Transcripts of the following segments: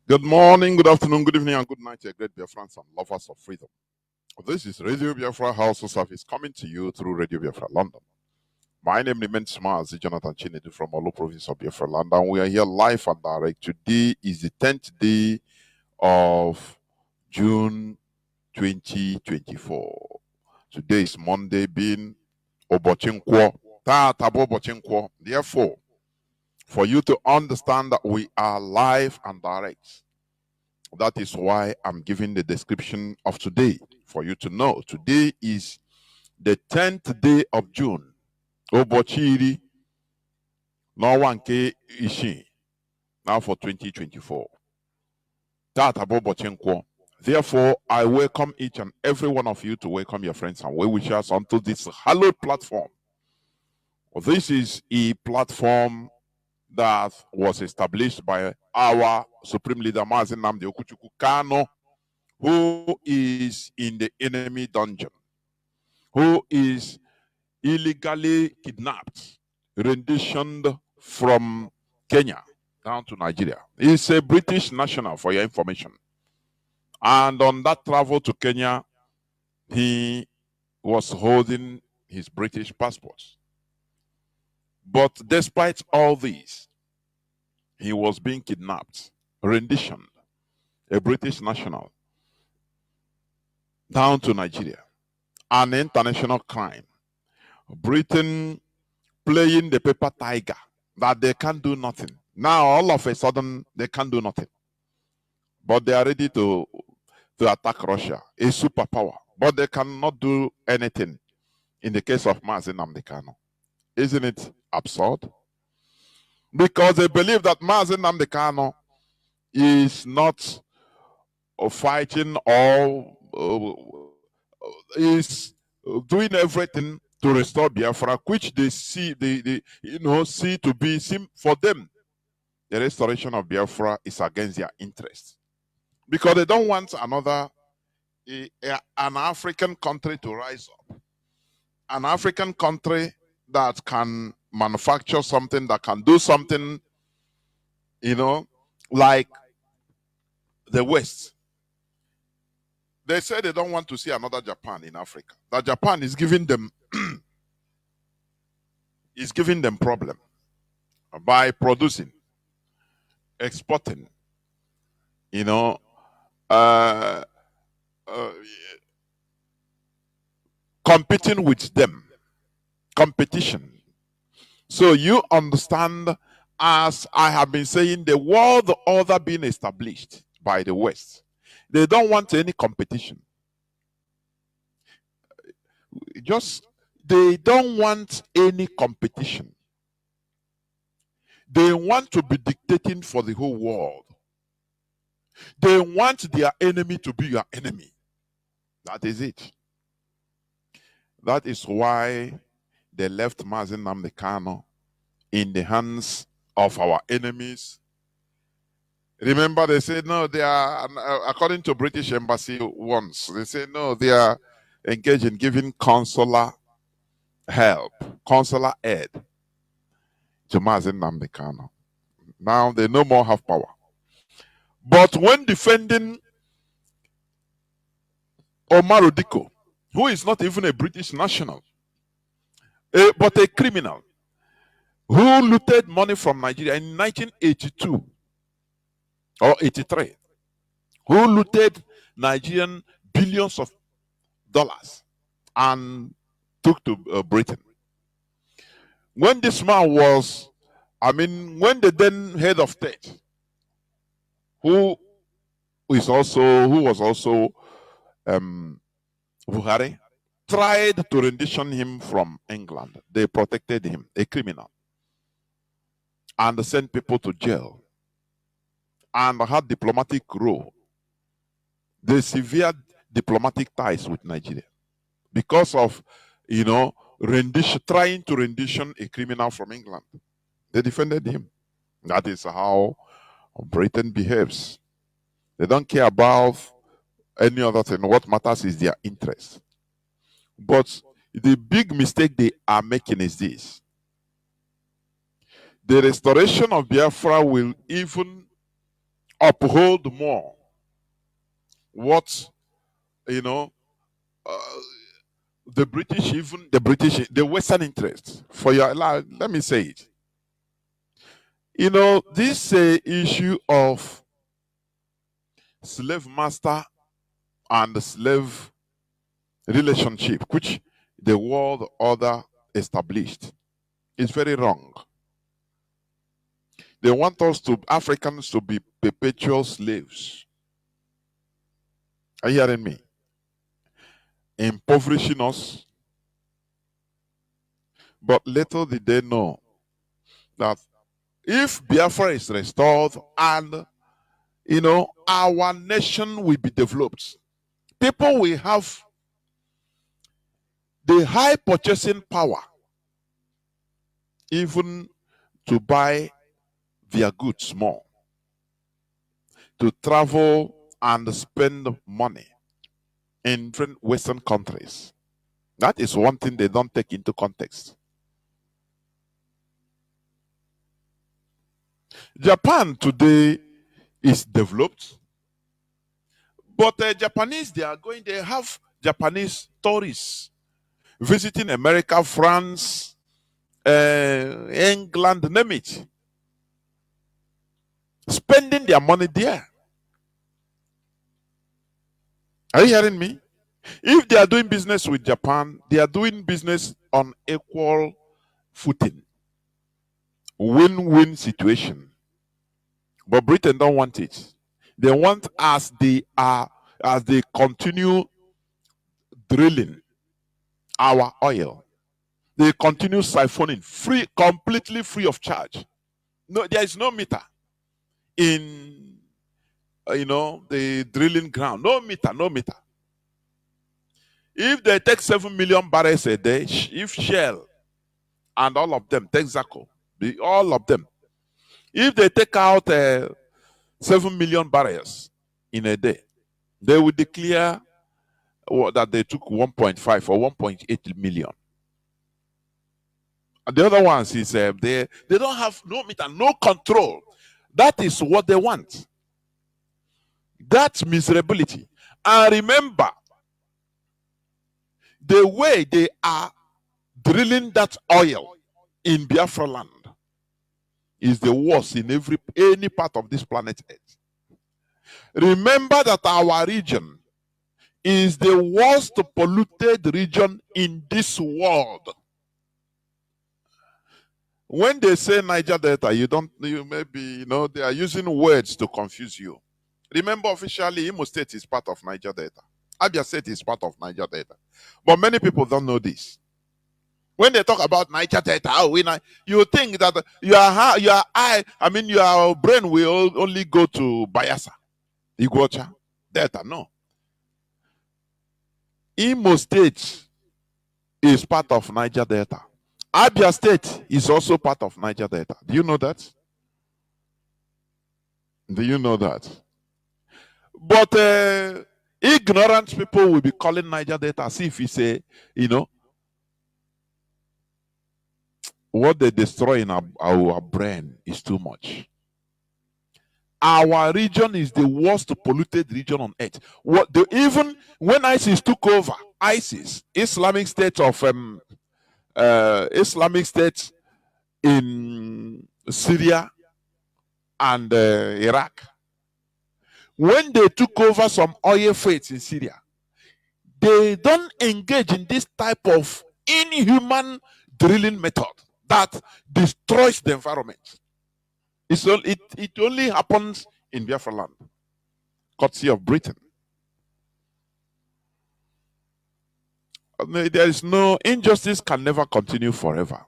Good morning, good afternoon, good evening, and good night, to great Biafrans and lovers of freedom. This is Radio Biafra House of Service coming to you through Radio Biafra London. My name remains Mazi, Jonathan Chinedu from Olu province of Biafra Land, and we are here live and direct. Today is the 10th day of June 2024. Today is Monday, being Obochinkwo. Therefore, for you to understand that we are live and direct, that is why I'm giving the description of today for you to know. Today is the 10th day of June. Obochiri no one ke ishi now for 2024. Therefore, I welcome each and every one of you to welcome your friends and well-wishers onto this hallowed platform. This is a platform that was established by our Supreme Leader Mazi Kano, who is in the enemy dungeon, who is illegally kidnapped, renditioned from Kenya down to Nigeria. He's a British national, for your information. And on that travel to Kenya, he was holding his British passport. But despite all this, he was being kidnapped, renditioned, a British national, down to Nigeria. An international crime. Britain playing the paper tiger, that they can't do nothing. Now, all of a sudden, they can't do nothing. But they are ready to attack Russia, a superpower. But they cannot do anything in the case of Mazi Nnamdi Kanu. Isn't it absurd? Because they believe that Mazi Nnamdi Kanu is not fighting or is doing everything to restore Biafra, which they see, see to be, for them, the restoration of Biafra is against their interest. Because they don't want an African country to rise up. An African country that can manufacture something, that can do something, like the West. They say they don't want to see another Japan in Africa. That Japan is giving them problem by producing, exporting, competing with them. Competition. So you understand, as I have been saying, the world order being established by the West. They don't want any competition. They don't want any competition. They want to be dictating for the whole world. They want their enemy to be your enemy. That is it. That is why they left Mazi Nnamdi Kanu in the hands of our enemies. Remember, they said, no, they are, according to British Embassy once, they said, no, they are engaged in giving consular help, consular aid to Mazi Nnamdi Kanu. Now they no more have power. But when defending Omar Odiko, who is not even a British national, but a criminal, who looted money from Nigeria in 1982 or 83, who looted Nigerian billions of dollars and took to Britain. When this man was, when the then head of state, who was also Buhari, tried to rendition him from England, they protected him, a criminal, and sent people to jail, and had diplomatic role. They severed diplomatic ties with Nigeria because of, trying to rendition a criminal from England. They defended him. That is how Britain behaves. They don't care about any other thing. What matters is their interest. But the big mistake they are making is this. the restoration of Biafra will even uphold more what, you know, the the Western interests. For your, let me say it. You know, this issue of slave master and slave relationship, which the world order established, is very wrong. They want us to, Africans, to be perpetual slaves. Are you hearing me? Impoverishing us. But little did they know that if Biafra is restored and, you know, our nation will be developed, people will have the high purchasing power even to buy their goods more, to travel and spend money in different Western countries. That is one thing they don't take into context. Japan today is developed, but Japanese, they have Japanese tourists visiting America, France, England, name it, spending their money there. Are you hearing me? If they are doing business with Japan, they are doing business on equal footing, win-win situation. But Britain don't want it. They want, as they continue drilling our oil, they continue siphoning completely free of charge. No, there is no meter in the drilling ground. No meter, no meter. If they take 7 million barrels a day, if Shell and all of them, Texaco, all of them, if they take out 7 million barrels in a day, they will declare that they took 1.5 or 1.8 million. And the other ones is they don't have no meter, no control. That is what they want. That's miserability. And remember, the way they are drilling that oil in Biafra land is the worst in any part of this planet Earth. Remember that our region is the worst polluted region in this world. When they say Niger Delta, they are using words to confuse you. Remember, officially, Imo State is part of Niger Delta. Abia State is part of Niger Delta. But many people don't know this. When they talk about Niger Delta, you think that your brain will only go to Bayelsa, Iguacha, Delta. No. Imo State is part of Niger Delta. Abia State is also part of Niger Delta. Do you know that? Do you know that? But ignorant people will be calling Niger Delta as if it's what they destroy in our brain is too much. Our region is the worst polluted region on earth. Even when ISIS took over, Islamic State in Syria and Iraq, when they took over some oil fields in Syria, they don't engage in this type of inhuman drilling method that destroys the environment. It only happens in Biafra land, courtesy of Britain. There is no injustice, can never continue forever.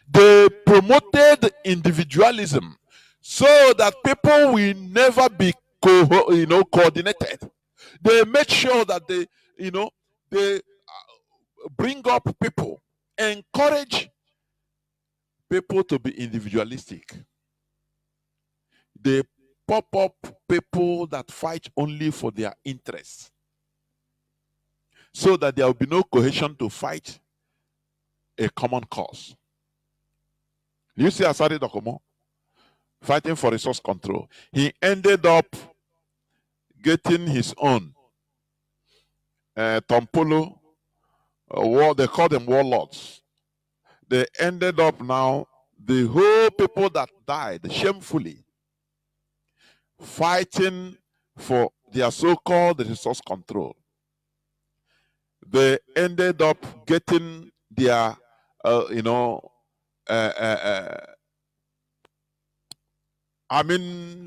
They promoted individualism so that people will never be coordinated. They make sure that they bring up people, encourage people to be individualistic. They pop up people that fight only for their interests, so that there will be no cohesion to fight a common cause. You see Asari Dokomo fighting for resource control. He ended up getting his own Tompolo, they call them warlords. They ended up now, the whole people that died shamefully fighting for their so-called resource control. They ended up getting their,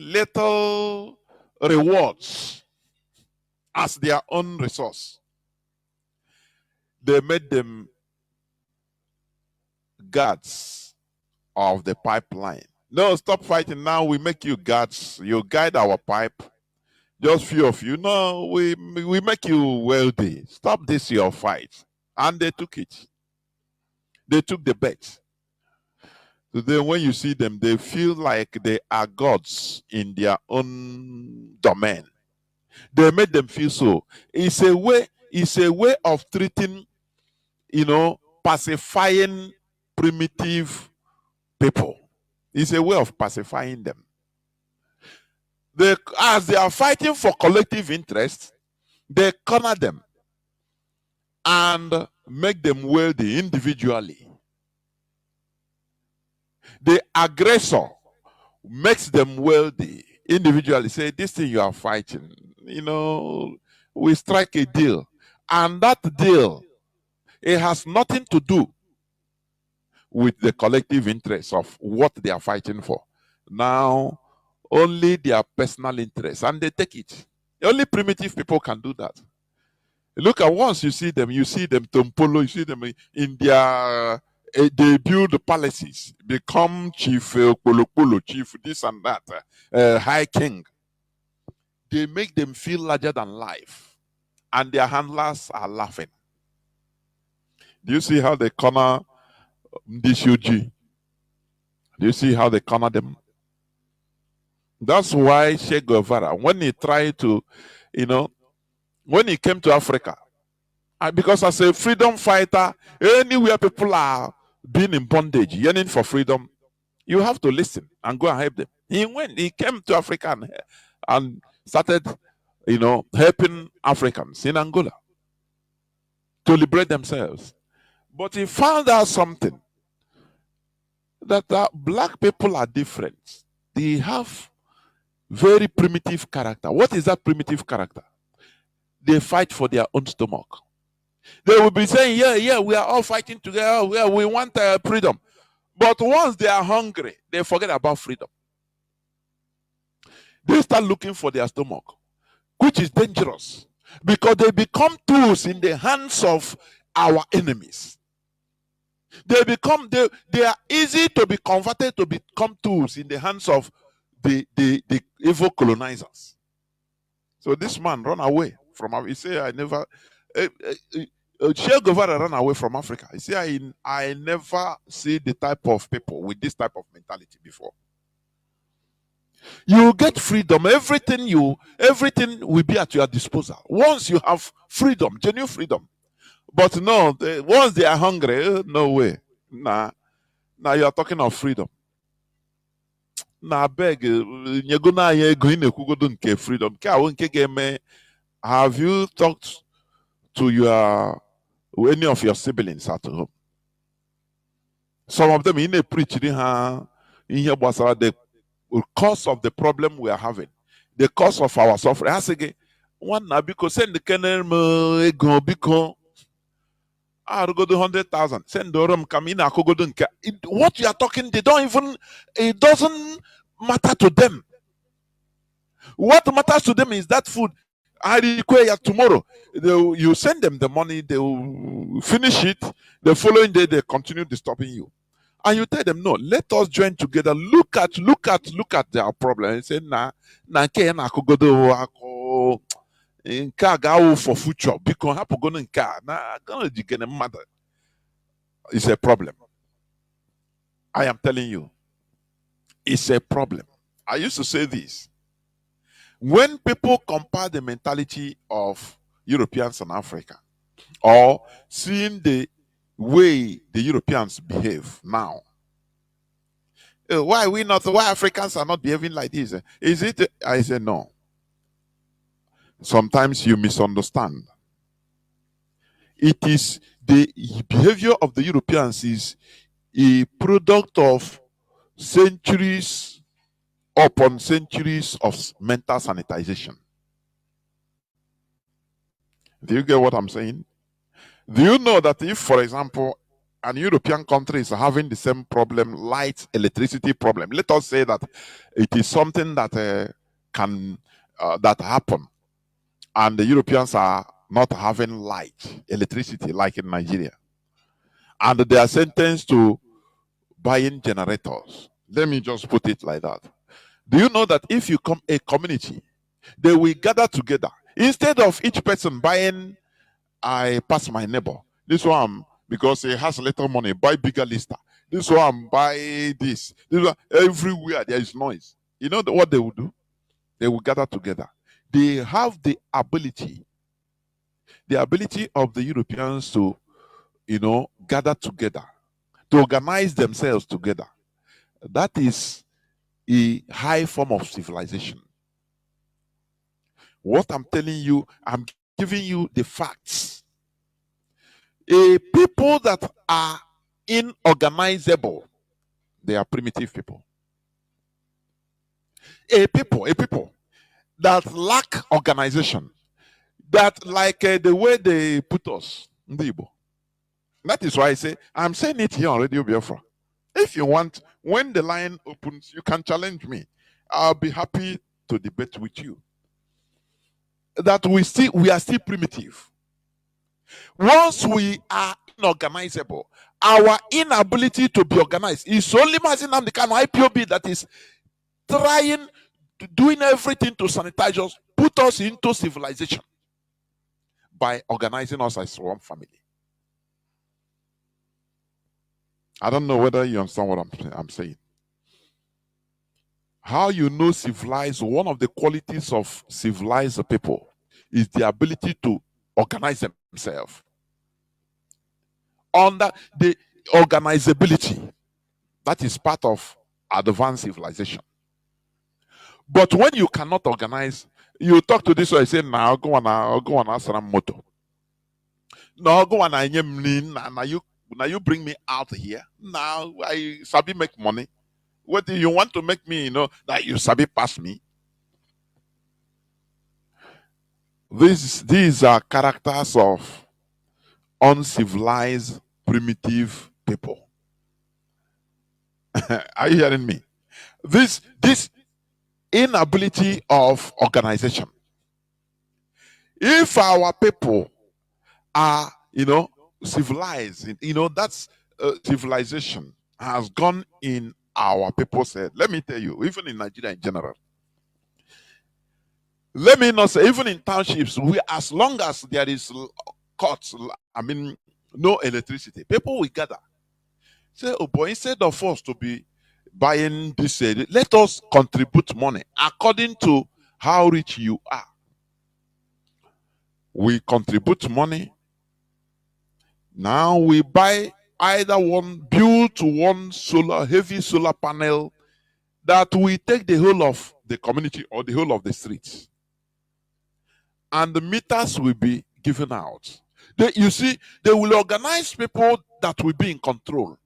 little rewards as their own resource. They made them guards of the pipeline. No, stop fighting now. We make you guards. You guide our pipe. Just few of you. No, we make you wealthy. Stop this your fight. And they took it. They took the bet. Today, when you see them, they feel like they are gods in their own domain. They made them feel so. It's a way of treating, pacifying primitive people. It's a way of pacifying them. As they are fighting for collective interest, they corner them and make them wealthy individually. The aggressor makes them wealthy individually. Say, this thing you are fighting, we strike a deal. And that deal, it has nothing to do with the collective interest of what they are fighting for. Now, only their personal interest, and they take it. Only primitive people can do that. Look at, once you see them Tompolo, you see them in their, they build palaces, become chief Polopolo, chief this and that, high king. They make them feel larger than life, and their handlers are laughing. Do you see how they corner Ndishuji? Do you see how they corner them? That's why Che Guevara, when he tried to, when he came to Africa, because as a freedom fighter, anywhere people are being in bondage, yearning for freedom, you have to listen and go and help them. He came to Africa and started, helping Africans in Angola to liberate themselves. But he found out something, that black people are different. They have very primitive character. What is that primitive character? They fight for their own stomach. They will be saying, yeah, we are all fighting together. We want freedom. But once they are hungry, they forget about freedom. They start looking for their stomach, which is dangerous, because they become tools in the hands of our enemies. They are easy to be converted to become tools in the hands of the evil colonizers. So this man ran away from, he said, I never, Che Guevara ran away from Africa. He said, I never see the type of people with this type of mentality before. You get freedom, everything will be at your disposal. Once you have freedom, genuine freedom. But no, once they are hungry, no way. Now you are talking of freedom. Beg, freedom. Have you talked to any of your siblings at home? Some of them in a preach the cause of the problem we are having, the cause of our suffering. I say, one now because send the kennel go because I go to 100,000. Send Dorum come in. What you are talking, they don't even. It doesn't matter to them. What matters to them is that food. I require tomorrow. You send them the money. They will finish it. The following day, they continue disturbing you, and you tell them, no. Let us join together. Look at their problem and say, na for future because it's a problem. I am telling you, it's a problem. I used to say this. When people compare the mentality of Europeans and Africa, or seeing the way the Europeans behave now, Why we not? Why Africans are not behaving like this? Is it? I say no. Sometimes you misunderstand. It is the behavior of the Europeans is a product of centuries upon centuries of mental sanitization. Do you get what I'm saying? Do you know that if, for example, an European country is having the same problem, light, electricity problem, let us say that it is something that can that happen, and the Europeans are not having light, electricity like in Nigeria, and they are sentenced to buying generators. Let me just put it like that. Do you know that if you come a community, they will gather together instead of each person buying, I pass my neighbor. This one, because he has little money, buy bigger lister. This one, buy this. This one, everywhere there is noise. You know what they will do? They will gather together. They have the ability of the Europeans to, gather together, to organize themselves together. That is a high form of civilization. What I'm telling you, I'm giving you the facts. A people that are inorganizable, they are primitive people. A people that lack organization, that like the way they put us, Ndị Igbo. That is why I say, I'm saying it here on Radio Biafra. If you want, when the line opens, you can challenge me. I'll be happy to debate with you. That we are still primitive. Once we are inorganizable, our inability to be organized is only Mazi the kind of IPOB that is trying, doing everything to sanitize us, put us into civilization by organizing us as one family. I don't know whether you understand what I'm saying. How you know civilized, one of the qualities of civilized people is the ability to organize themselves. Under the organizability, that is part of advanced civilization. But when you cannot organize, you talk to this one, say, now go on Asaram Moto. No, go on, now you bring me out here. Now I sabi make money. What do you want to make me, that you sabi pass me? These are characters of uncivilized, primitive people. Are you hearing me? This inability of organization. If our people are, civilized, that's civilization has gone in our people's head. Let me tell you, even in Nigeria in general. Let me not say, even in townships, as long as there is cuts, no electricity, people will gather. Say, oh boy, instead of us to be buying this, let us contribute money according to how rich you are. We contribute money. Now we buy either build one heavy solar panel that will take the whole of the community or the whole of the streets. And the meters will be given out. You see, they will organize people that will be in control.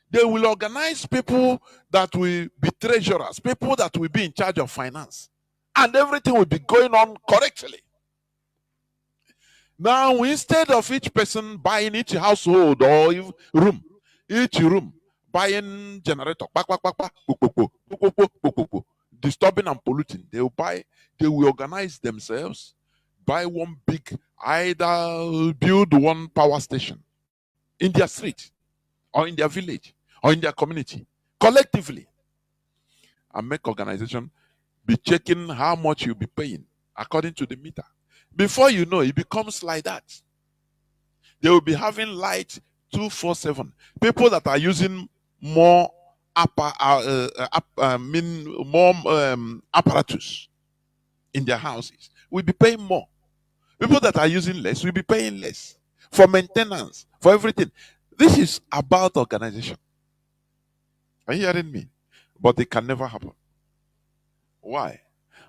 They will organize people that will be treasurers, people that will be in charge of finance. And everything will be going on correctly. Now, instead of each person buying each household or each room, buying generator, disturbing and polluting, they will organize themselves, buy one big, either build one power station in their street or in their village or in their community, collectively, and make organization be checking how much you'll be paying according to the meter. Before you know, it becomes like that. They will be having light 247. People that are using more apparatus in their houses will be paying more. People that are using less will be paying less for maintenance, for everything. This is about organization. Are you hearing me? but it can never happen. Why?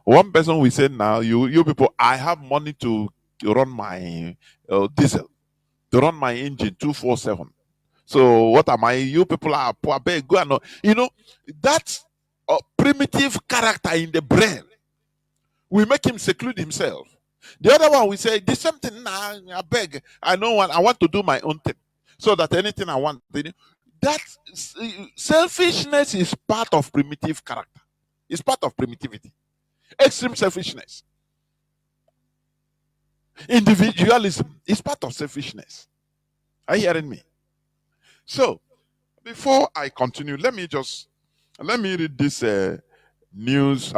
One person will say, now, you people, I have money to run my diesel, to run my engine 247. So what am I? You people are poor, beg, go and that primitive character in the brain will make him seclude himself. The other one will say the same thing. Nah, I beg, I want to do my own thing, so that anything I want. That selfishness is part of primitive character. It's part of primitivity. Extreme selfishness. Individualism is part of selfishness. Are you hearing me? So, before I continue, let me read this news.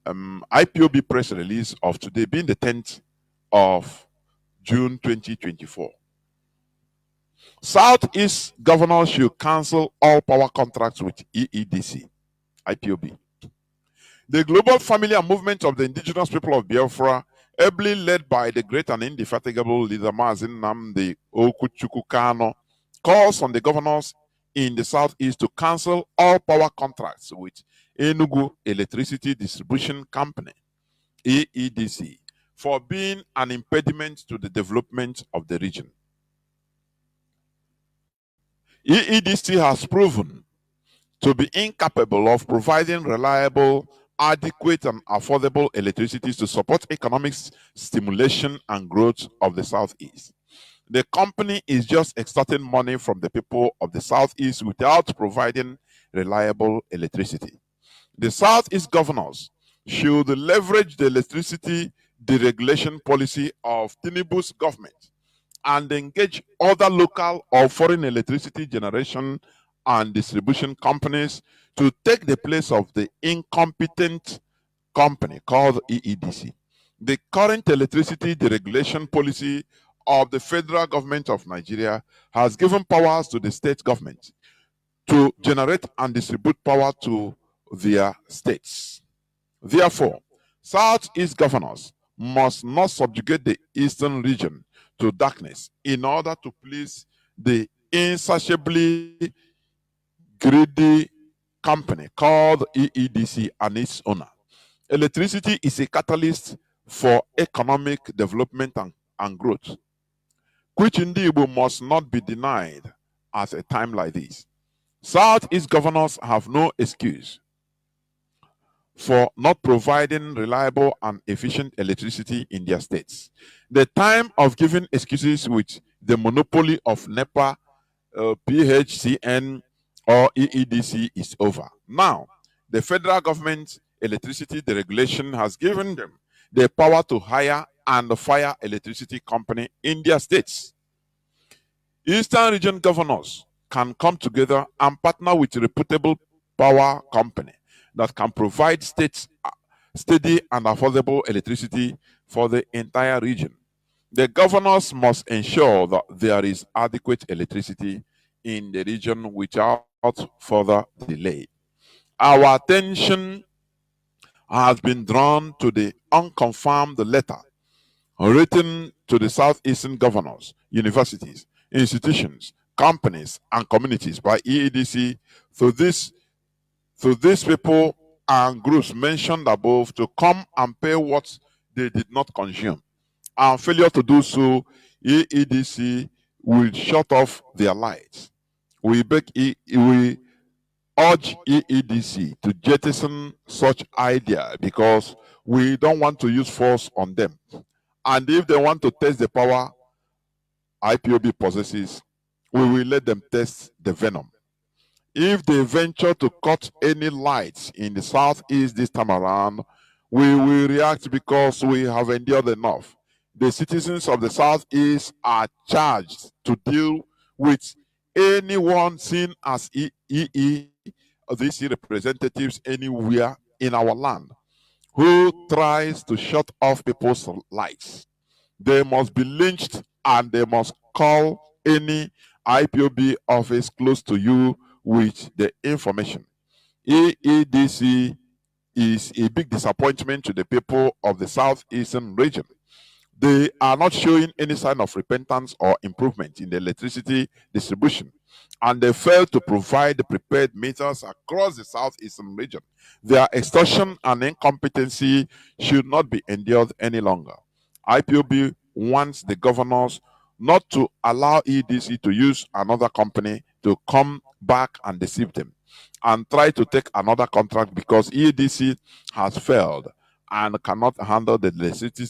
IPOB press release of today, being the 10th of June 2024. Southeast governors should cancel all power contracts with EEDC, IPOB. The global family and movement of the indigenous people of Biafra, ably led by the great and indefatigable leader Mazi Okuchukwu, calls on the governors in the southeast to cancel all power contracts with Enugu Electricity Distribution Company, EEDC, for being an impediment to the development of the region. EEDC has proven to be incapable of providing reliable, adequate, and affordable electricity to support economic stimulation and growth of the Southeast. The company is just extorting money from the people of the Southeast without providing reliable electricity. The Southeast governors should leverage the electricity deregulation policy of Tinubu's government and engage other local or foreign electricity generation and distribution companies to take the place of the incompetent company called EEDC. The current electricity deregulation policy of the federal government of Nigeria has given powers to the state government to generate and distribute power to their states. Therefore, Southeast governors must not subjugate the eastern region to darkness in order to please the insatiably greedy company called EEDC and its owner. Electricity is a catalyst for economic development and growth, which indeed must not be denied at a time like this. Southeast governors have no excuse for not providing reliable and efficient electricity in their states. The time of giving excuses with the monopoly of NEPA, PHCN, or EEDC is over. Now, the federal government electricity deregulation has given them the power to hire and fire electricity company in their states. Eastern region governors can come together and partner with a reputable power company that can provide states steady and affordable electricity for the entire region. The governors must ensure that there is adequate electricity in the region without further delay. Our attention has been drawn to the unconfirmed letter written to the Southeastern governors, universities, institutions, companies, and communities by EEDC to these people and groups mentioned above to come and pay what they did not consume. And failure to do so, EEDC will shut off their lights. We urge EEDC to jettison such idea because we don't want to use force on them. And if they want to test the power IPOB possesses, we will let them test the venom. If they venture to cut any lights in the southeast this time around, we will react because we have endured enough. The citizens of the southeast are charged to deal with anyone seen as EEDC representatives anywhere in our land who tries to shut off people's lights. They must be lynched and they must call any IPOB office close to you with the information. EEDC is a big disappointment to the people of the southeastern region. They are not showing any sign of repentance or improvement in the electricity distribution. and they failed to provide the prepared meters across the southeastern region. Their extortion and incompetency should not be endured any longer. IPOB wants the governors not to allow EDC to use another company to come back and deceive them and try to take another contract because EDC has failed and cannot handle the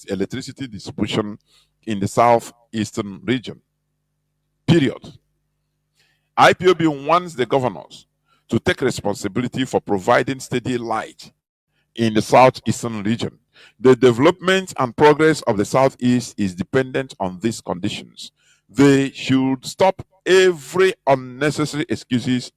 electricity distribution in the southeastern region. Period. IPOB wants the governors to take responsibility for providing steady light in the southeastern region. The development and progress of the southeast is dependent on these conditions. They should stop every unnecessary excuses.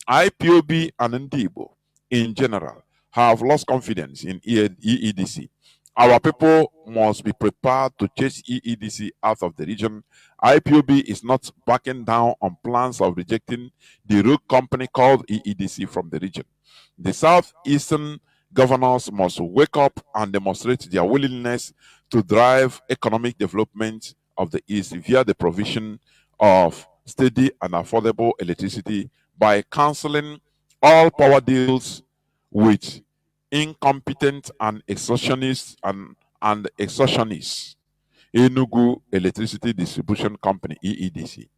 IPOB and Ndibo in general have lost confidence in EEDC. Our people must be prepared to chase EEDC out of the region. IPOB is not backing down on plans of rejecting the rogue company called EEDC from the region. The southeastern governors must wake up and demonstrate their willingness to drive economic development of the East via the provision of steady and affordable electricity by canceling all power deals with incompetent and extortionists and extortionists. Enugu Electricity Distribution Company, EEDC.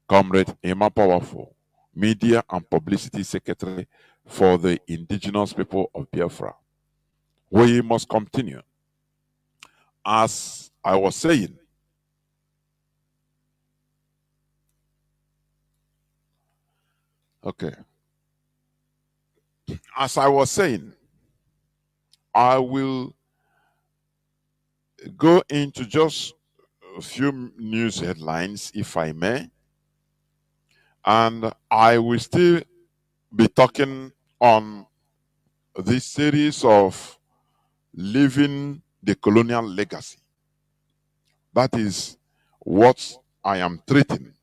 Comrade Emma Powerful, Media and Publicity Secretary for the indigenous people of Biafra. We must continue. As I was saying, okay. As I was saying, I will go into just a few news headlines, if I may, and I will still be talking on this series of living the colonial legacy. That is what I am treating.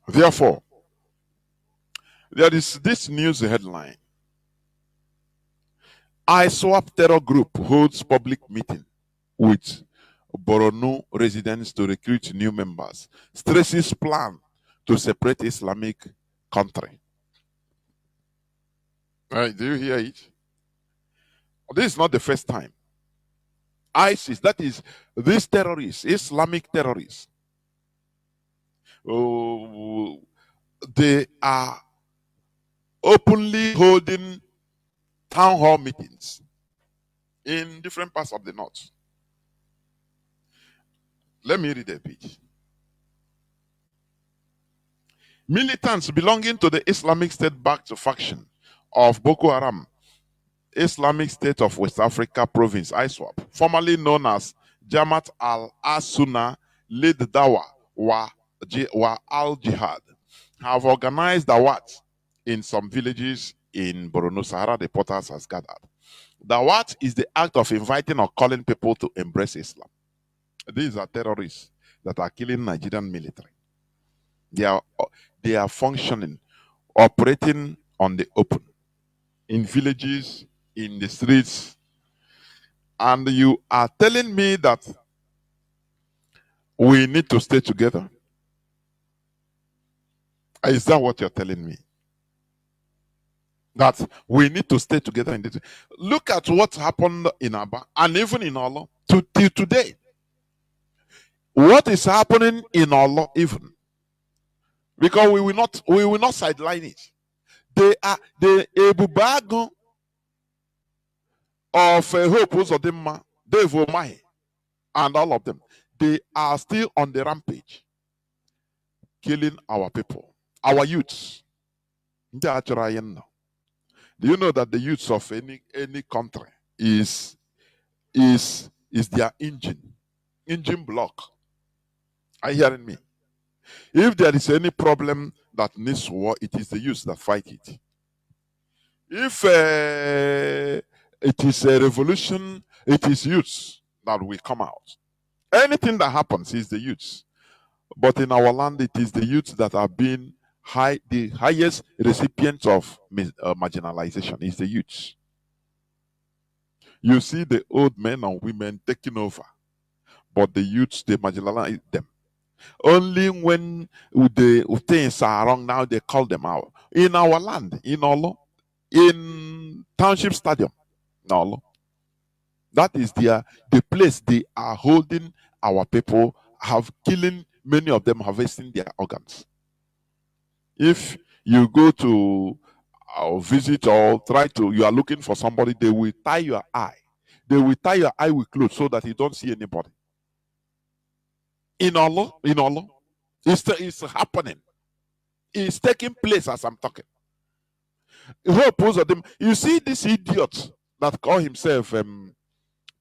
Therefore, there is this news headline. ISWAP terror group holds public meeting with Borno residents to recruit new members. Stresses plan to separate Islamic country. Do you hear it? This is not the first time. ISIS, that is, these terrorists, Islamic terrorists, they are openly holding town hall meetings in different parts of the north. Let me read a bit. Militants belonging to the Islamic State-backed faction of Boko Haram, Islamic State of West Africa Province, ISWAP, formerly known as Jamaat al-As-Sunnah, led Dawa wa al-Jihad, have organized Dawat in some villages in Borno, Sahara reporters has gathered. Dawat is the act of inviting or calling people to embrace Islam. These are terrorists that are killing Nigerian military. They are functioning, operating on the open, in villages, in the streets, and you are telling me that we need to stay together? Is that what you're telling me? That we need to stay together in this? Look at what happened in Aba and even in Allah till today. What is happening in Allah even? Because we will not sideline it. They are the Ebubago of Hope Uzodimma, Dave Omahe, and all of them. They are still on the rampage, killing our people, our youths. Do you know that the youths of any country is their engine block? Are you hearing me? If there is any problem that needs war, it is the youths that fight it. If it is a revolution, it is youths that will come out. Anything that happens is the youths. But in our land, it is the youths that have been the highest recipients of marginalization is the youths. You see the old men and women taking over, but the youths, they marginalize them. Only when the things are wrong now they call them out. In our land, in Olo, in Township Stadium, Olo, that is the place they are holding our people, have killing many of them, harvesting their organs. If you go to visit or try to, you are looking for somebody, they will tie your eye. They will tie your eye with clothes so that you don't see anybody. In Allah, it's happening. It's taking place as I'm talking. Who oppose of them? You see this idiot that call himself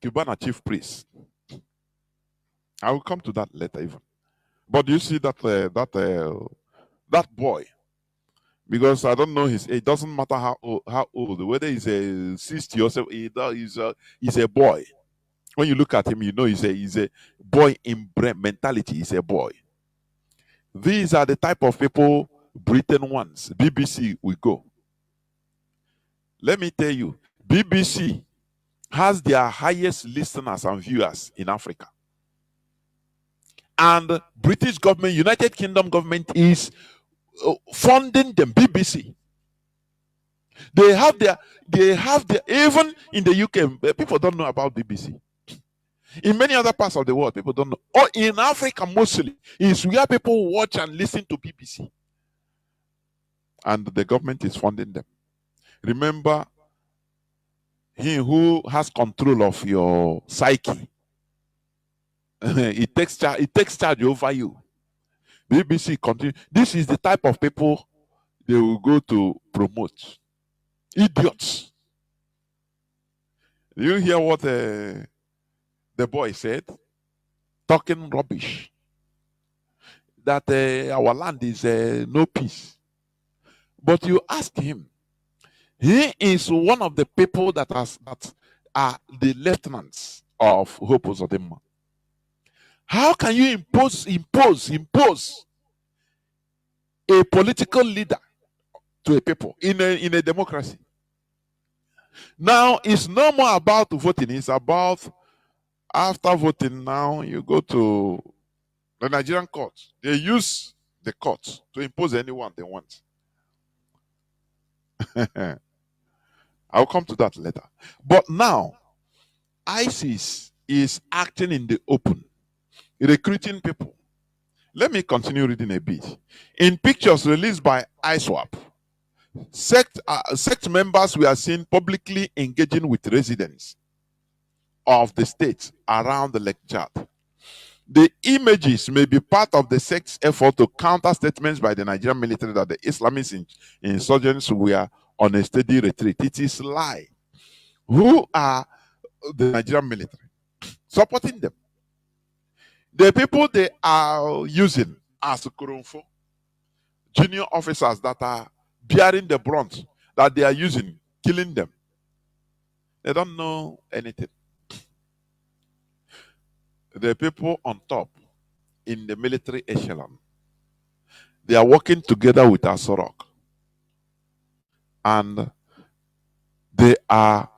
Cubana chief priest. I will come to that later even. But you see that boy, because I don't know his age. It doesn't matter how old, whether he's a 60 or 70, he's a boy. When you look at him, you know he's a boy in mentality. He's a boy. These are the type of people Britain wants. BBC will go. Let me tell you, BBC has their highest listeners and viewers in Africa. And British government, United Kingdom government is funding them, BBC. They have their, even in the UK, people don't know about BBC. In many other parts of the world, people don't know. Or in Africa, mostly, is where people watch and listen to BBC. And the government is funding them. Remember, he who has control of your psyche, it takes charge over you. BBC continue. This is the type of people they will go to promote. Idiots. You hear what the boy said? Talking rubbish. That our land is no peace. But you ask him, he is one of the people that are the lieutenants of Hope Uzodinma. How can you impose a political leader to a people in a democracy? Now it's no more about voting, it's about after voting. Now you go to the Nigerian courts. They use the courts to impose anyone they want. I'll come to that later. But now, ISIS is acting in the open, recruiting people. Let me continue reading a bit. In pictures released by ISWAP, sect members were seen publicly engaging with residents of the states around the Lake Chad. The images may be part of the sect's effort to counter statements by the Nigerian military that the Islamist insurgents were on a steady retreat. It is a lie. Who are the Nigerian military? Supporting them. The people they are using as Kurunfo, junior officers that are bearing the brunt, that they are using, killing them. They don't know anything. The people on top, in the military echelon, they are working together with Asorok. And they are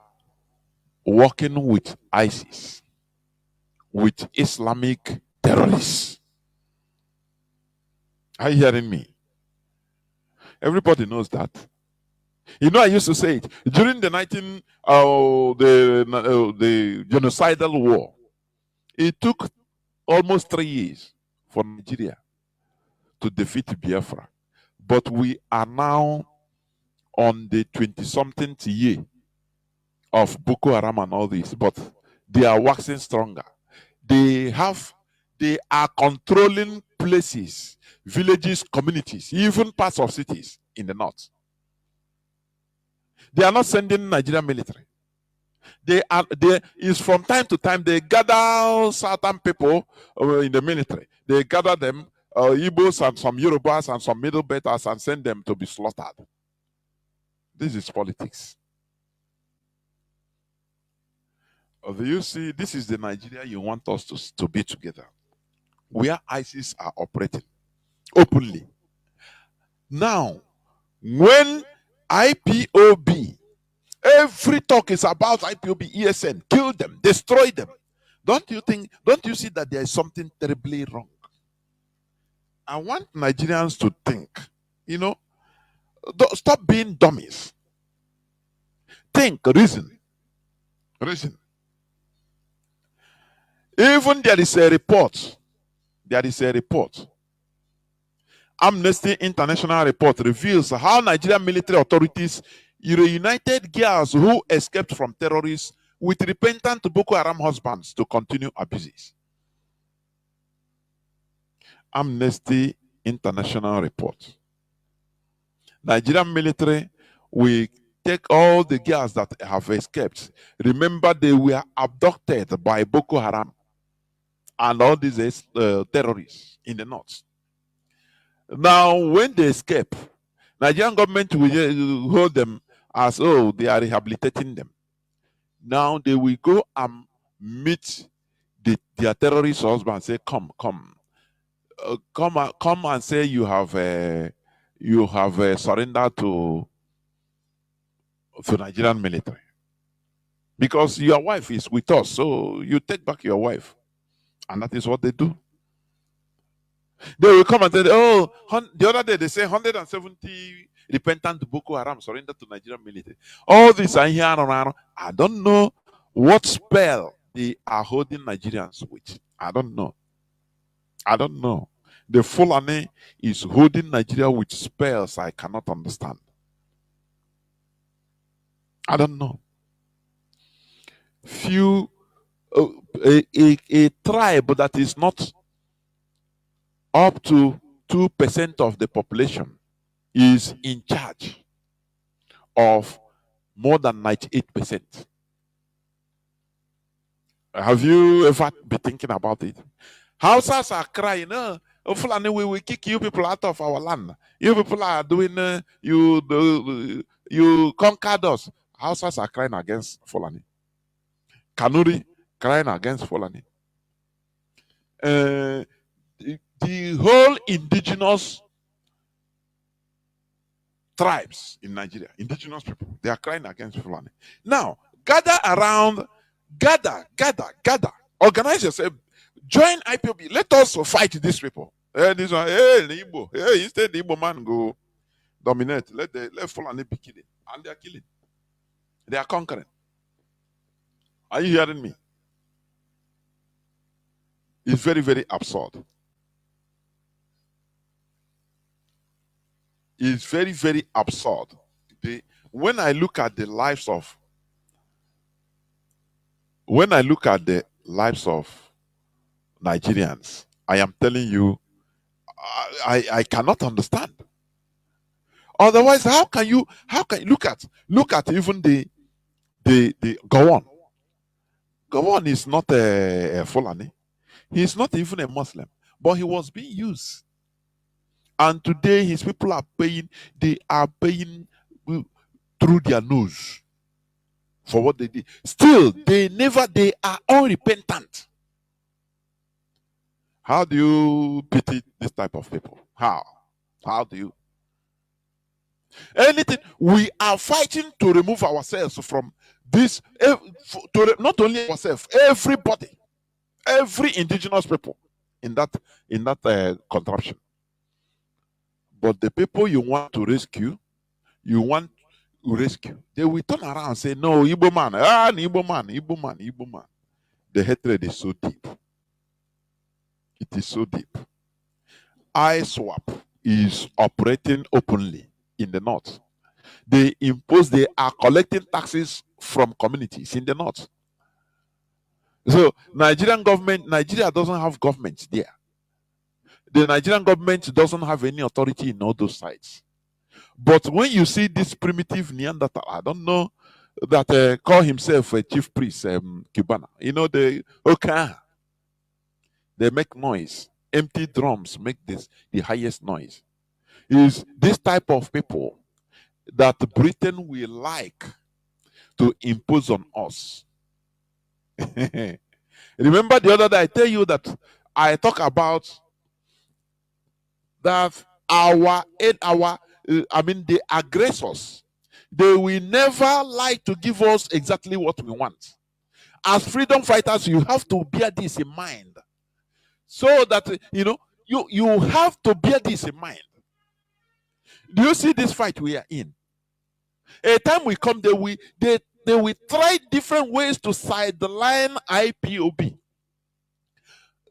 working with ISIS, with Islamic terrorists. Are you hearing me? Everybody knows that. You know, I used to say it during the the genocidal war. It took almost 3 years for Nigeria to defeat Biafra, but we are now on the 20-something year of Boko Haram and all this. But they are waxing stronger. They are controlling places, villages, communities, even parts of cities in the north. They are not sending Nigerian military. They is from time to time they gather certain people in the military. They gather them, Igbos and some Yorubas and some Middle Betas, and send them to be slaughtered. This is politics. Do you see? This is the Nigeria you want us to be together, where ISIS are operating openly. Now, when IPOB, every talk is about IPOB, ESN, kill them, destroy them. Don't you see that there is something terribly wrong? I want Nigerians to think, stop being dummies. Think, reason. Reason. Even there is a report. There is a report. Amnesty International report reveals how Nigerian military authorities reunited girls who escaped from terrorists with repentant Boko Haram husbands to continue abuses. Amnesty International report. Nigerian military will take all the girls that have escaped. Remember, they were abducted by Boko Haram and all these terrorists in the north. Now, when they escape, Nigerian government will hold them as, oh, they are rehabilitating them. Now they will go and meet their terrorist husband and say, come and say you have surrendered to Nigerian military. Because your wife is with us, so you take back your wife. And that is what they do. They will come and say, oh, the other day they say 170 repentant Boko Haram surrendered to Nigerian military. All this I hear around. I don't know what spell they are holding Nigerians with. I don't know. I don't know. The Fulani is holding Nigeria with spells I cannot understand. I don't know. A tribe that is not up to 2% of the population is in charge of more than 98%. Have you ever been thinking about it? Hausas are crying, Fulani, we will kick you people out of our land. You people are doing, you conquered us. Hausas are crying against Fulani. Kanuri crying against Fulani. The whole indigenous tribes in Nigeria, indigenous people, they are crying against Fulani. Now, gather around, gather, organize yourself, join IPOB. Let us fight these people. This one, the Igbo. Instead the Igbo man go dominate. Let Fulani be killing, and they are killing. They are conquering. Are you hearing me? It's very, very absurd. It's very, very absurd. When I look at the lives of Nigerians, I am telling you, I cannot understand. Otherwise, how can you look at even the Gowon? Gowon is not a Fulani. He is not even a Muslim, but he was being used. And today his people are paying, they are paying through their nose for what they did. Still, they are unrepentant. How do you pity this type of people? How do you? Anything, we are fighting to remove ourselves from this, not only ourselves, everybody, every indigenous people in that contraption. But the people you want to rescue, they will turn around and say, no, Igbo man, Igbo man. The hatred is so deep. It is so deep. ISWAP is operating openly in the north. They are collecting taxes from communities in the north. So Nigeria doesn't have government there. The Nigerian government doesn't have any authority in all those sites. But when you see this primitive Neanderthal, I don't know, that call himself a chief priest, Cubana, they make noise. Empty drums make the highest noise. Is this type of people that Britain will like to impose on us. Remember the other day I tell you that I talk about that the aggressors, they will never like to give us exactly what we want. As freedom fighters, you have to bear this in mind. So that, you have to bear this in mind. Do you see this fight we are in? A time we come, they will try different ways to sideline IPOB.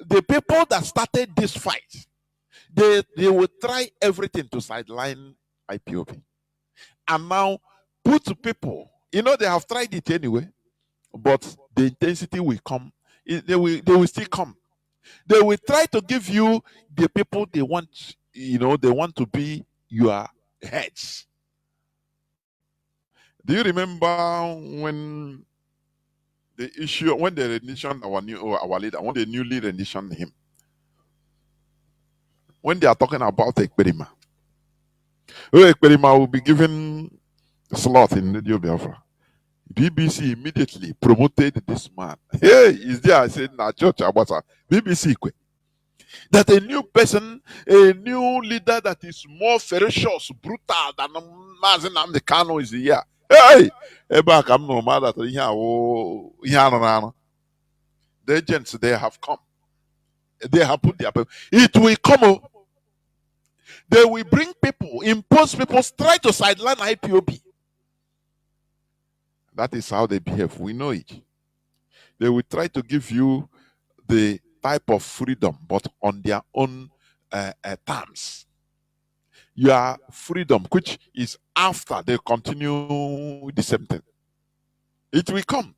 The people that started this fight, they will try everything to sideline IPOB. And now put people, they have tried it anyway, but the intensity will come. They will still come. They will try to give you the people they want, they want to be your heads. Do you remember when when they renditioned our leader, when they newly renditioned him? When they are talking about Ekperima, Ekperima will be given a slot in Radio Biafra. BBC immediately promoted this man. Hey, is there? I said, "Na church abasa." BBC that a new person, a new leader that is more ferocious, brutal than Mazi Nnamdi Kanu is here. Hey, back I'm no matter that the agents they have come. They have put their people. It will come. They will bring people, impose people, try to sideline IPOB. That is how they behave. We know it. They will try to give you the type of freedom, but on their own terms. Your freedom, which is after they continue the same thing. It will come.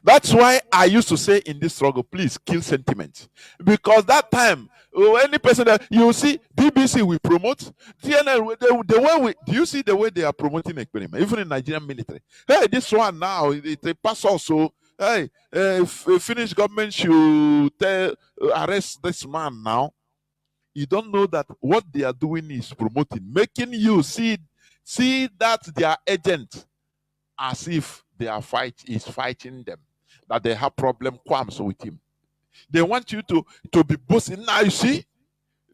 That's why I used to say in this struggle, please kill sentiment. Because that time, any person that you see, BBC will promote, TNL, the way do you see the way they are promoting experiment, even in Nigerian military? Hey, this one now, they pass also. Hey, Finnish government should arrest this man now. You don't know that what they are doing is promoting, making you see that their agent as if their fight is fighting them, that they have problem qualms with him. They want you to be boasting. Now you see,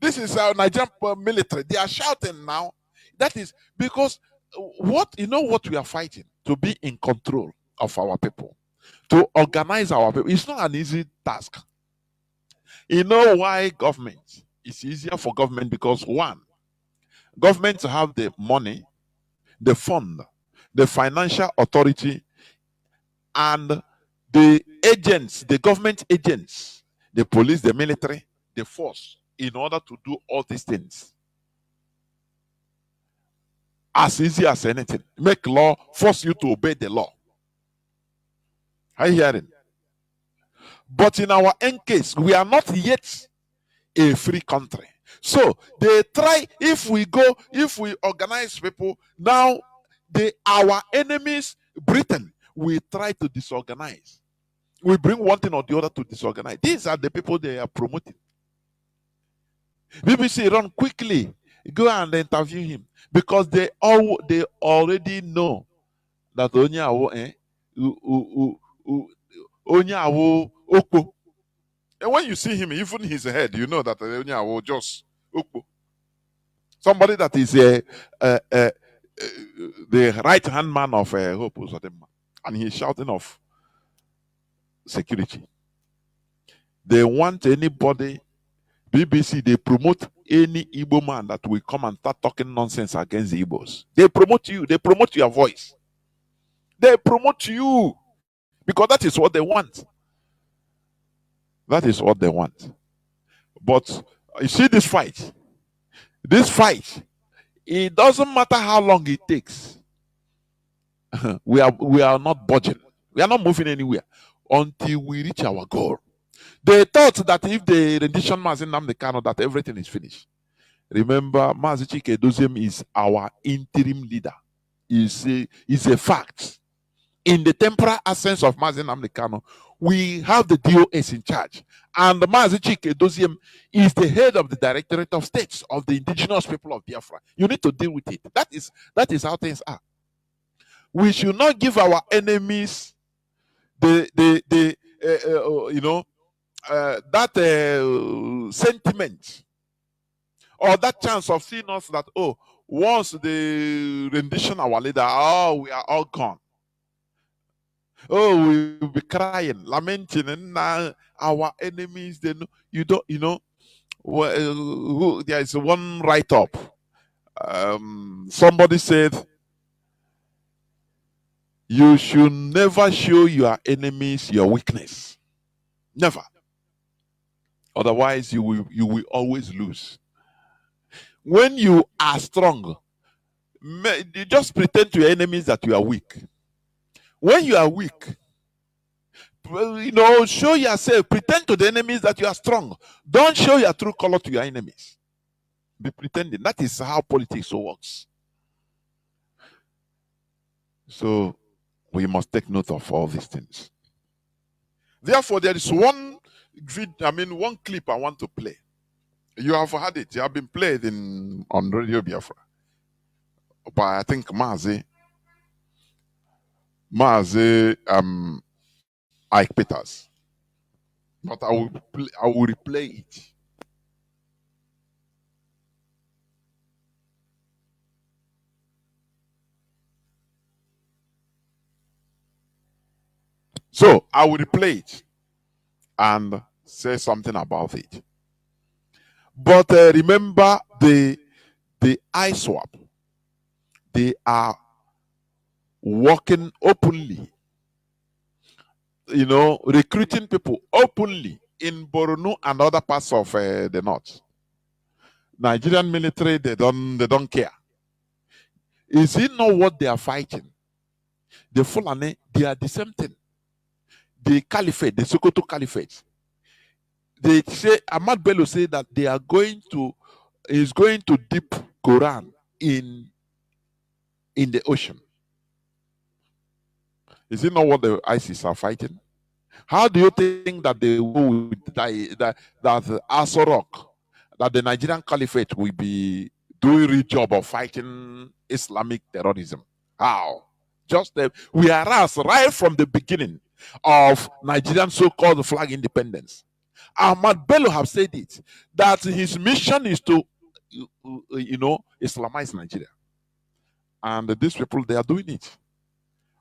this is our Nigerian military. They are shouting now. That is because what we are fighting to be in control of our people, to organize our people. It's not an easy task. You know why government? It's easier for government because one, governments have the money, the fund, the financial authority, and the agents, the government agents, the police, the military, the force, in order to do all these things. As easy as anything. Make law, force you to obey the law. Are you hearing? But in our own case, we are not yet a free country. So they try, if we organize people, now our enemies, Britain, we try to disorganize. We bring one thing or the other to disorganize. These are the people they are promoting. BBC run quickly, go and interview him because they already know that Okpo. And when you see him, even his head, you know that Onyawo just Okpo. Somebody that is the right hand man of Hope, and he's shouting of security. They want anybody. BBC, they promote any Igbo man that will come and start talking nonsense against the Igbos. They promote you. They promote your voice. They promote you because that is what they want. That is what they want. But you see this fight. This fight, it doesn't matter how long it takes. we are not budging. We are not moving anywhere until we reach our goal. They thought that if the rendition Mazi Nnamdi Kanu, that everything is finished. Remember, Mazi Chinedu is our interim leader. Is a fact. In the temporal absence of Mazi Nnamdi Kanu, we have the DOS in charge. And Mazi Chinedu is the head of the Directorate of States of the indigenous people of Biafra. You need to deal with it. That is how things are. We should not give our enemies sentiment or that chance of seeing us that, once the rendition our leader, we are all gone. We will be crying, lamenting, and our enemies, they know, There is one write-up. Somebody said, you should never show your enemies your weakness. Never. Otherwise, you will always lose. When you are strong, you just pretend to your enemies that you are weak. When you are weak, show yourself, pretend to the enemies that you are strong. Don't show your true color to your enemies. Be pretending. That is how politics works. So we must take note of all these things. Therefore, there is one clip I want to play. You have had it. You have been played on Radio Biafra by, I think, Mazi, Ike Peters. But I will replay it. So I will replay it and say something about it. But remember the ISWAP, they are working openly, recruiting people openly in Borno and other parts of the north. Nigerian military, they don't care. Is it not what they are fighting? The Fulani, they are the same thing. The Caliphate, the Sokoto Caliphate. They say, Ahmad Bello say that they are going to dip Quran in the ocean. Is it not what the ISIS are fighting? How do you think that they will that Asorok, that the Nigerian Caliphate will be doing a job of fighting Islamic terrorism? How? Just we are asked right from the beginning of Nigerian so-called flag independence. Ahmad Bello have said it, that his mission is to Islamize Nigeria. And these people, they are doing it.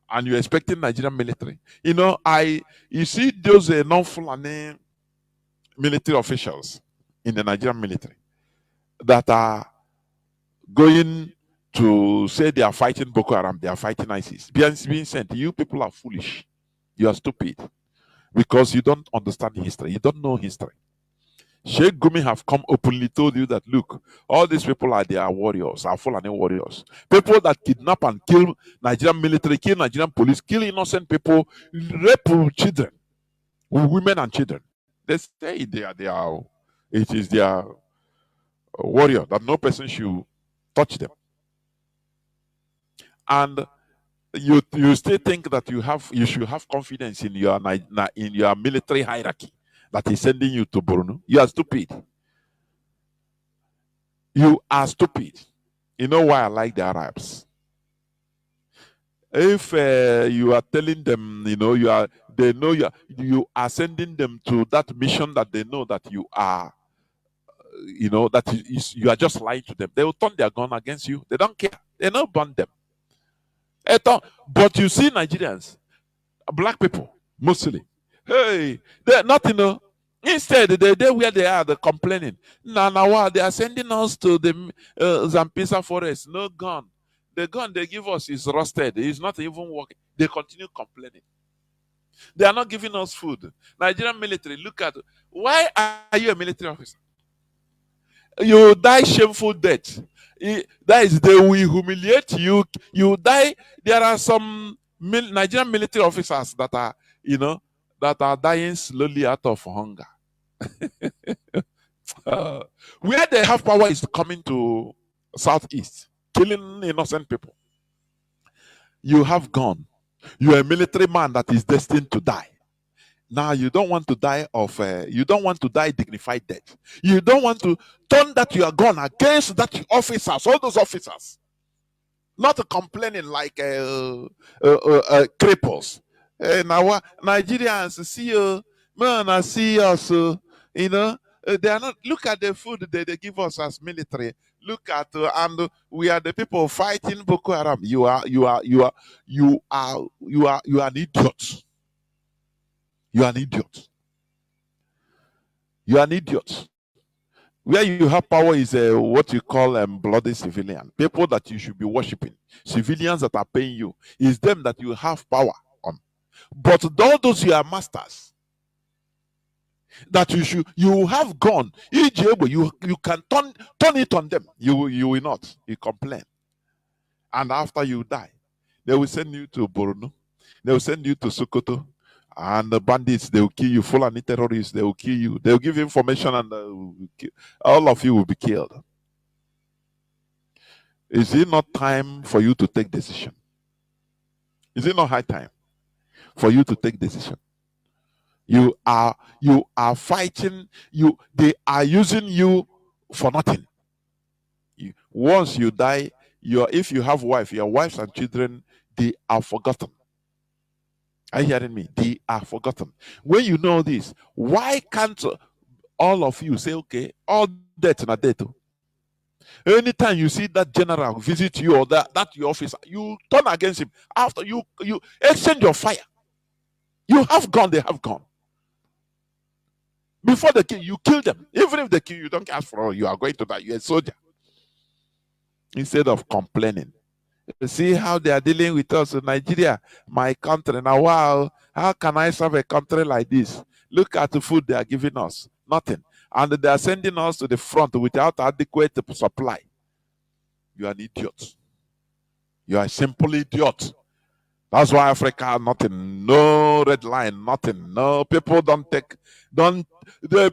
And you're expecting Nigerian military. You see those non-Fulani military officials in the Nigerian military that are going to say they are fighting Boko Haram, they are fighting ISIS. Being sent, you people are foolish. You are stupid. Because you don't understand history. You don't know history. Sheikh Gumi have come openly told you that, look, all these people are their warriors, are Fulani warriors. People that kidnap and kill Nigerian military, kill Nigerian police, kill innocent people, rape children, women and children. They say it is their warrior, that no person should touch them. And you still think that you should have confidence in your military hierarchy that is sending you to Borno. You are stupid. You are stupid. You know why I like the Arabs? If you are telling them, you are sending them to that mission that they know that you are, you are just lying to them. They will turn their gun against you. They don't care. They don't burn them. But you see Nigerians, black people, mostly, hey, they're nothing. Instead, they where they are, they're complaining. Now, they are sending us to the Zampisa forest. No gun. The gun they give us is rusted. It's not even working. They continue complaining. They are not giving us food. Nigerian military, look at, why are you a military officer? You die shameful death. That is, they will humiliate you. You die. There are some Nigerian military officers that are, that are dying slowly out of hunger. Where they have power is coming to southeast, killing innocent people. You have gone. You are a military man that is destined to die. Now you don't want to die you don't want to die dignified death. You don't want to turn that you are gone against that officers, all those officers. Not complaining like cripples. Now Nigerians see you, man, I see us, they are not, look at the food they give us as military. Look at and we are the people fighting Boko Haram. You are an idiot. You are an idiot. You are an idiot. Where you have power is what you call bloody civilian. People that you should be worshiping. Civilians that are paying you. It's them that you have power on. But all those you are masters that you have gone. You can turn it on them. You will not. You complain. And after you die, they will send you to Borno. They will send you to Sokoto. And the bandits, they will kill you. Fulani terrorists, they will kill you. They will give information and all of you will be killed. Is it not time for you to take decision? Is it not high time for you to take decision? You are fighting. They are using you for nothing. Once you die, if you have wife, your wives and children, they are forgotten. Are you hearing me? They are forgotten. When you know this, why can't all of you say, okay, all debt na debt? Anytime you see that general visit you or that your officer, you turn against him. After you exchange your fire. You have gone, they have gone. Before they kill you, kill them. Even if they kill you, don't ask for all. You are going to die. You're a soldier. Instead of complaining. You see how they are dealing with us in Nigeria, my country. Now, wow, how can I serve a country like this? Look at the food they are giving us. Nothing. And they are sending us to the front without adequate supply. You are an idiot. You are a simple idiot. That's why Africa, nothing, no red line, nothing. No, people the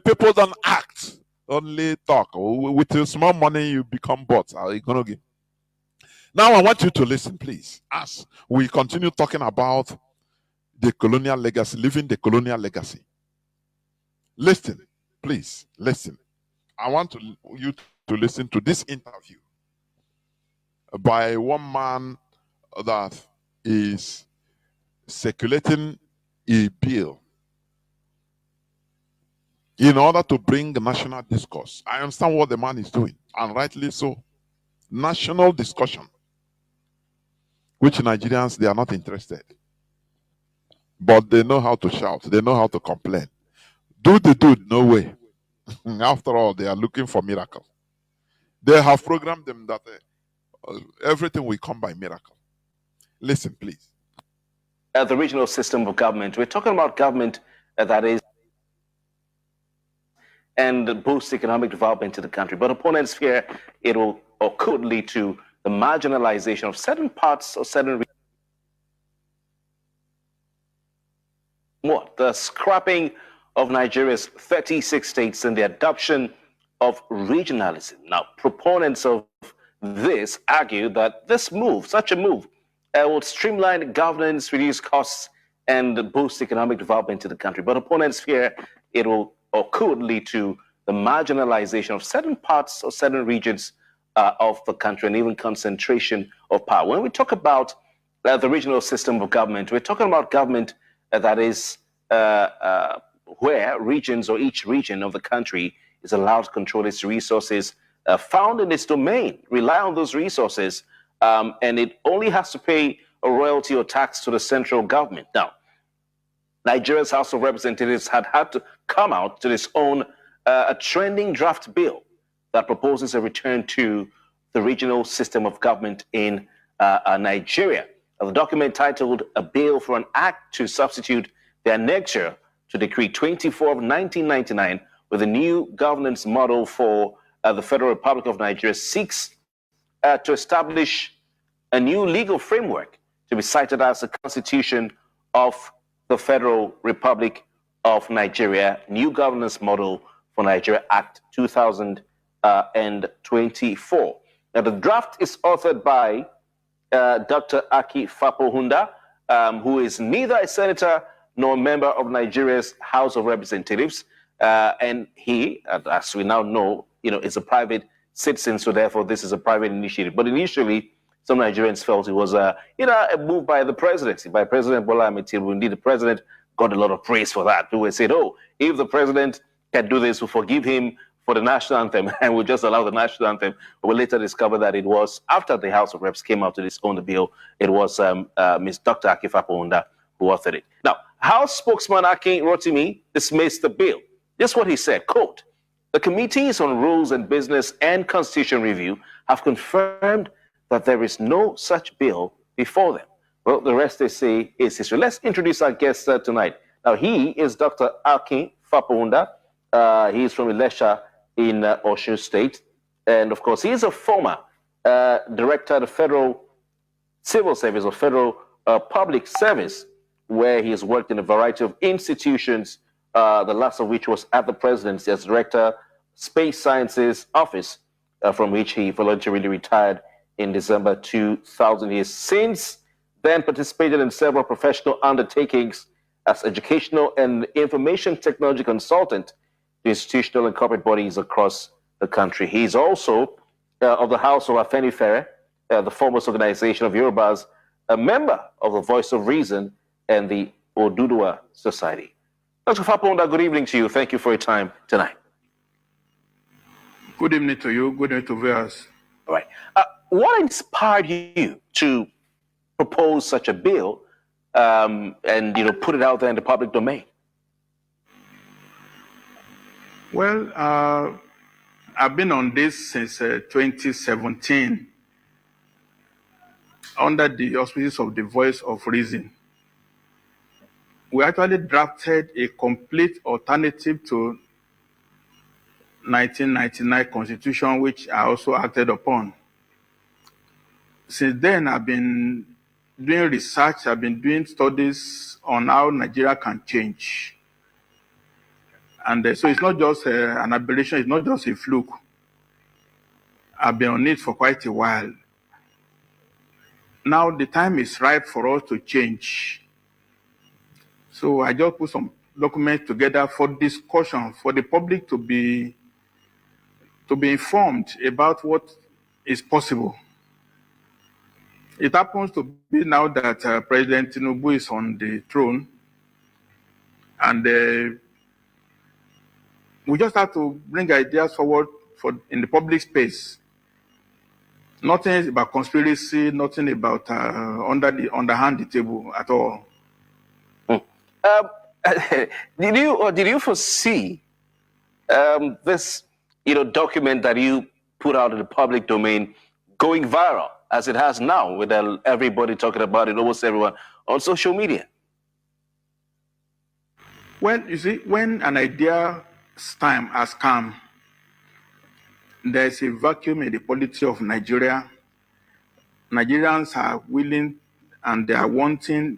people don't act, only talk. With your small money, you become bots. Are you gonna give? Now I want you to listen, please, as we continue talking about the colonial legacy, living the colonial legacy. Listen, please, listen. I want you to listen to this interview by one man that is circulating a bill in order to bring national discourse. I understand what the man is doing, and rightly so. National discussion, which Nigerians, they are not interested. But they know how to shout. They know how to complain. Do, no way. After all, they are looking for miracle. They have programmed them that everything will come by miracle. Listen, please. The regional system of government. We're talking about government that is and boost economic development to the country. But opponents fear it will or could lead to the marginalization of certain parts or certain the scrapping of Nigeria's 36 states and the adoption of regionalism. Now, proponents of this argue that such a move, will streamline governance, reduce costs, and boost economic development to the country. But opponents fear it will or could lead to the marginalization of certain parts or certain regions of the country and even concentration of power. When we talk about the regional system of government, we're talking about government that is where regions or each region of the country is allowed to control its resources found in its domain, rely on those resources, and it only has to pay a royalty or tax to the central government. Now, Nigeria's House of Representatives had to come out to its own a trending draft bill that proposes a return to the regional system of government in Nigeria. The document titled A Bill for an Act to Substitute the Annexure to Decree 24 of 1999 with a new governance model for the Federal Republic of Nigeria seeks to establish a new legal framework to be cited as the Constitution of the Federal Republic of Nigeria, New Governance Model for Nigeria Act 2024. Now, the draft is authored by Dr. Aki Fapohunda, who is neither a senator nor a member of Nigeria's House of Representatives. And he, as we now know, is a private citizen, so therefore this is a private initiative. But initially, some Nigerians felt it was a move by the presidency, by President Bola Ahmed Tinubu. Indeed, the president got a lot of praise for that. People said, oh, if the president can do this, we'll forgive him for the national anthem and we'll just allow the national anthem. But we later discovered that it was after the House of Reps came out to disown the bill, it was Ms. Dr. Aki Fapohunda who authored it. Now, House spokesman Akin Rotimi dismissed the bill. This is what he said, quote, The committees on Rules and Business and Constitution Review have confirmed that there is no such bill before them. Well, the rest they say is history. Let's introduce our guest tonight. Now, he is Dr. Akin Fapunda. He is from Ilesha in Osun State. And of course, he is a former director of the Federal Civil Service or Federal Public Service, where he has worked in a variety of institutions, the last of which was at the presidency as director, Space Sciences Office, from which he voluntarily retired in December 2000. He has since then participated in several professional undertakings as educational and information technology consultant to institutional and corporate bodies across the country. He is also of the House of Afenifere, the foremost organization of Yorubas, a member of the Voice of Reason and the Oduduwa Society. Dr. Faponda, good evening to you. Thank you for your time tonight. Good evening to you. Good evening to viewers. All right. What inspired you to propose such a bill and put it out there in the public domain? Well, I've been on this since 2017 under the auspices of the Voice of Reason. We actually drafted a complete alternative to 1999 Constitution, which I also acted upon. Since then, I've been doing research, I've been doing studies on how Nigeria can change. And so it's not just an aberration, it's not just a fluke. I've been on it for quite a while. Now the time is ripe for us to change. So I just put some documents together for discussion, for the public to be informed about what is possible. It happens to be now that President Chinedu is on the throne, and we just have to bring ideas forward in the public space. Nothing about conspiracy, nothing about underhand the table at all. Did you foresee this document that you put out in the public domain going viral as it has now, with everybody talking about it, almost everyone on social media? Well, you see, when an idea's time has come, there's a vacuum in the polity of Nigeria. Nigerians are willing and they are wanting,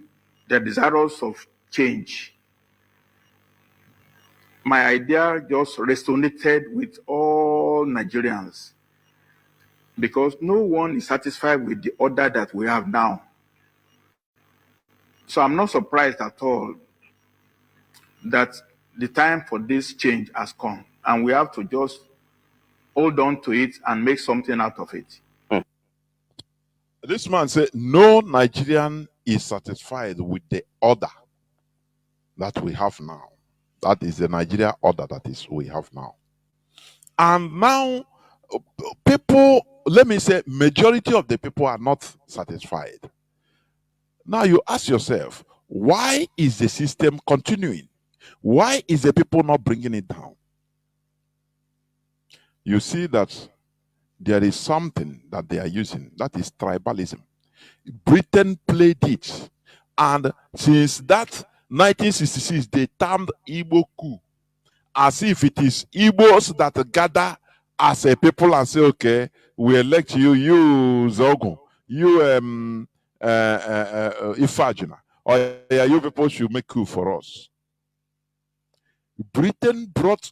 they're desirous of change. My idea just resonated with all Nigerians because no one is satisfied with the order that we have now. So I'm not surprised at all that the time for this change has come, and we have to just hold on to it and make something out of it. This man said, no Nigerian is satisfied with the order that we have now. That is the Nigeria order we have now. And now, people, let me say, majority of the people are not satisfied. Now you ask yourself, why is the system continuing? Why is the people not bringing it down? You see that there is something that they are using, that is tribalism. Britain played it, and since that 1966, they termed Igbo coup, as if it is Igbos that gather as a people and say, okay, we elect you, you Zogun, you Ifajina, or yeah, you people should make coup for us. Britain brought,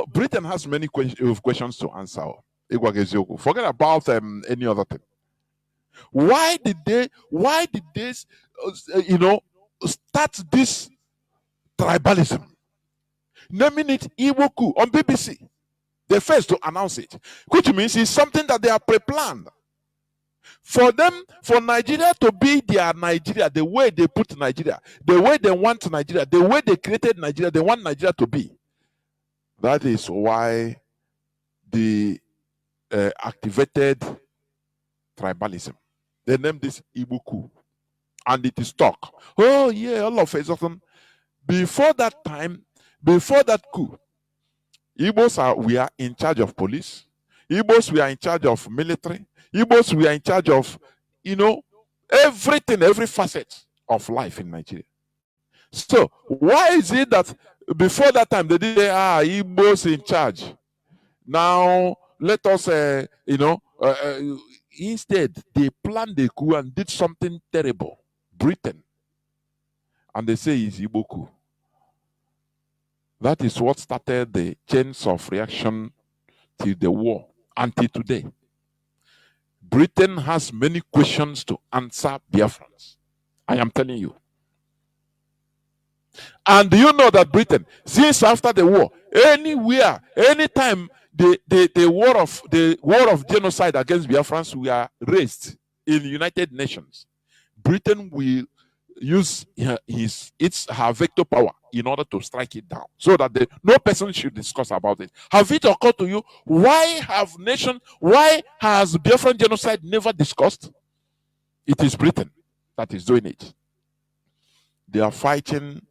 Britain has many questions to answer. Forget about any other thing. Why did they start this tribalism? Naming it Igbo coup on BBC. They first to announce it, which means it's something that they are pre-planned. For them, for Nigeria to be their Nigeria, the way they put Nigeria, the way they want Nigeria, the way they created Nigeria, they want Nigeria to be. That is why they activated tribalism. They named this Igbo coup, and it is stuck. Oh yeah, all of a sudden, before that time, before that coup, We are in charge of police. Igbos, we are in charge of military. Igbos, we are in charge of, everything, every facet of life in Nigeria. So why is it that before that time they did Igbos in charge? Now let us, instead they planned a coup and did something terrible. Britain, and they say it's Igbo coup. That is what started the chains of reaction till the war until today. Britain has many questions to answer Biafrans. I am telling you. And do you know that Britain, since after the war, anywhere, anytime the war of genocide against Biafrans were raised in the United Nations, Britain will use her veto power in order to strike it down, so that no person should discuss about it. Have it occurred to you why has Biafran genocide never discussed? It is Britain that is doing it. They are fighting.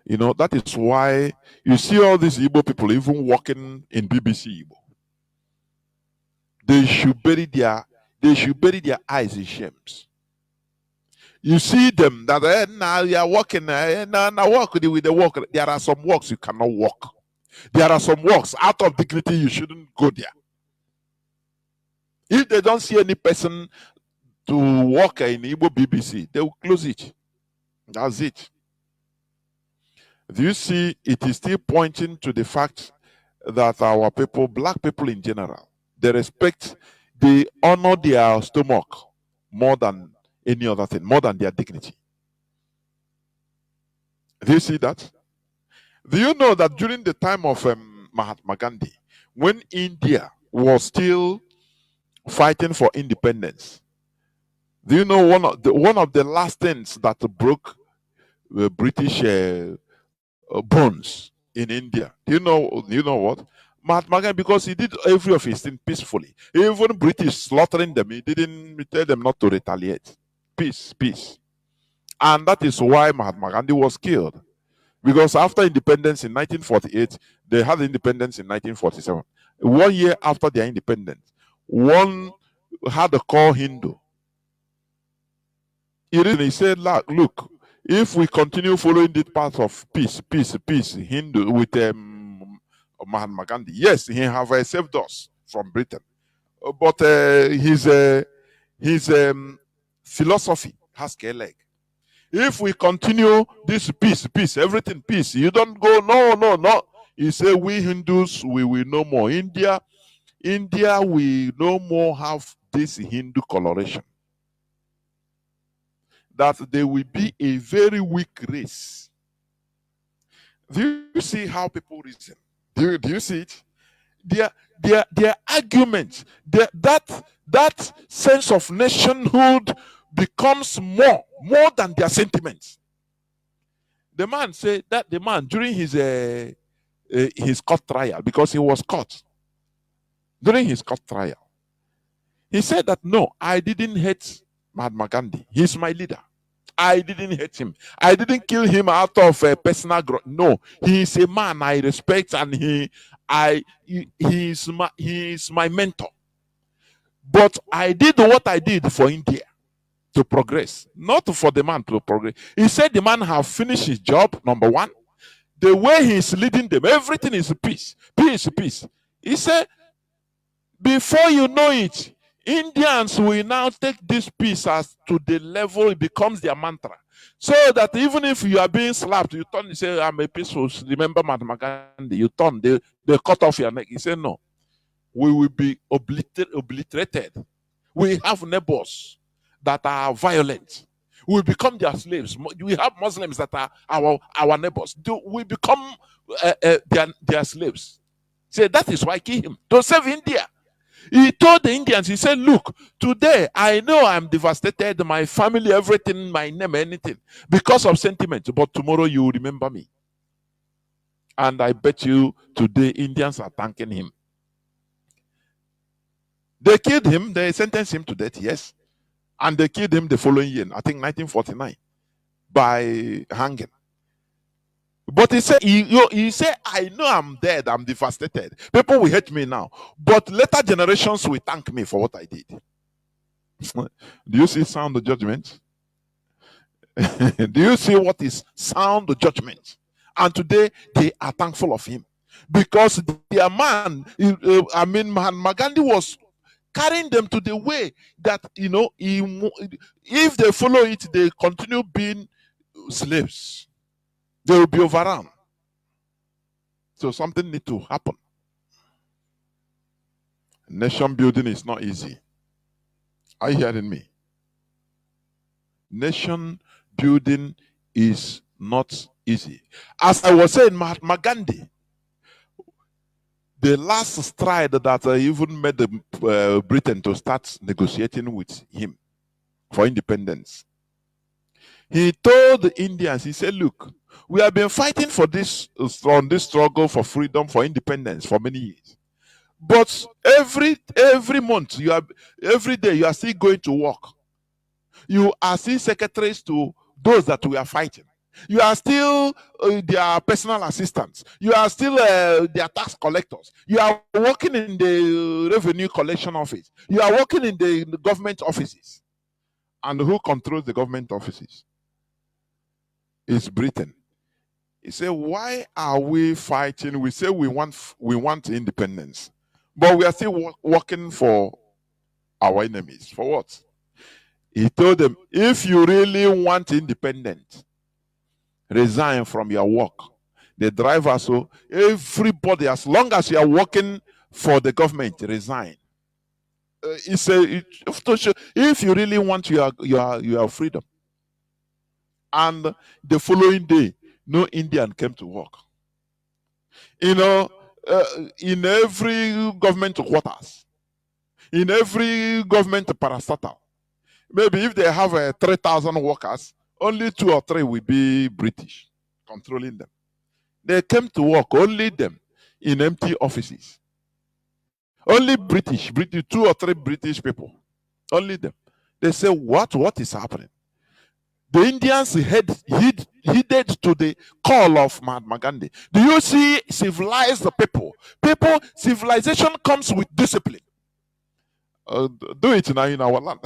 That is why you see all these Igbo people even working in BBC Igbo. They should bury their eyes in shames. You see them that now you are working, now work with the work. There are some works you cannot work. There are some works out of dignity you shouldn't go there. If they don't see any person to work in Igbo BBC, they will close it. That's it. Do you see it is still pointing to the fact that our people, black people in general, they honor their stomach more than any other thing, more than their dignity. Do you see that? Do you know that during the time of Mahatma Gandhi, when India was still fighting for independence, do you know one of the last things that broke the British bones in India? Do you know what? Mahatma Gandhi, because he did every of his things peacefully. Even British slaughtering them, he didn't tell them not to retaliate. Peace, peace. And that is why Mahatma Gandhi was killed. Because after independence in 1948, they had independence in 1947. 1 year after their independence, one had a call Hindu. He said, look, if we continue following this path of peace, Hindu with Mahatma Gandhi, yes, he have saved us from Britain, but his philosophy has a leg. If we continue this peace, everything peace, you don't go, no. He said, we Hindus, we will no more. India will no more have this Hindu coloration. That they will be a very weak race. Do you see how people reason? Do you see it? Their argument, that sense of nationhood becomes more than their sentiments. The man said that during his court trial, because he was caught during his court trial, he said that no, I didn't hate Mahatma Gandhi. He's my leader. I didn't hate him. I didn't kill him out of a personal grudge. No, he is a man I respect, and he is my mentor. But I did what I did for India to progress, not for the man to progress. He said the man have finished his job, number one. The way he's leading them, everything is peace. He said, before you know it, Indians will now take this peace as to the level it becomes their mantra. So that even if you are being slapped, you turn and say, I'm a peaceful. Remember Mahatma Gandhi, you turn, they cut off your neck. He said, no, we will be obliterated. We have neighbors that are violent. We become their slaves. We have Muslims that are our neighbors. We become their slaves. Say, that is why I kill him, to save India. He told the Indians, he said, look, today I know I'm devastated, my family, everything, my name, anything, because of sentiment. But tomorrow you will remember me. And I bet you today Indians are thanking him. They killed him, they sentenced him to death, yes. And they killed him the following year, I think 1949, by hanging. But he said, I know I'm dead, I'm devastated. People will hate me now. But later generations will thank me for what I did. Do you see sound judgment? Do you see what is sound judgment? And today they are thankful of him because their man, Mahatma Gandhi was carrying them to the way that if they follow it, they continue being slaves. They will be overrun. So something needs to happen. Nation building is not easy. Are you hearing me? Nation building is not easy. As I was saying, Mahatma Gandhi, the last stride that even made Britain to start negotiating with him for independence, he told the Indians, he said, look, we have been fighting for this, on this struggle for freedom, for independence for many years. But every month, every day, you are still going to work. You are still secretaries to those that we are fighting. You are still their personal assistants. You are still their tax collectors. You are working in the revenue collection office. You are working in the government offices. And who controls the government offices? It's Britain. He said, why are we fighting? We say we want independence, but we are still working for our enemies. For what? He told them, if you really want independence, resign from your work. The driver, so everybody, as long as you are working for the government, resign. If you really want your freedom. And the following day, no Indian came to work. In every government quarters, in every government parastatal, maybe if they have 3,000 workers, only 2 or 3 will be British controlling them. They came to work, only them, in empty offices. Only British, 2 or 3 British people, only them. They say, what is happening? The Indians heeded to the call of Mahatma Gandhi. Do you see civilized people? Civilization comes with discipline. Do it now in our land.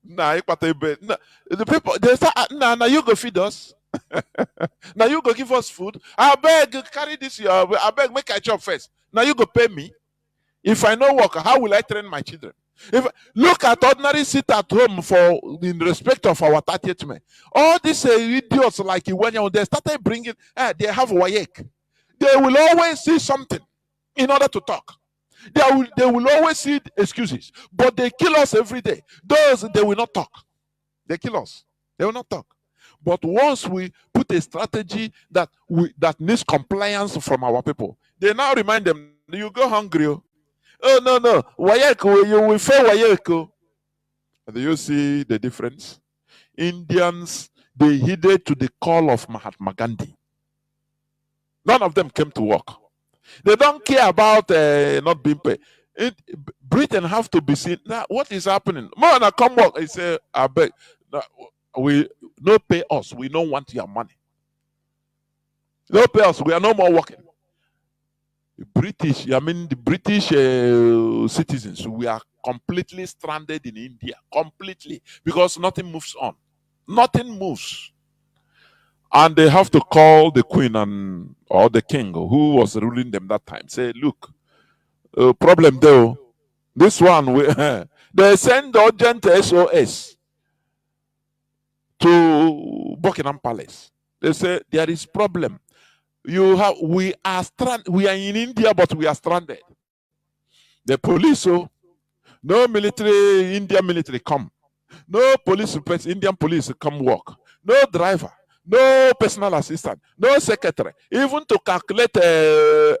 The people, they start, now you go feed us. Now you go give us food. I beg, carry this. I beg, make a job first. Now you go pay me. If I no work, how will I train my children? Look at ordinary sit at home for in respect of our 30th men. All these idiots like when they started bringing, they have wayek. They will always see something in order to talk. They will always see excuses, but they kill us every day. Those they will not talk. They kill us. They will not talk. But once we put a strategy that needs compliance from our people, they now remind them, you go hungry. Oh no, wayek, you will fail wayek. Do you see the difference? Indians, they heeded to the call of Mahatma Gandhi. None of them came to work. They don't care about not being paid. Britain have to be seen. Now, what is happening? More than come work. They say, I beg, we no pay us. We don't want your money. No pay us. We are no more working. The British citizens, we are completely stranded in India. Completely. Because nothing moves on. Nothing moves. And they have to call the queen or the king who was ruling them that time. Say, look, problem though. This one, they send urgent SOS to Buckingham Palace. They say there is problem. We are in India, but we are stranded. The police, no military, Indian military come. No police, Indian police come work. No driver. No personal assistant, no secretary, even to calculate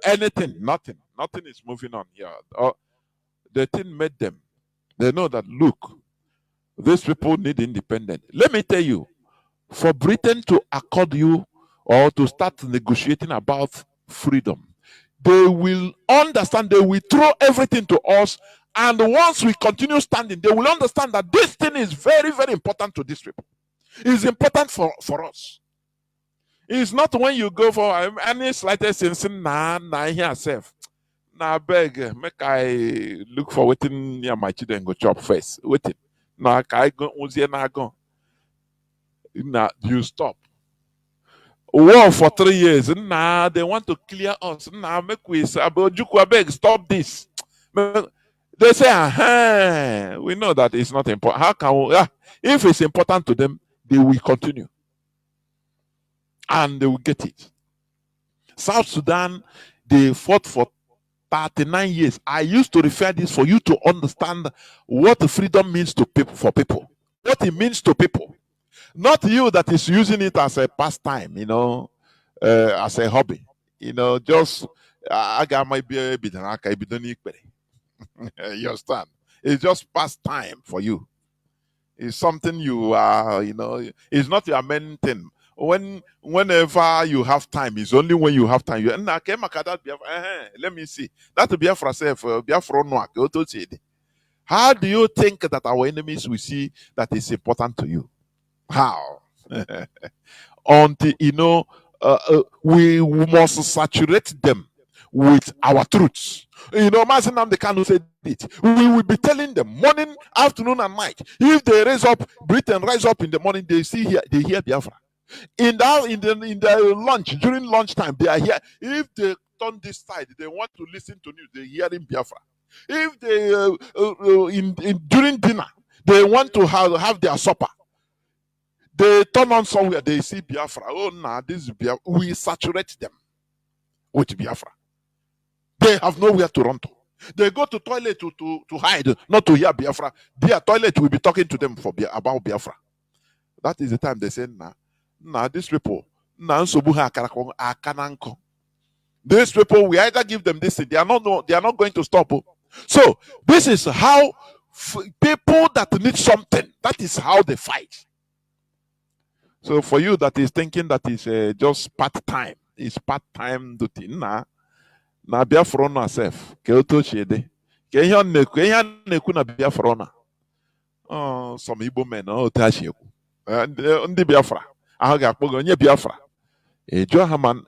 anything, nothing is moving on here. The thing made them, they know that, look, these people need independence. Let me tell you, for Britain to accord you or to start negotiating about freedom, they will understand, they will throw everything to us, and once we continue standing, they will understand that this thing is very, very important to these people. It's important for us. It's not when you go for any slightest sense, nah, here self. Nah, beg, make I look for waiting near my children go chop first. Waiting. Nah, I go, go. Nah, you stop. War for 3 years. Nah, they want to clear us. Nah, make we beg, stop this. They say, we know that it's not important. How can we, if it's important to them, they will continue. And they will get it. South Sudan, they fought for 39 years. I used to refer this for you to understand what freedom means to people, for people. What it means to people. Not you that is using it as a pastime, as a hobby. Just I got my beer, you understand? It's just pastime for you. It's something you are, it's not your main thing. Whenever you have time, it's only when you have time. Let me see. That Biafra self, Biafra no. How do you think that our enemies will see that it's important to you? How? Until we must saturate them with our truths. Mazi Nnamdi Kanu said it. We will be telling them morning, afternoon, and night. If they raise up, Britain rise up in the morning, they hear Biafra. In the lunch, during lunchtime, they are here. If they turn this side, they want to listen to news, they hear in Biafra. If they during dinner, they want to have their supper, they turn on somewhere, they see Biafra. Oh, nah, this is Biafra. We saturate them with Biafra. They have nowhere to run to. They go to toilet to hide, not to hear Biafra. Their toilet will be talking to them about Biafra. That is the time they say, these people, these people, we either give them this, they are not going to stop. So this is how people that need something, that is how they fight. So for you that is thinking that is just part-time, it's part-time duty. Na Biafra no self. Ke oto chede. Ke ihe na-ekwu na Biafra na. Oh, some Igbo men oto achekwu. Ndị Biafra ahụ ga-akpọ gị onye Biafra. Jụọ ha man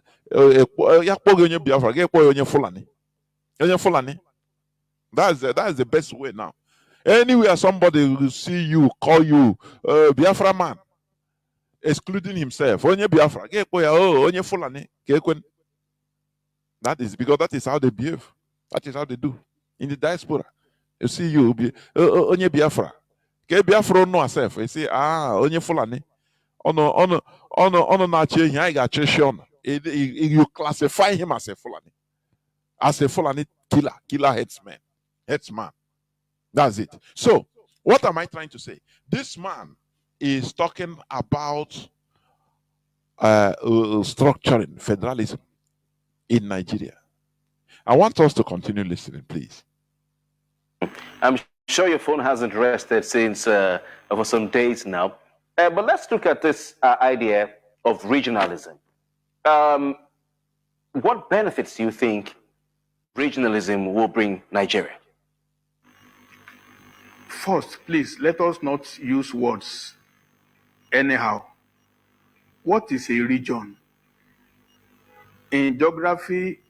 ya kpọ gị onye Biafra, ga-ekpọ ya onye Fulani. Onye Fulani. That's the best way now. Anywhere somebody will see you, call you Biafra man, excluding himself. Onye Biafra, onye Fulani. That is because that is how they behave. That is how they do. In the diaspora, you see you, onye Biafra. Biafra no herself. You say, onye Fulani. Ono na change. I got Shon. You classify him as a Fulani. As a Fulani killer headsman. That's it. So, what am I trying to say? This man is talking about structuring federalism in Nigeria. I want us to continue listening, please. I'm sure your phone hasn't rested since for some days now. But let's look at this idea of regionalism. What benefits do you think regionalism will bring Nigeria? First, please, let us not use words anyhow. What is a region? In geography,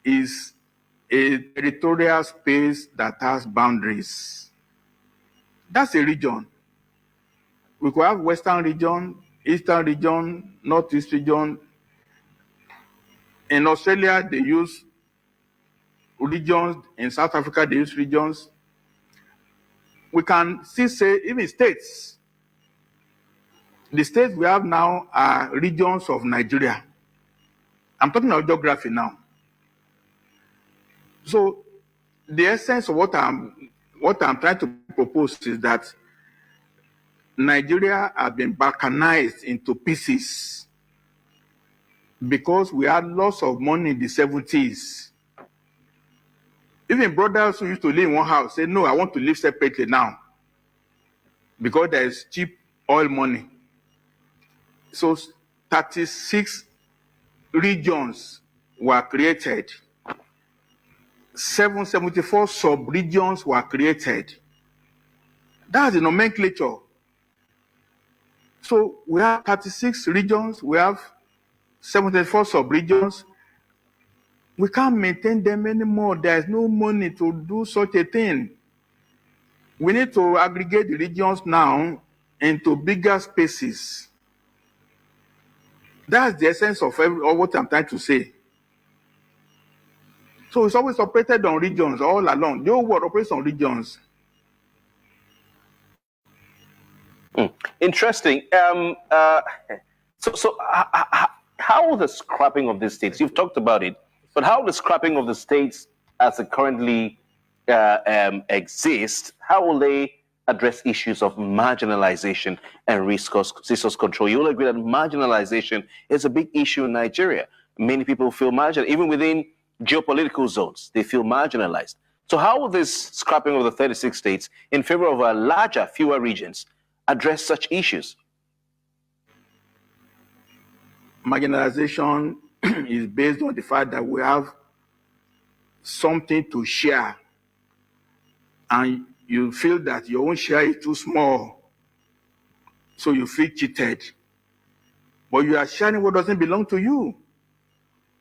is a territorial space that has boundaries. That's a region. We could have Western region, Eastern region, Northeast region. In Australia, they use regions. In South Africa, they use regions. We can still say even states. The states we have now are regions of Nigeria. I'm talking about geography now. So the essence of what I'm trying to propose is that Nigeria has been balkanized into pieces because we had lots of money in the 70s. Even brothers who used to live in one house say, no, I want to live separately now because there is cheap oil money. So 36 regions were created. 774 sub-regions were created. That's the nomenclature. So we have 36 regions, we have 74 sub-regions. We can't maintain them anymore. There is no money to do such a thing. We need to aggregate the regions now into bigger spaces. That's the essence of what I'm trying to say. So it's always operated on regions all along. The whole world operates on regions. Interesting. So how the scrapping of the states? You've talked about it, but how the scrapping of the states as it currently exists, how will they address issues of marginalization and resource control? You will agree that marginalization is a big issue in Nigeria. Many people feel marginal, even within geopolitical zones, they feel marginalized. So how will this scrapping of the 36 states in favor of a larger, fewer regions address such issues? Marginalization is based on the fact that we have something to share, and you feel that your own share is too small, so you feel cheated. But you are sharing what doesn't belong to you.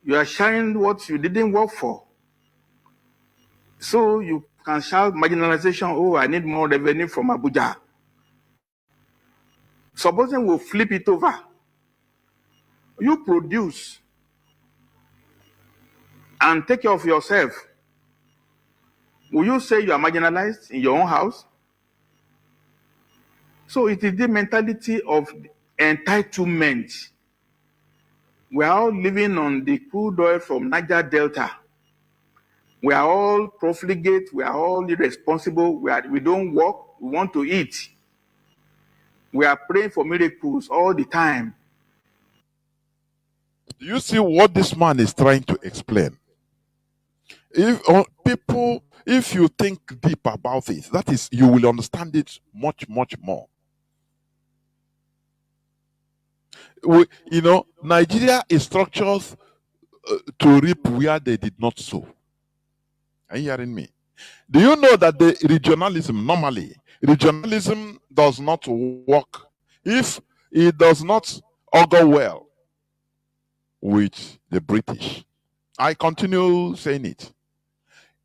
You are sharing what you didn't work for. So you can shout marginalization, oh, I need more revenue from Abuja. Supposing we'll flip it over. You produce and take care of yourself. Will you say you are marginalized in your own house? So it is the mentality of entitlement. We are all living on the crude oil from Niger Delta. We are all profligate. We are all irresponsible. We don't work. We want to eat. We are praying for miracles all the time. Do you see what this man is trying to explain? If you think deep about it, that is, you will understand it much, much more. Nigeria is structured to reap where they did not sow. Are you hearing me? Do you know that the regionalism does not work if it does not augur well with the British? I continue saying it.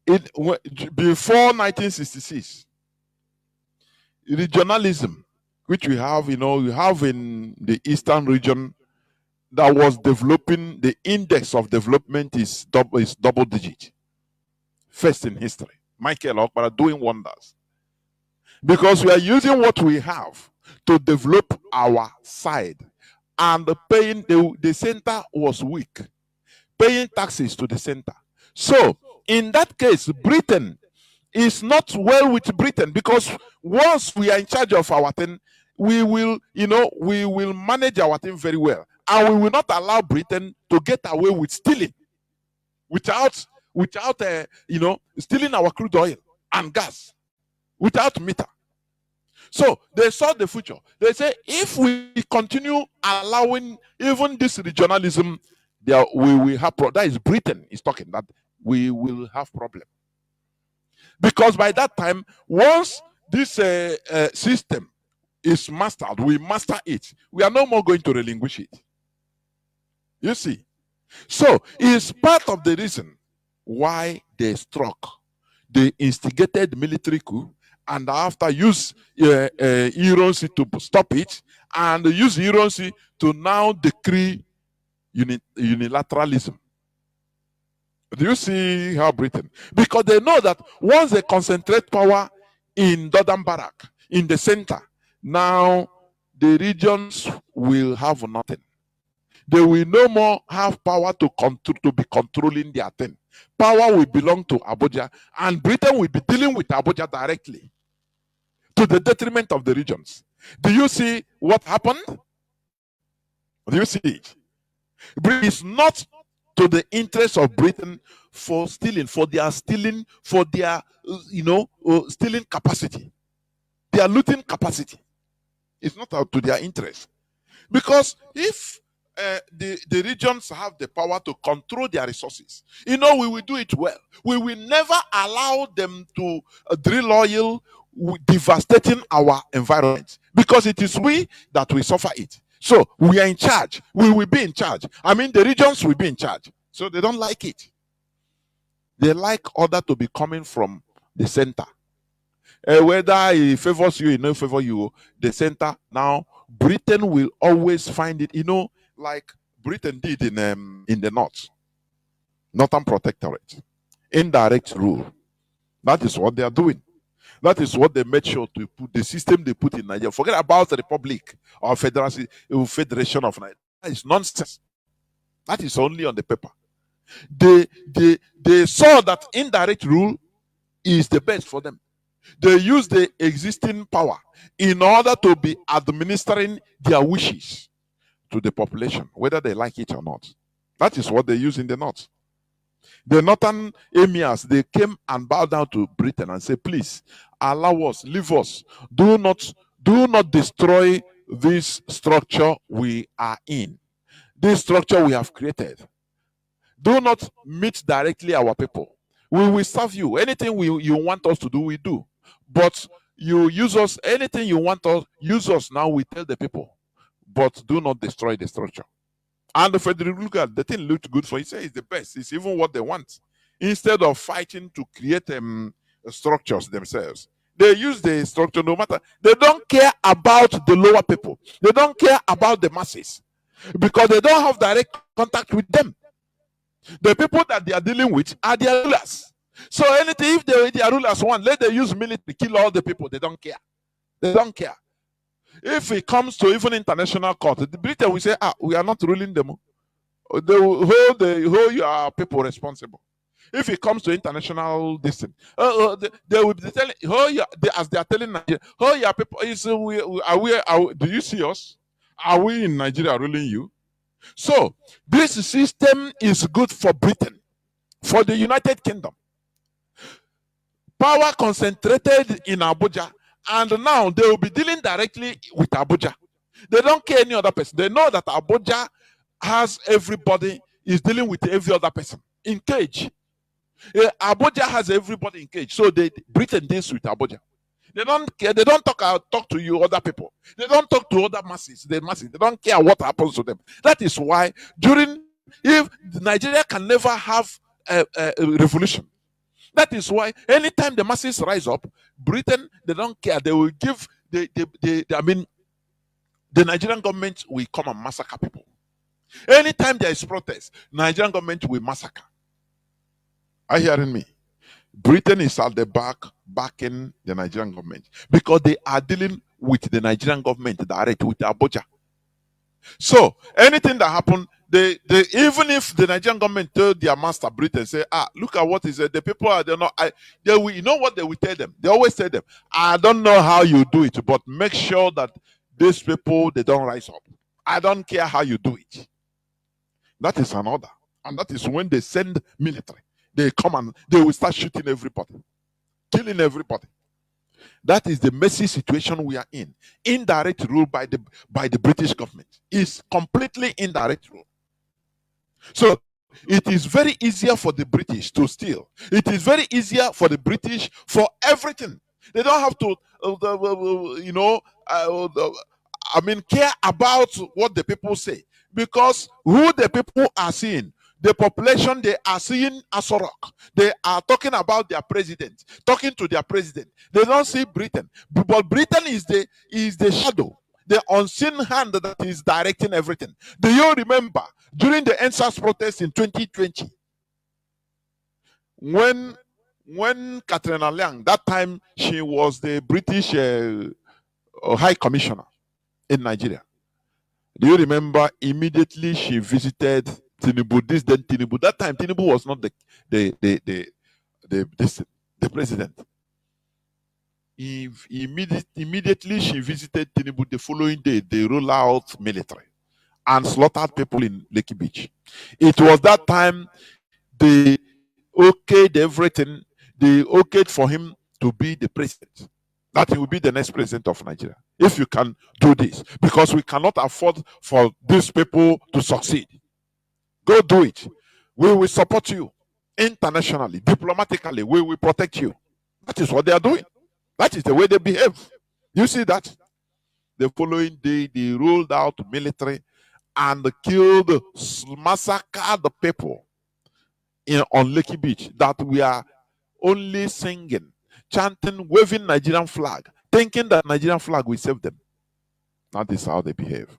Before 1966, regionalism, which we have, you have in the eastern region that was developing, the index of development is double digit. First in history. Michael Okpara doing wonders. Because we are using what we have to develop our side. And the center was weak. Paying taxes to the center. So, in that case, Britain is not well with Britain, because once we are in charge of our thing, we will manage our thing very well. And we will not allow Britain to get away with stealing without stealing our crude oil and gas without meter. So they saw the future. They say, if we continue allowing even this regionalism, we will have that is Britain is talking, that we will have problem. Because by that time, once this system is mastered, we master it. We are no more going to relinquish it. You see? So it's part of the reason why they struck. They instigated military coup, and after use Ironsi to stop it, and use Ironsi to now decree unilateralism. Do you see how Britain? Because they know that once they concentrate power in Northern Barrack, in the center, now the regions will have nothing. They will no more have power to be controlling their thing. Power will belong to Abuja, and Britain will be dealing with Abuja directly, to the detriment of the regions. Do you see what happened? Do you see it? It's not to the interest of Britain for stealing, for their stealing capacity. Their looting capacity. It's not out to their interest. Because if the regions have the power to control their resources, we will do it well. We will never allow them to drill oil, devastating our environment, because it is we that will suffer it. So we are in charge. We will be in charge. I mean, the regions will be in charge. So they don't like it. They like order to be coming from the center. Whether it favors you, it no favor you, the center. Now, Britain will always find it, like Britain did in the north, Northern Protectorate, indirect rule. That is what they are doing. That is what they made sure to put the system they put in Nigeria. Forget about the Republic or Federation of Nigeria. That is nonsense. That is only on the paper. They saw that indirect rule is the best for them. They use the existing power in order to be administering their wishes to the population, whether they like it or not. That is what they use in the north. The northern emirs, they came and bowed down to Britain and said, please allow us, leave us. Do not destroy this structure we are in. This structure we have created. Do not meet directly our people. We will serve you. Anything you want us to do, we do. But you use us, anything you want us, use us now, we tell the people. But do not destroy the structure. And the Federal look at the thing looked good for it. It's the best. It's even what they want. Instead of fighting to create structures themselves, they use the structure no matter. They don't care about the lower people. They don't care about the masses because they don't have direct contact with them. The people that they are dealing with are their rulers. So anything, if their rulers want, let them use military to kill all the people. They don't care. They don't care. If it comes to even international court, the Britain will say, we are not ruling them. They will hold your people responsible. If it comes to international distance, they will be telling, as they are telling Nigeria, your people, do you see us? Are we in Nigeria ruling you? So this system is good for Britain, for the United Kingdom. Power concentrated in Abuja, and now they will be dealing directly with Abuja. They don't care any other person. They know that Abuja has everybody, is dealing with every other person in cage. Abuja has everybody in cage. So Britain deals with Abuja. They don't care. They don't talk to you other people. They don't talk to other masses. They don't care what happens to them. That is why if Nigeria can never have a revolution. That is why anytime the masses rise up, Britain, they don't care. They will give the Nigerian government will come and massacre people. Anytime there is protest, Nigerian government will massacre. Are you hearing me? Britain is at the back backing the Nigerian government because they are dealing with the Nigerian government direct with Abuja. So anything that happens, they even if the Nigerian government told their master Britain, say, look at what is it, the people are you know what they will tell them? They always tell them, I don't know how you do it, but make sure that these people, they don't rise up. I don't care how you do it. That is an order. And that is when they send military. They come and they will start shooting everybody, killing everybody. That is the messy situation we are in. Indirect rule by the British government is completely indirect rule. So it is very easier for the British to steal. It is very easier for the British for everything. They don't have to, care about what the people say, because who the people are seeing. The population, they are seeing Asorok. They are talking about their president, talking to their president. They don't see Britain. But Britain is the shadow, the unseen hand that is directing everything. Do you remember during the NSAS protest in 2020? When Katrina Liang, that time she was the British High Commissioner in Nigeria. Do you remember immediately she visited Tinubu? Tinubu. That time Tinubu was not the president. Immediately she visited Tinubu. The following day they roll out military and slaughtered people in Lekki Beach. It was that time they okayed everything. They okayed for him to be the president. That he will be the next president of Nigeria. If you can do this, because we cannot afford for these people to succeed. Go do it. We will support you internationally, diplomatically. We will protect you. That is what they are doing. That is the way they behave. You see that? The following day, they rolled out military and killed, massacred the people on Lekki Beach that we are only singing, chanting, waving Nigerian flag, thinking that Nigerian flag will save them. That is how they behave.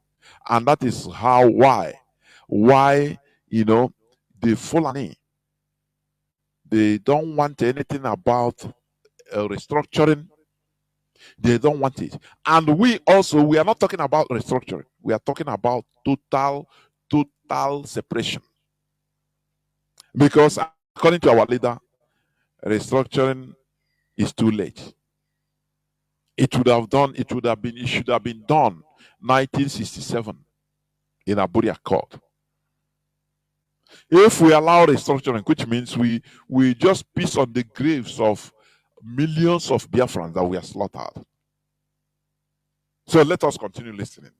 And that is why, the Fulani, they don't want anything about restructuring. They don't want it. And we are not talking about restructuring. We are talking about total separation. Because according to our leader, restructuring is too late. It should have been done 1967 in Abuja court. If we allow restructuring, which means we just piece on the graves of millions of Biafrans that we are slaughtered. So let us continue listening.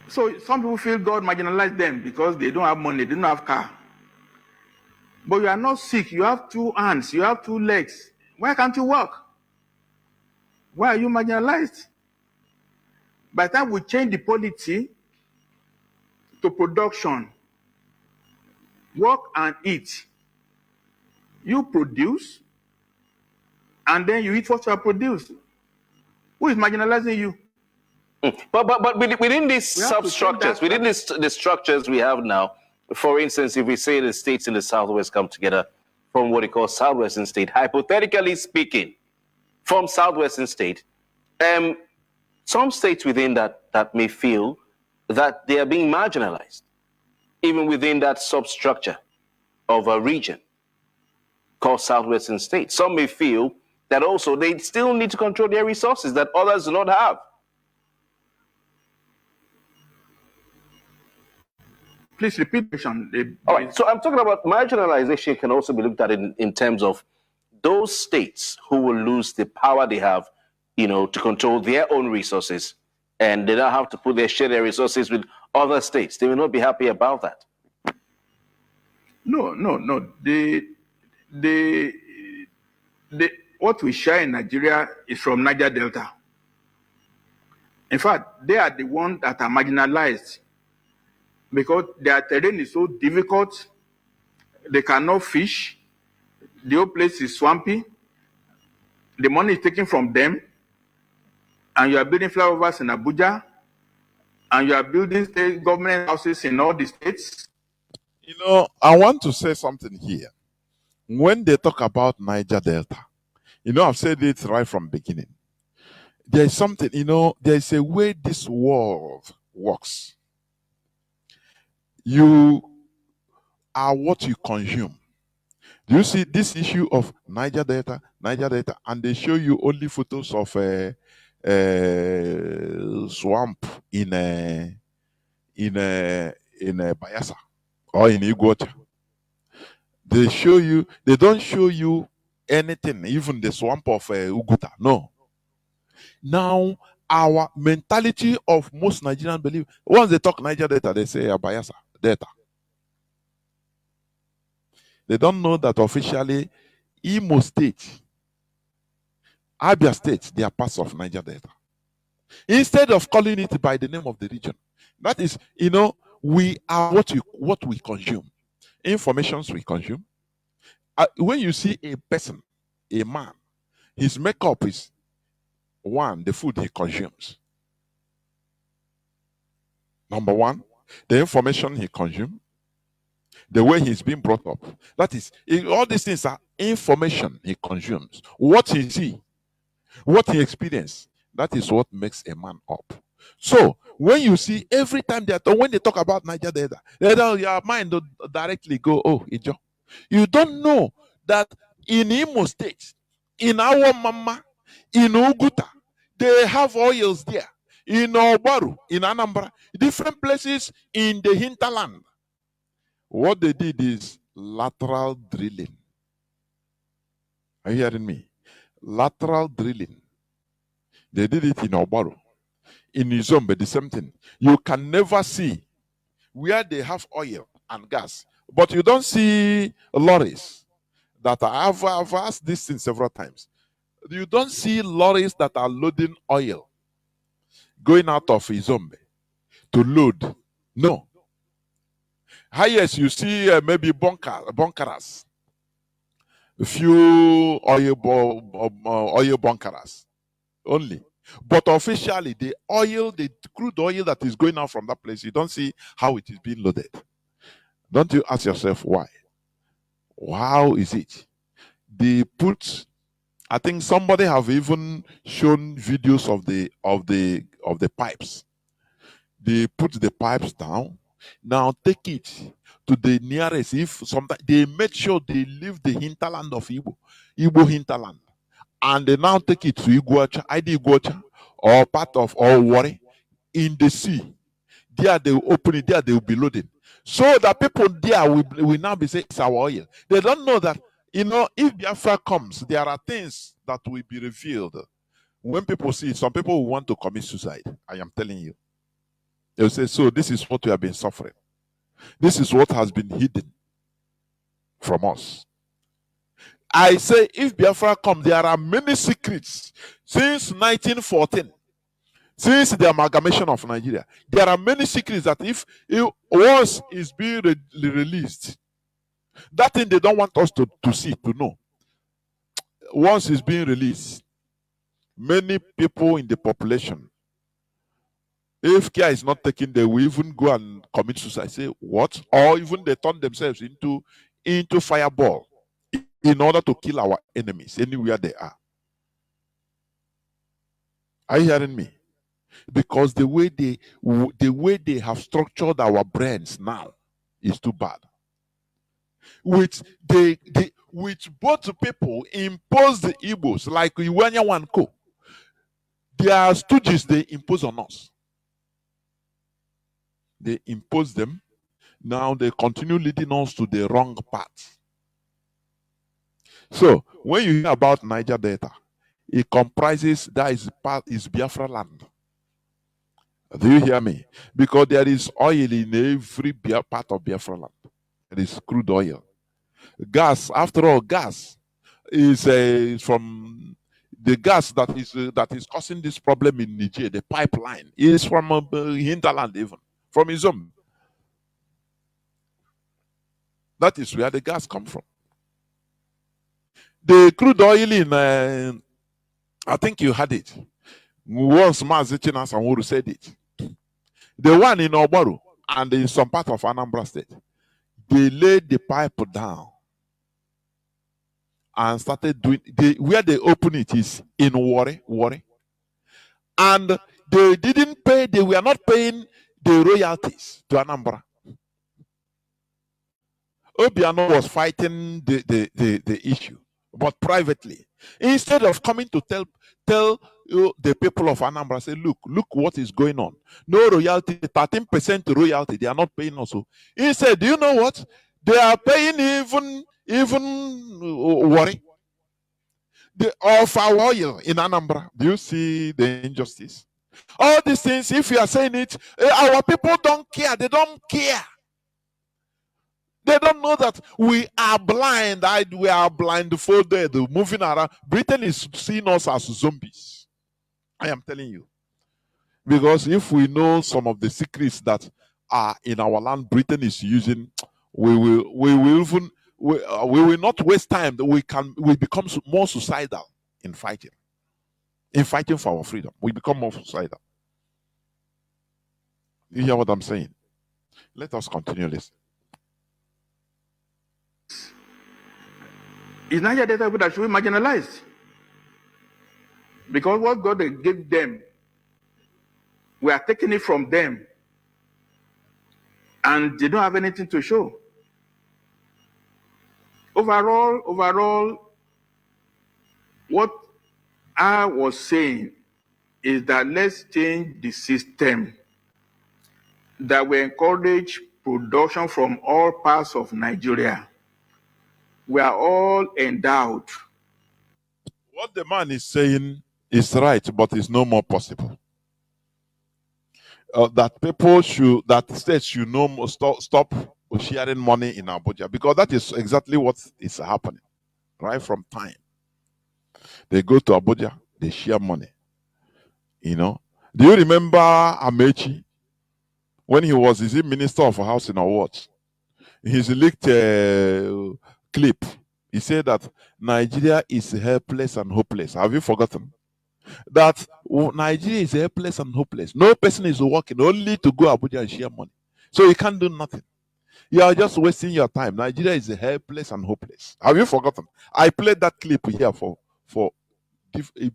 So some people feel God marginalized them because they don't have money, they don't have car. But you are not sick, you have 2 hands, you have 2 legs. Why can't you walk? Why are you marginalized? By the time we change the polity to production, work and eat, you produce, and then you eat what you have produced. Who is marginalizing you? But within these substructures, within the structures we have now, for instance, if we say the states in the Southwest come together from what they call Southwestern state, hypothetically speaking, from Southwestern state, some states within that may feel that they are being marginalized, even within that substructure of a region called Southwestern state. Some may feel that also they still need to control their resources that others do not have. Please repeat the question. All right, so I'm talking about marginalization can also be looked at in terms of those states who will lose the power they have, to control their own resources, and they don't have to share their resources with other states. They will not be happy about that. No. What we share in Nigeria is from Niger Delta. In fact, they are the ones that are marginalized because their terrain is so difficult. They cannot fish. The whole place is swampy. The money is taken from them. And you are building flyovers in Abuja. And you are building state government houses in all the states. I want to say something here. When they talk about Niger Delta, I've said it right from the beginning. There is something, there is a way this world works. You are what you consume. Do you see this issue of Niger Delta, and they show you only photos of a swamp in Bayelsa or in Iguacha. They don't show you anything, even the swamp of Uguta. No. Now, our mentality of most Nigerians believe, once they talk Niger Delta, they say Bayelsa Delta. They don't know that officially Imo State, Abia State, they are parts of Niger Delta. Instead of calling it by the name of the region, that is, we are what we consume. Informations we consume. When you see a person, a man, his makeup is the food he consumes. Number one, the information he consumes, the way he's been brought up. That is, all these things are information he consumes. What he sees, what he experiences, that is what makes a man up. So when you see every time when they talk about Niger Delta, your mind don't directly go, oh, Ijo. You don't know that in Imo State, in our mama, in Uguta, they have oils there. In Obaru, in Anambra, different places in the hinterland. What they did is lateral drilling. Are you hearing me? Lateral drilling. They did it in Obaru. In Izombe, the same thing. You can never see where they have oil and gas, but you don't see lorries that I've asked this thing several times. You don't see lorries that are loading oil going out of Izombe to load. No. Highest you see maybe bunkeras, a few oil bunkeras only. But officially, the crude oil that is going out from that place, you don't see how it is being loaded. Don't you ask yourself why? How is it? They put, I think somebody have even shown videos of the pipes. They put the pipes down. Now take it to the nearest. If sometimes they make sure they leave the hinterland of Igbo hinterland, and they now take it to Iguacha, either Iguacha or part of or Wari in the sea. There they will open it. There they will be loaded. So that people there will now be saying it's our oil. They don't know that, if Biafra comes, there are things that will be revealed. When people see it, some people will want to commit suicide. I am telling you. They'll say, so this is what we have been suffering. This is what has been hidden from us. I say, if Biafra comes, there are many secrets. Since 1914, since the amalgamation of Nigeria, there are many secrets that if once it's being released, that thing they don't want us to see, to know. Once it's being released, many people in the population, if care is not taken, they will even go and commit suicide. Say what? Or even they turn themselves into fireball in order to kill our enemies anywhere they are. Are you hearing me? Because the way they have structured our brains now is too bad. Which both people impose the Igbos, like Iwanya Wanko. Their stooges they impose on us. They impose them. Now they continue leading us to the wrong path. So when you hear about Niger Delta, it comprises, that is Biafra land. Do you hear me? Because there is oil in every part of Biafra land. There is crude oil. Gas, after all, gas is from the gas that is causing this problem in Niger. The pipeline is from hinterland, even from Izom. That is where the gas comes from. The crude oil in, I think you had it. Once Mazi and said it. The one in Obaru and in some part of Anambra State, they laid the pipe down and started doing, where they open it is in Wari. And they didn't pay, they were not paying the royalties to Anambra. Obiano was fighting the issue, but privately. Instead of coming to tell the people of Anambra, say, look what is going on. No royalty, 13% royalty, they are not paying also. Instead, do you know what? They are paying even worry. Of our oil in Anambra. Do you see the injustice? All these things, if you are saying it, our people don't care. They don't care. They don't know that we are blind. We are blindfolded, moving around. Britain is seeing us as zombies. I am telling you. Because if we know some of the secrets that are in our land, Britain is using, we will not waste time. We become more suicidal in fighting for our freedom. We become more suicidal. You hear what I'm saying? Let us continue listening. Is Niger Delta people that should be marginalized? Because what God gave them, we are taking it from them, and they don't have anything to show. Overall, what I was saying is that let's change the system that will encourage production from all parts of Nigeria. We are all endowed. What the man is saying is right, but it's no more possible. That states should stop sharing money in Abuja, because that is exactly what is happening right from time. They go to Abuja, they share money. You know, do you remember Amechi when he was, is he Minister of Housing or what? His leaked clip. He said that Nigeria is helpless and hopeless. Have you forgotten that Nigeria is helpless and hopeless? No person is working, only to go Abuja and share money. So you can't do nothing. You are just wasting your time. Nigeria is helpless and hopeless. Have you forgotten? I played that clip here for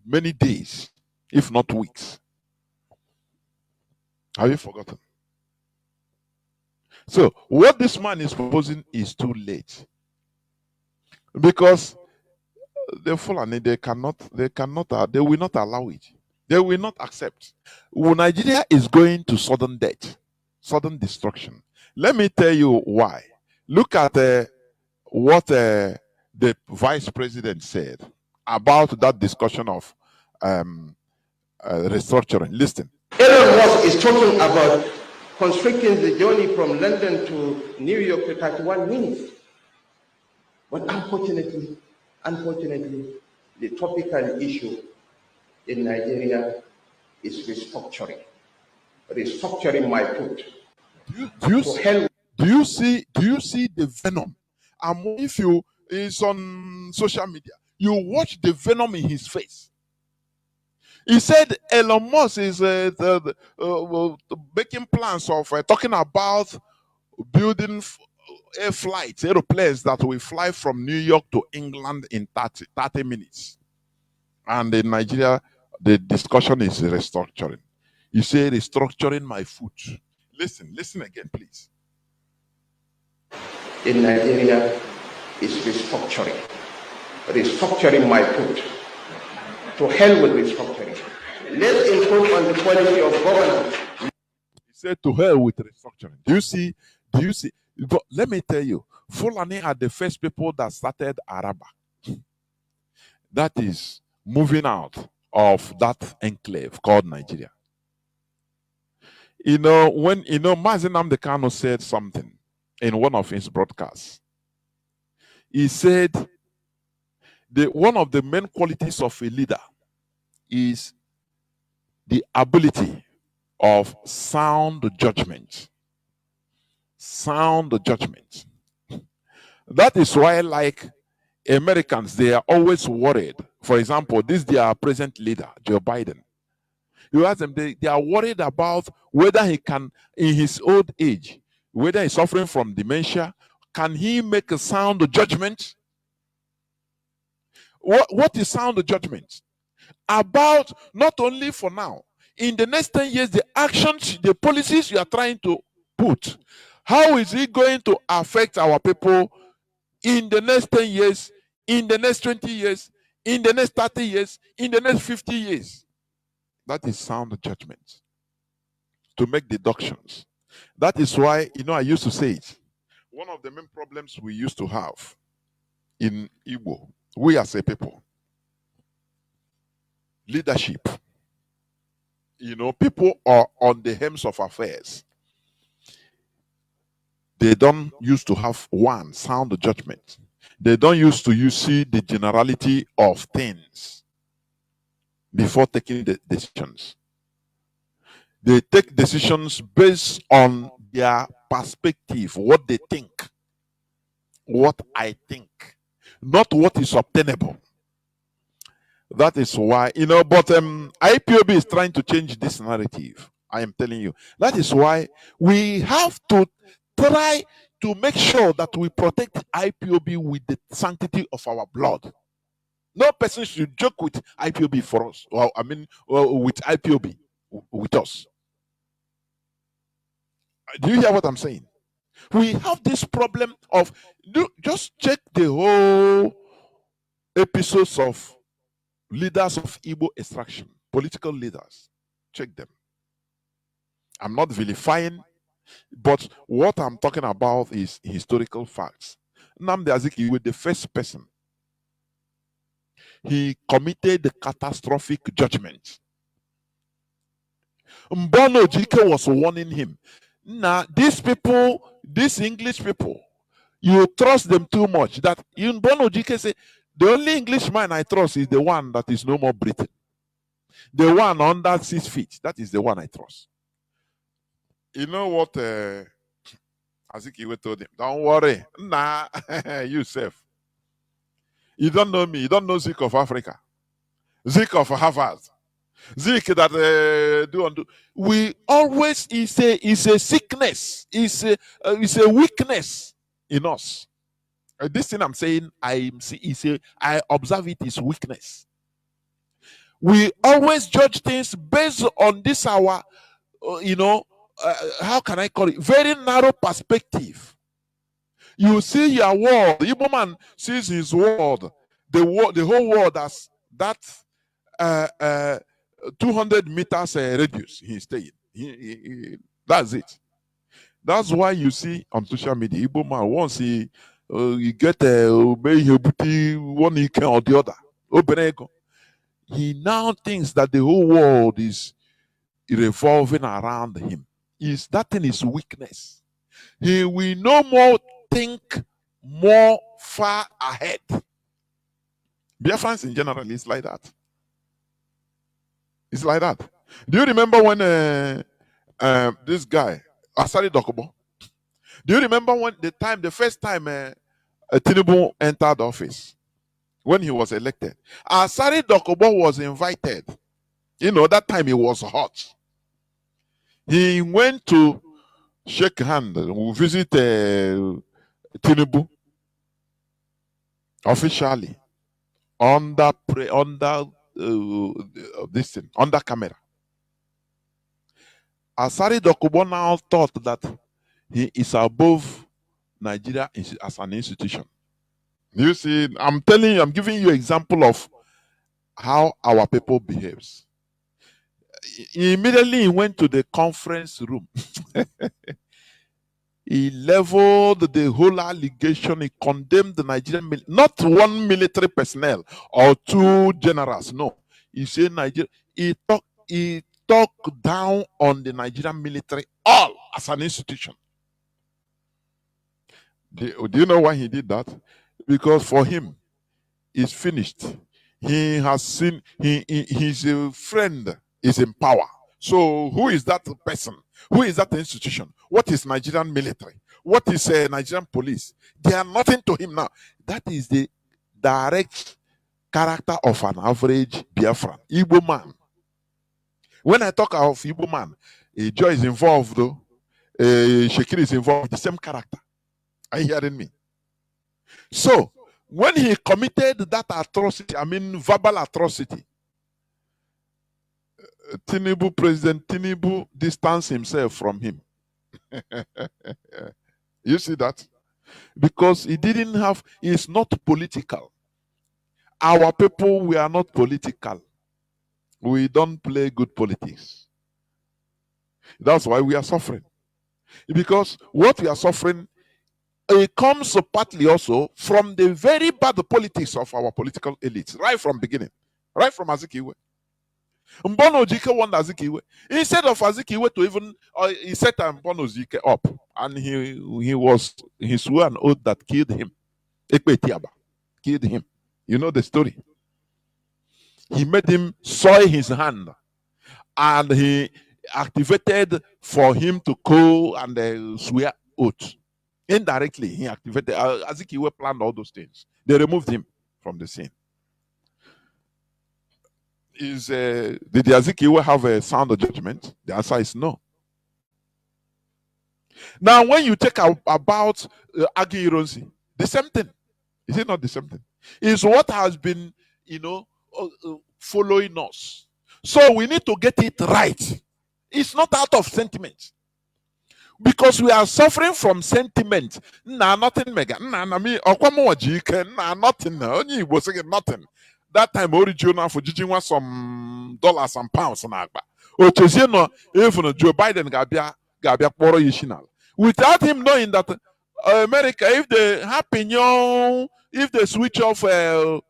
many days, if not weeks. Have you forgotten? So what this man is proposing is too late, because the Fulani, they will not allow it. They will not accept. Nigeria is going to sudden death, sudden destruction. Let me tell you why. Look at what the vice president said about that discussion of restructuring. Listen. Elon Musk is talking about constricting the journey from London to New York to 31 minutes. But unfortunately, the topical issue in Nigeria is restructuring. Restructuring my foot. Do you see the venom? And if you is on social media, you watch the venom in his face. He said Elon Musk is making plans of talking about building aeroplanes that will fly from New York to England in 30 minutes. And in Nigeria, the discussion is restructuring. You say restructuring my foot. Listen again, please. In Nigeria, is restructuring. Restructuring my foot. To hell with restructuring. Let's improve on the quality of governance. He said to hell with restructuring. Do you see? But let me tell you, Fulani are the first people that started Araba. That is moving out of that enclave called Nigeria. When Mazi Nnamdi Kanu said something in one of his broadcasts, he said one of the main qualities of a leader is the ability of sound judgment. Sound judgment. That is why, like Americans, they are always worried. For example, this their present leader, Joe Biden. You ask them, they are worried about whether he can, in his old age, whether he's suffering from dementia, can he make a sound judgment? What is sound judgment? About not only for now, in the next 10 years, the actions, the policies you are trying to put, how is it going to affect our people in the next 10 years, in the next 20 years, in the next 30 years, in the next 50 years? That is sound judgment. To make deductions. That is why, I used to say it. One of the main problems we used to have in Igbo, we as a people, leadership. People are on the helms of affairs. They don't used to have one sound judgment. They don't used to see the generality of things before taking the decisions. They take decisions based on their perspective, what they think, what I think, not what is obtainable. That is why, but IPOB is trying to change this narrative. I am telling you. That is why we have to try to make sure that we protect IPOB with the sanctity of our blood. No person should joke with IPOB for us. With IPOB, with us. Do you hear what I'm saying? We have this problem of, just check the whole episodes of leaders of Igbo extraction, political leaders. Check them. I'm not vilifying, but what I'm talking about is historical facts. Nnamdi Azikiwe, the first person, he committed the catastrophic judgment. Mbono Jike was warning him. Now, these people, these English people, you trust them too much. That Mbono Jike said, The only Englishman I trust is the one that is no more breathing. The one under 6 feet. That is the one I trust. You know what Azikiwe told him? Don't worry. Nah, yourself. You don't know me. You don't know Zeke of Africa. Zeke of Harvard. Zeke that do undo. We always is a sickness. It's a weakness in us. This thing I'm saying, I observe it is weakness. We always judge things based on this our, how can I call it? Very narrow perspective. You see your world. Igbo man sees his world, the whole world as that 200 meters radius he's staying. That's it. That's why you see on social media, Igbo man once he get one he can or the other. He now thinks that the whole world is revolving around him. That thing is weakness. He will no more think more far ahead. Biafrans in general is like that. It's like that. Do you remember when this guy, Asari Dokubo? Do you remember when the first time Tinubu entered office? When he was elected, Asari Dokubo was invited. You know, that time it was hot. He went to shake hand, visit Tinubu officially under this thing, under camera. Asari Dokubo now thought that he is above Nigeria as an institution. You see, I'm telling you, I'm giving you an example of how our people behaves. He immediately went to the conference room. He leveled the whole allegation. He condemned the Nigerian, not one military personnel or two generals. No, he said Nigeria. He talked down on the Nigerian military all as an institution. Do you know why he did that? Because for him, it's finished. He has seen his friend is in power. So who is that person? Who is that institution? What is Nigerian military? What is Nigerian police? They are nothing to him now. That is the direct character of an average Biafran, Igbo man. When I talk of Igbo man, Joy is involved though. Shekiri is involved, the same character. Are you hearing me? So, when he committed that atrocity, verbal atrocity, President Tinubu distanced himself from him. You see that? Because he's not political. Our people, we are not political. We don't play good politics. That's why we are suffering. Because what we are suffering, it comes partly also from the very bad politics of our political elites, right from beginning, right from Azikiwe. Mbono Jike wanted Azikiwe. Instead of Azikiwe to even, he set Mbono Jike up, and he swore an oath that killed him. Ekpetiaba killed him. You know the story. He made him soil his hand, and he activated for him to go and swear oath. Indirectly, he activated. Azikiwe planned all those things. They removed him from the scene. Did the Azikiwe have a sound of judgment? The answer is no. Now, when you take about Agironsi, the same thing. Is it not the same thing? It's what has been, following us. So we need to get it right. It's not out of sentiment. Because we are suffering from sentiment. Nothing mega. Nothing. Only was saying nothing. That time original for judging some dollars and pounds. Even Joe Biden Gabia Poro Yishinal. Without him knowing that America, if they happen, if they switch off the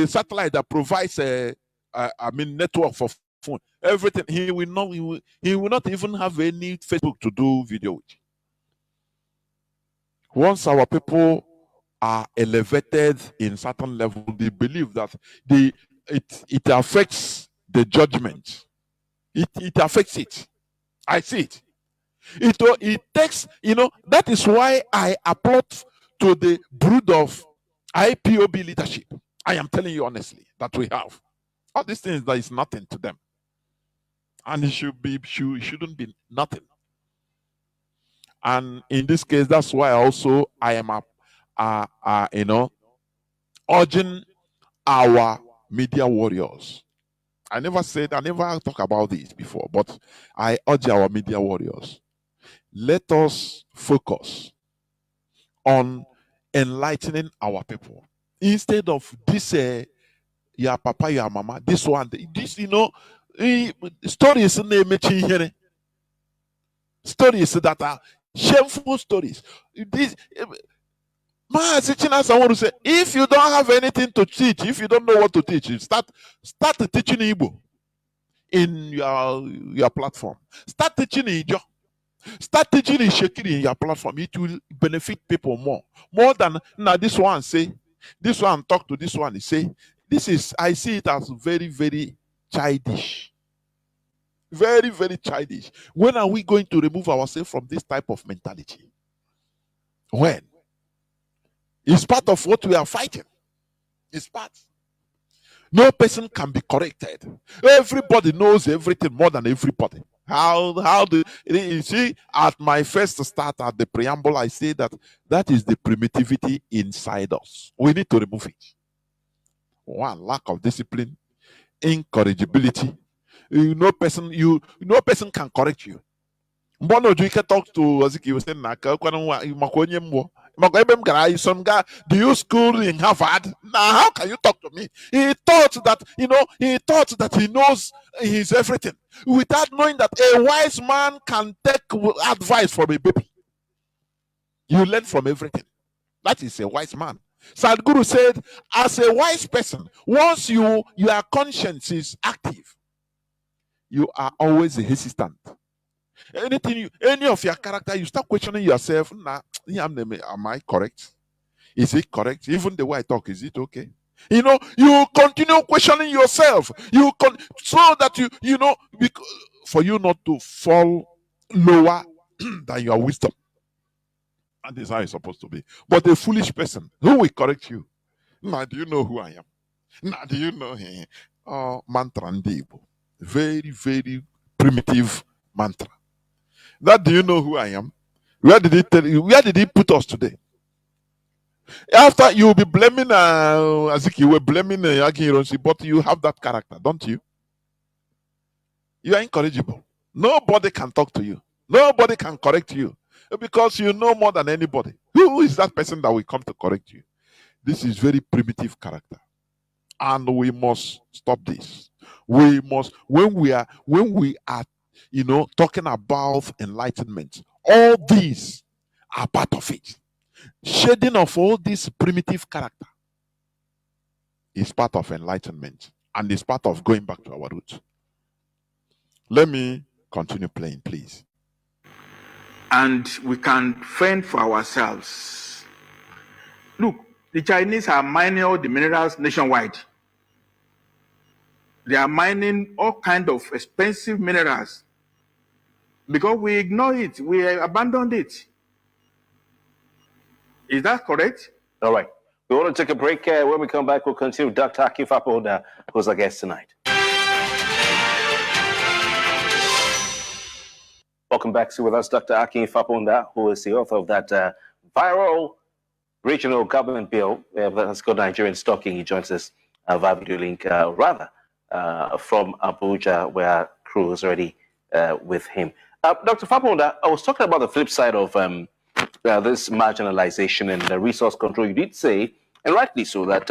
satellite that provides network for phone, everything, he will not even have any Facebook to do video with. Once our people are elevated in certain level, they believe that it affects the judgment. It affects it. I see it. It takes, that is why I applaud to the brood of IPOB leadership. I am telling you honestly that we have. All these things that is nothing to them. And it shouldn't be nothing. And in this case, that's why also I am urging our media warriors. I never talk about this before, but I urge our media warriors. Let us focus on enlightening our people instead of this your papa, your mama, this one, this, stories stories that are shameful stories. This Mazi Chinedu, I want to say, if you don't have anything to teach, if you don't know what to teach, you start teaching Igbo in your platform. Start teaching Ijo. Start teaching in Shekiri in your platform. It will benefit people more than now. This one say, this one talk to this one. He say, I see it as very, very childish. Very, very childish. When are we going to remove ourselves from this type of mentality? When? It's part of what we are fighting. It's part. No person can be corrected. Everybody knows everything more than everybody. How do you see? At my first start, at the preamble, I say that is the primitivity inside us. We need to remove it. One, lack of discipline, incorrigibility. No person can correct you. Mbono you can talk to Aziki was saying some guy, do you school in Harvard? Now how can you talk to me? He thought that he knows his everything without knowing that a wise man can take advice from a baby. You learn from everything. That is a wise man. Sadhguru said, as a wise person, once your conscience is active, you are always hesitant. Any of your character, you start questioning yourself. Nah, am I correct? Is it correct? Even the way I talk, is it okay? You continue questioning yourself. So that for you not to fall lower than your wisdom. And this is how it's supposed to be. But a foolish person, who will correct you? Now, do you know who I am? Now, do you know him? Oh, mantra ndibo. Very, very primitive mantra. That, do you know who I am? Where did he tell you? Where did he put us today? After you will be blaming Aziki, you were blaming Yagironsi, but you have that character, don't you? You are incorrigible. Nobody can talk to you. Nobody can correct you because you know more than anybody. Who is that person that will come to correct you? This is very primitive character, and we must stop this. We must when we are talking about enlightenment. All these are part of it. Shedding of all this primitive character is part of enlightenment and is part of going back to our roots. Let me continue playing, please. And we can fend for ourselves. Look, the Chinese are mining all the minerals nationwide. They are mining all kinds of expensive minerals. Because we ignore it, we abandoned it. Is that correct? All right. We want to take a break. When we come back, we'll continue with Dr. Akin Fapoda, who's our guest tonight. Welcome back. To with us, Dr. Akin Fapoda, who is the author of that viral regional government bill that has got Nigerians talking. He joins us via video link, from Abuja, where crew is already with him. Dr. Fapoda, I was talking about the flip side of this marginalization and the resource control. You did say, and rightly so, that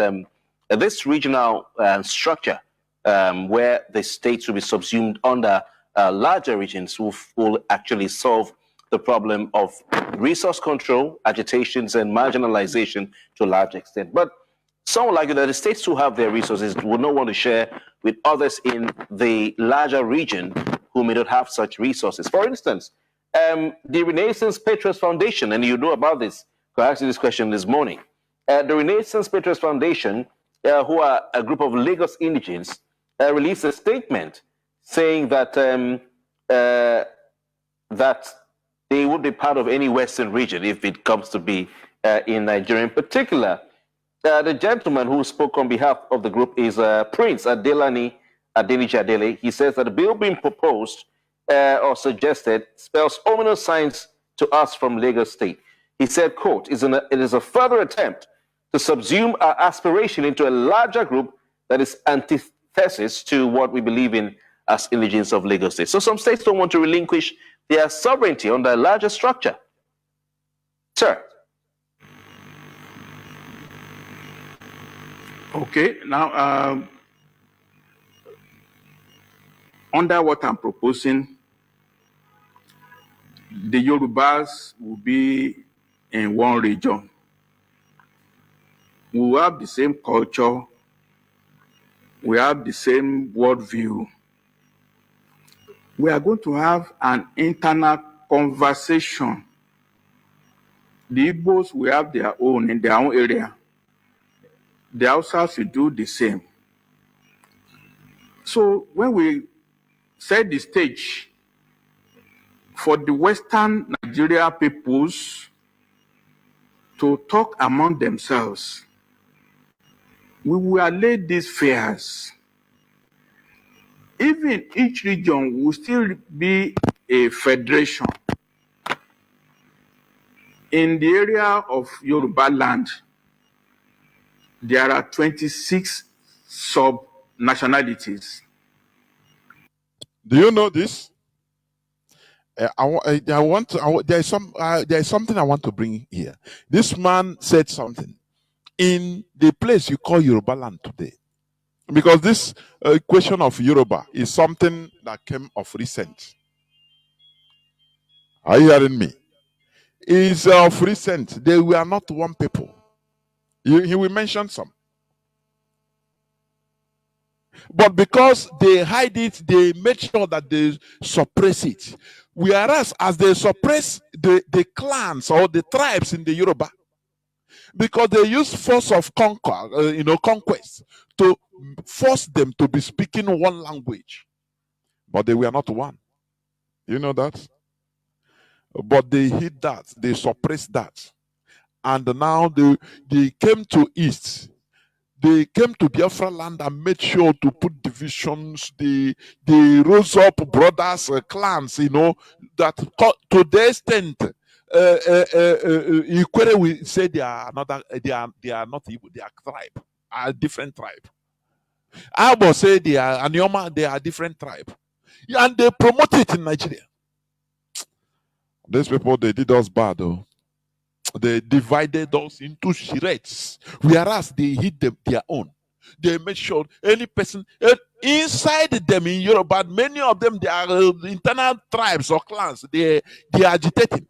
this regional structure where the states will be subsumed under larger regions will actually solve the problem of resource control, agitations, and marginalization to a large extent. But some will argue that the states who have their resources would not want to share with others in the larger region who may not have such resources. For instance, the Renaissance Patriots Foundation, and you know about this, I asked you this question this morning. The Renaissance Patriots Foundation, who are a group of Lagos indigents, released a statement saying that that they would be part of any Western region if it comes to be in Nigeria in particular. The gentleman who spoke on behalf of the group is Prince Adelani Adeniji Adele. He says that the bill being proposed or suggested spells ominous signs to us from Lagos State. He said, quote, it is a further attempt to subsume our aspiration into a larger group that is antithesis to what we believe in as indigents of Lagos State. So some states don't want to relinquish their sovereignty on the larger structure. Sir. Okay, now under what I'm proposing, the Yorubas will be in one region. We will have the same culture, we have the same worldview. We are going to have an internal conversation. The Igbos will have their own in their own area. The Hausas will do the same. So when we set the stage for the Western Nigeria peoples to talk among themselves, we will allay these fears. Even each region will still be a federation. In the area of Yoruba land, there are 26 sub-nationalities. Do you know this? There is something I want to bring here. This man said something in the place you call Yoruba land today, because this question of Yoruba is something that came of recent. Are you hearing me? Is of recent. They were not one people. He will mention some. But because they hide it, they make sure that they suppress it. Whereas as they suppress the clans or the tribes in the Yoruba, because they use force of conquest to force them to be speaking one language. But they were not one. You know that? But they hid that, they suppressed that. And now they came to East. They came to Biafra land and made sure to put divisions. They rose up brothers, clans, that to the extent Ikwere will say they are not Igbo, they are tribe, a different tribe. Abo say they are Anioma, they are a different tribe. And they promote it in Nigeria. These people, they did us bad though. They divided us into shreds, whereas they hid them their own. They made sure any person inside them in Europe, but many of them, they are internal tribes or clans. They are agitating.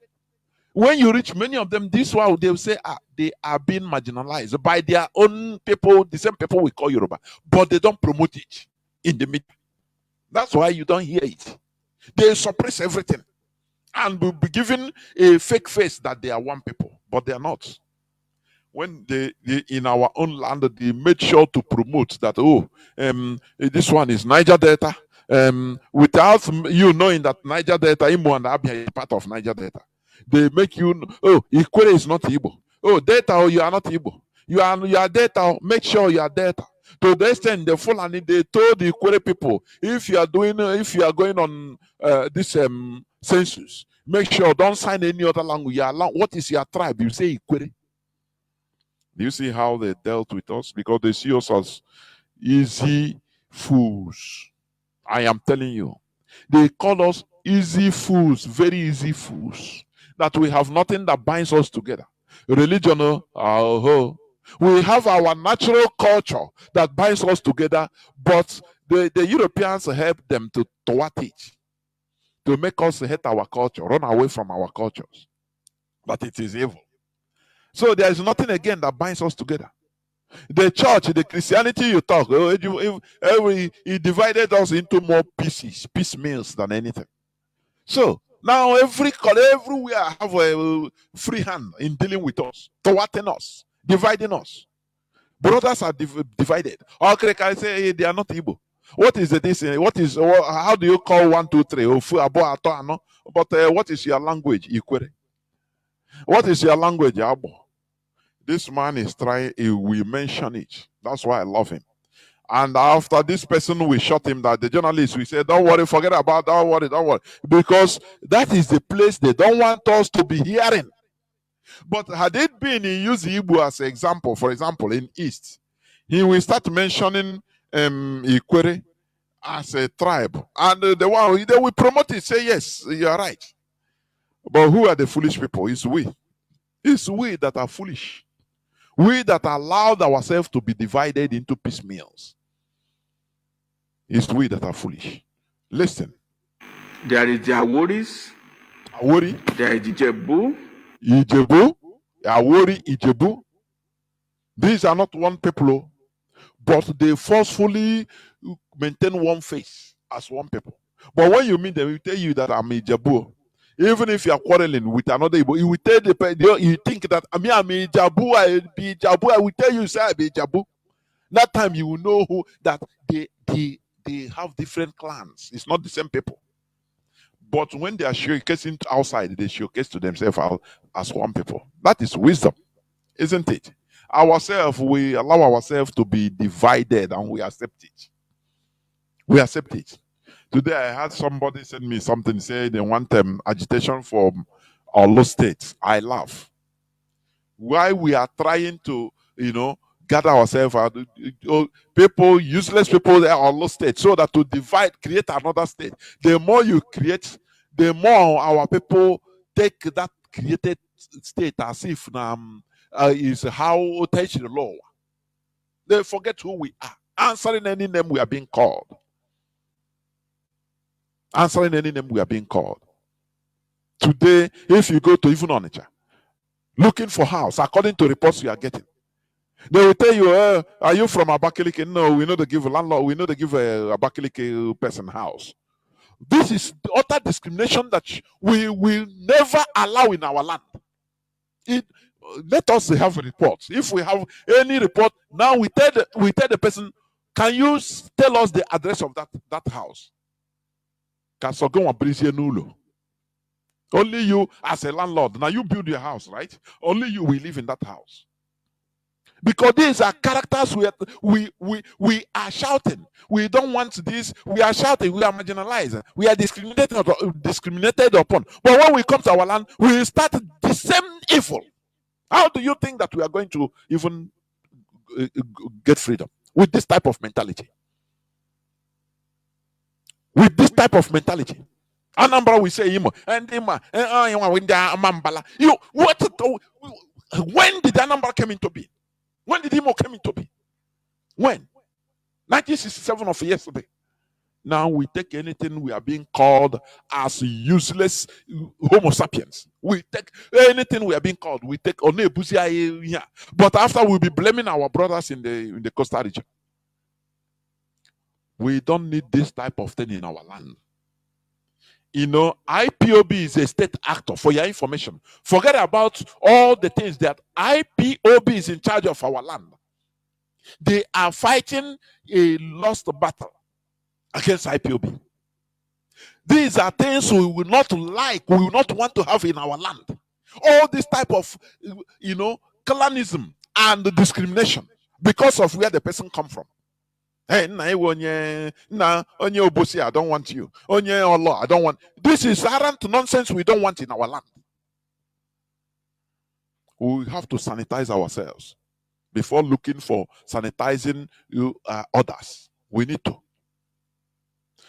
When you reach many of them, this one they will say they are being marginalized by their own people, the same people we call Yoruba, but they don't promote it in the media. That's why you don't hear it. They suppress everything and will be given a fake face that they are one people, but they are not. When they in our own land, they made sure to promote that, this one is Niger Delta, without you knowing that Niger Delta, Imo and Abia is part of Niger Delta. They make you, Ikwere is not Igbo. Oh, Delta, you are not Igbo. You are Delta, make sure you are Delta. To the extent the Fulani, they told the Ikwere people, if you are going on this census, make sure don't sign any other language. What is your tribe? You say Ikwere. Do you see how they dealt with us? Because they see us as easy fools. I am telling you. They call us easy fools, very easy fools. That we have nothing that binds us together. Religion, we have our natural culture that binds us together, but the Europeans help them to thwart it, to make us hate our culture, run away from our cultures. But it is evil. So there is nothing again that binds us together. The church, the Christianity you talk, it divided us into more piecemeals than anything. So now everywhere have a free hand in dealing with us, thwarting us. dividing us. Brothers are divided. Okay, can I say hey, they are not Igbo? What is this? What is? How do you call 1, 2, 3? But what is your language? Ikwere. What is your language? Abo. This man is trying. We mention it. That's why I love him. And after this person, we shot him. That the journalist, we said, "Don't worry, forget about. Don't worry, don't worry," because that is the place they don't want us to be hearing. But had it been in use Igbo as an example, for example, in East, he will start mentioning Ikwere as a tribe, and the one they will promote it, say yes, you are right. But who are the foolish people? It's we. It's we that are foolish. We that allowed ourselves to be divided into piecemeals. It's we that are foolish. Listen. There is the Aworis. Awori. There is the Ijebu. Ijebu. Awori, Ijebu. These are not one people, but they forcefully maintain one face as one people. But when you meet them, we tell you that I'm Ijebu. Even if you are quarreling with another Igbo, you will tell you think that I'm Ijebu, I be Ijebu. I will tell you, say I be Ijebu. That time you will know who that they have different clans. It's not the same people. But when they are showcasing outside, they showcase to themselves as one people. That is wisdom, isn't it? Ourselves, we allow ourselves to be divided and we accept it. We accept it. Today I had somebody send me something, say they want agitation for all states. I laugh. Why we are trying to, gather ourselves, people, useless people, they are all states, so that to divide, create another state. The more you create, the more our people take that created state as if is how teach the law. They forget who we are. Answering any name we are being called. Answering any name we are being called. Today, if you go to even Onitsha, looking for house, according to reports you are getting, they will tell you, are you from Abakaliki? No, we know they give a landlord, we know they give a Abakaliki person house. This is the utter discrimination that we will never allow in our land. Let us have a report. If we have any report, now we tell the person, can you tell us the address of that house? Only you as a landlord. Now you build your house, right? Only you will live in that house. Because these are characters we are shouting. We don't want this. We are shouting. We are marginalized. We are discriminated upon. But when we come to our land, we start the same evil. How do you think that we are going to even get freedom with this type of mentality? With this type of mentality. Anambra we say Imo and Ima Mambala. When did Anambra come into being? When did Imo come into being? When? 1967 of yesterday. Now we take anything we are being called as useless Homo sapiens. We take anything we are being called. We take Onebusia. But after we'll be blaming our brothers in the coastal region. We don't need this type of thing in our land. IPOB is a state actor, for your information. Forget about all the things that IPOB is in charge of our land. They are fighting a lost battle against IPOB. These are things we will not like, we will not want to have in our land. All this type of, colonism and discrimination because of where the person come from. Hey, onye Obosi, I don't want you. Onye Allah, I don't want. This is arrant nonsense we don't want in our land. We have to sanitize ourselves before looking for sanitizing others. We need to.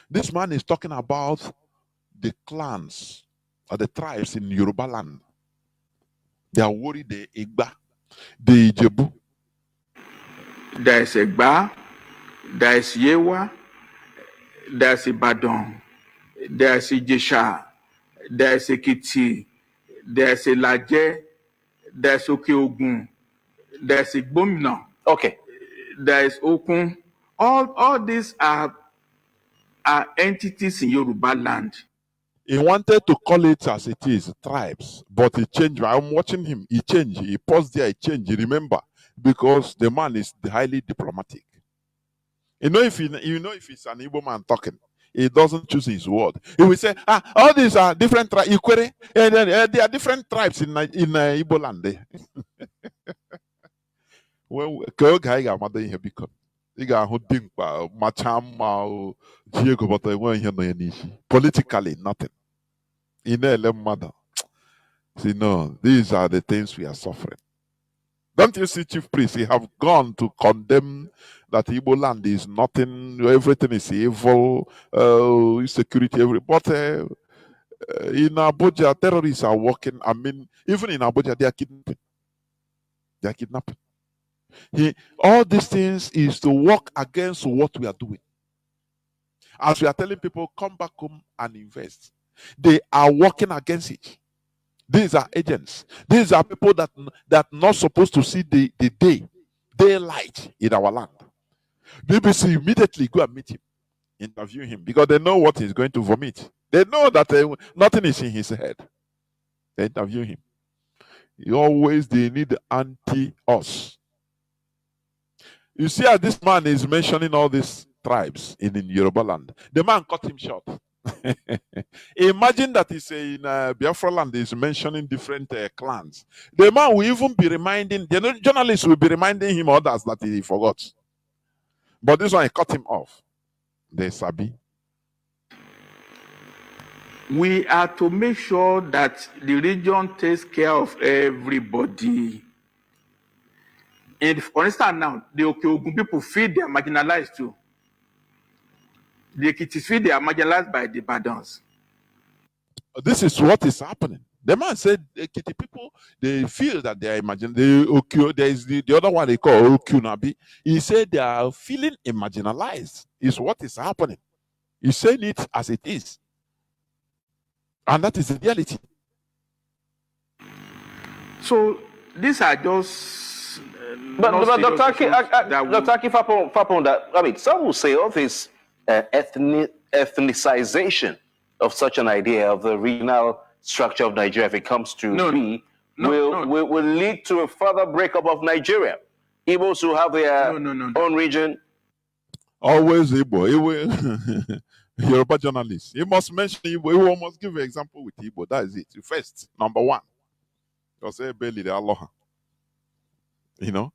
This man is talking about the clans or the tribes in Yoruba land. They are worried the Igba, the Ijebu. There is Egba, there is Yewa, there is Ibadan, there is Ijesha, there is Ekiti, there is Laje, there is Okeogun, there is Igbomina. Okay. There is Okun. All these are entities in Yoruba land. He wanted to call it as it is, tribes, but he changed. I'm watching him. He changed. He paused there. He changed. Remember, because the man is highly diplomatic. You know, if it's an Igbo man talking, he doesn't choose his word. He will say, all these are different tribes. And then there are different tribes in Igbo land. Well, politically nothing. See, no, these are the things we are suffering. Don't you see, Chief Priest? He have gone to condemn that Igbo land is nothing, everything is evil, insecurity, but in Abuja, terrorists are working. I mean, even in Abuja, they are kidnapping. They are kidnapping. All these things is to work against what we are doing. As we are telling people, come back home and invest, they are working against it. These are agents. These are people that not supposed to see the daylight in our land. BBC immediately go and meet him, interview him, because they know what he's going to vomit. They know that nothing is in his head. They interview him. They need anti-us. You see how this man is mentioning all these tribes in Yoruba land. The man cut him short. Imagine that he's in Biafra land, is mentioning different clans. The man will even be reminding, the journalists will be reminding him others that he forgot. But this one, he cut him off. They sabi. We are to make sure that the region takes care of everybody. And for instance, now, the Okeogun people feel they are marginalized too. The Ekitis feel they are marginalized by the Badans. This is what is happening. The man said, Ekiti people, they feel that they are marginalized. There is the other one they call Okunabi. He said they are feeling marginalized. Is what is happening. He's saying it as it is. And that is the reality. So these are just. But Dr. Aki Fapon, I mean, some will say all this ethnicization of such an idea of the regional structure of Nigeria, if it comes to will lead to a further breakup of Nigeria. Igbos who have their own region. Always Igbo. Yoruba journalists. He must mention Igbo. He must give an example with Igbo. That is it. First, number one. Because everybody the aloha. You know?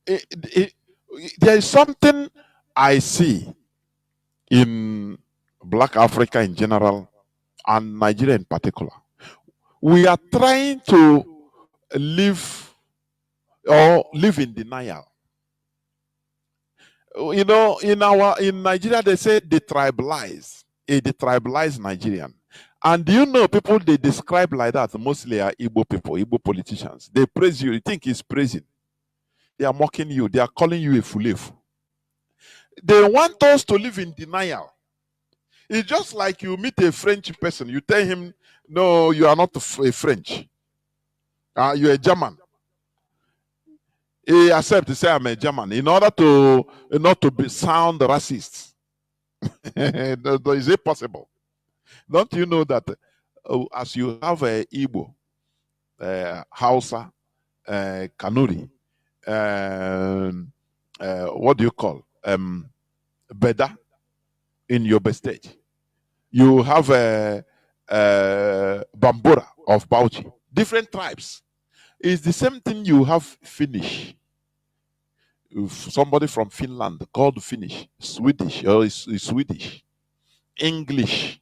There is something I see in Black Africa in general and Nigeria in particular. We are trying to live in denial. You know, in Nigeria they say detribalize, a detribalized Nigerian. And do you know people they describe like that mostly are Igbo people, Igbo politicians. They praise you. You think it's praising. They are mocking you. They are calling you a fulefu. They want us to live in denial. It's just like you meet a French person. You tell him, no, you are not a French. You're a German. He accepts to say I'm a German in order to not to be sound racist. Is it possible? Don't you know that as you have a Igbo, Hausa, Kanuri, what do you call Beda in your state? You have a Bambura of Bauchi. Different tribes. It's the same thing you have Finnish. Somebody from Finland called Finnish, Swedish, or is Swedish, English.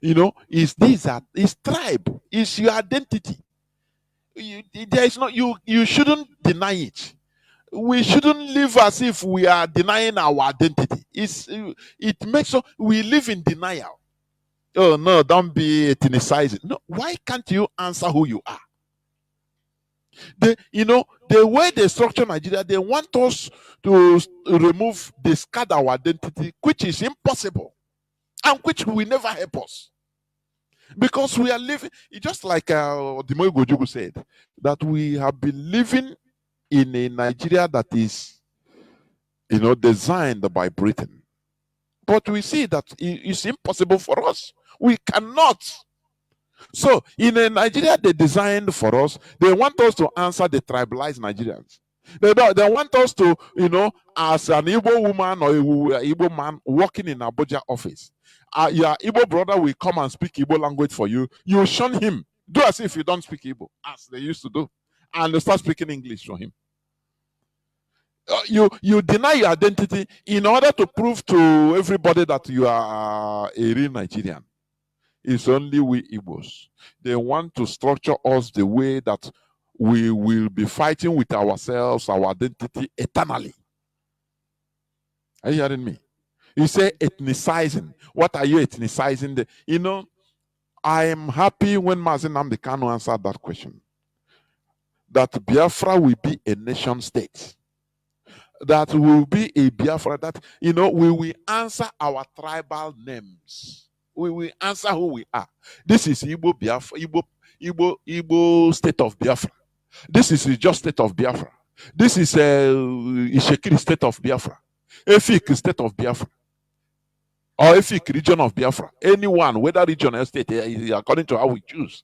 You know, it's tribe, it's your identity. There is you shouldn't deny it. We shouldn't live as if we are denying our identity. It makes us we live in denial. Oh no, don't be ethnicizing. No, why can't you answer who you are? The way they structure Nigeria, they want us to discard our identity, which is impossible, and which will never help us. Because we are living, just like Dimoy Gojugu said, that we have been living in a Nigeria that is, designed by Britain. But we see that it's impossible for us. We cannot. So in Nigeria, they designed for us. They want us to answer the tribalized Nigerians. They want us to, as an Igbo woman or a Igbo man working in Abuja office, your Igbo brother will come and speak Igbo language for you. You shun him. Do as if you don't speak Igbo, as they used to do, and they start speaking English for him. You deny your identity in order to prove to everybody that you are a real Nigerian. It's only we Igbos. They want to structure us the way that we will be fighting with ourselves, our identity eternally. Are you hearing me? You say ethnicizing. What are you ethnicizing? I am happy when Mazi Nnamdi Kanu answered that question. That Biafra will be a nation state. That will be a Biafra that, we will answer our tribal names. We will answer who we are. This is Igbo Biafra, Igbo state of Biafra. This is the just state of Biafra. This is Ishekiri state of Biafra. Efik state of Biafra. Or Efik region of Biafra. Anyone, whether region or state, according to how we choose.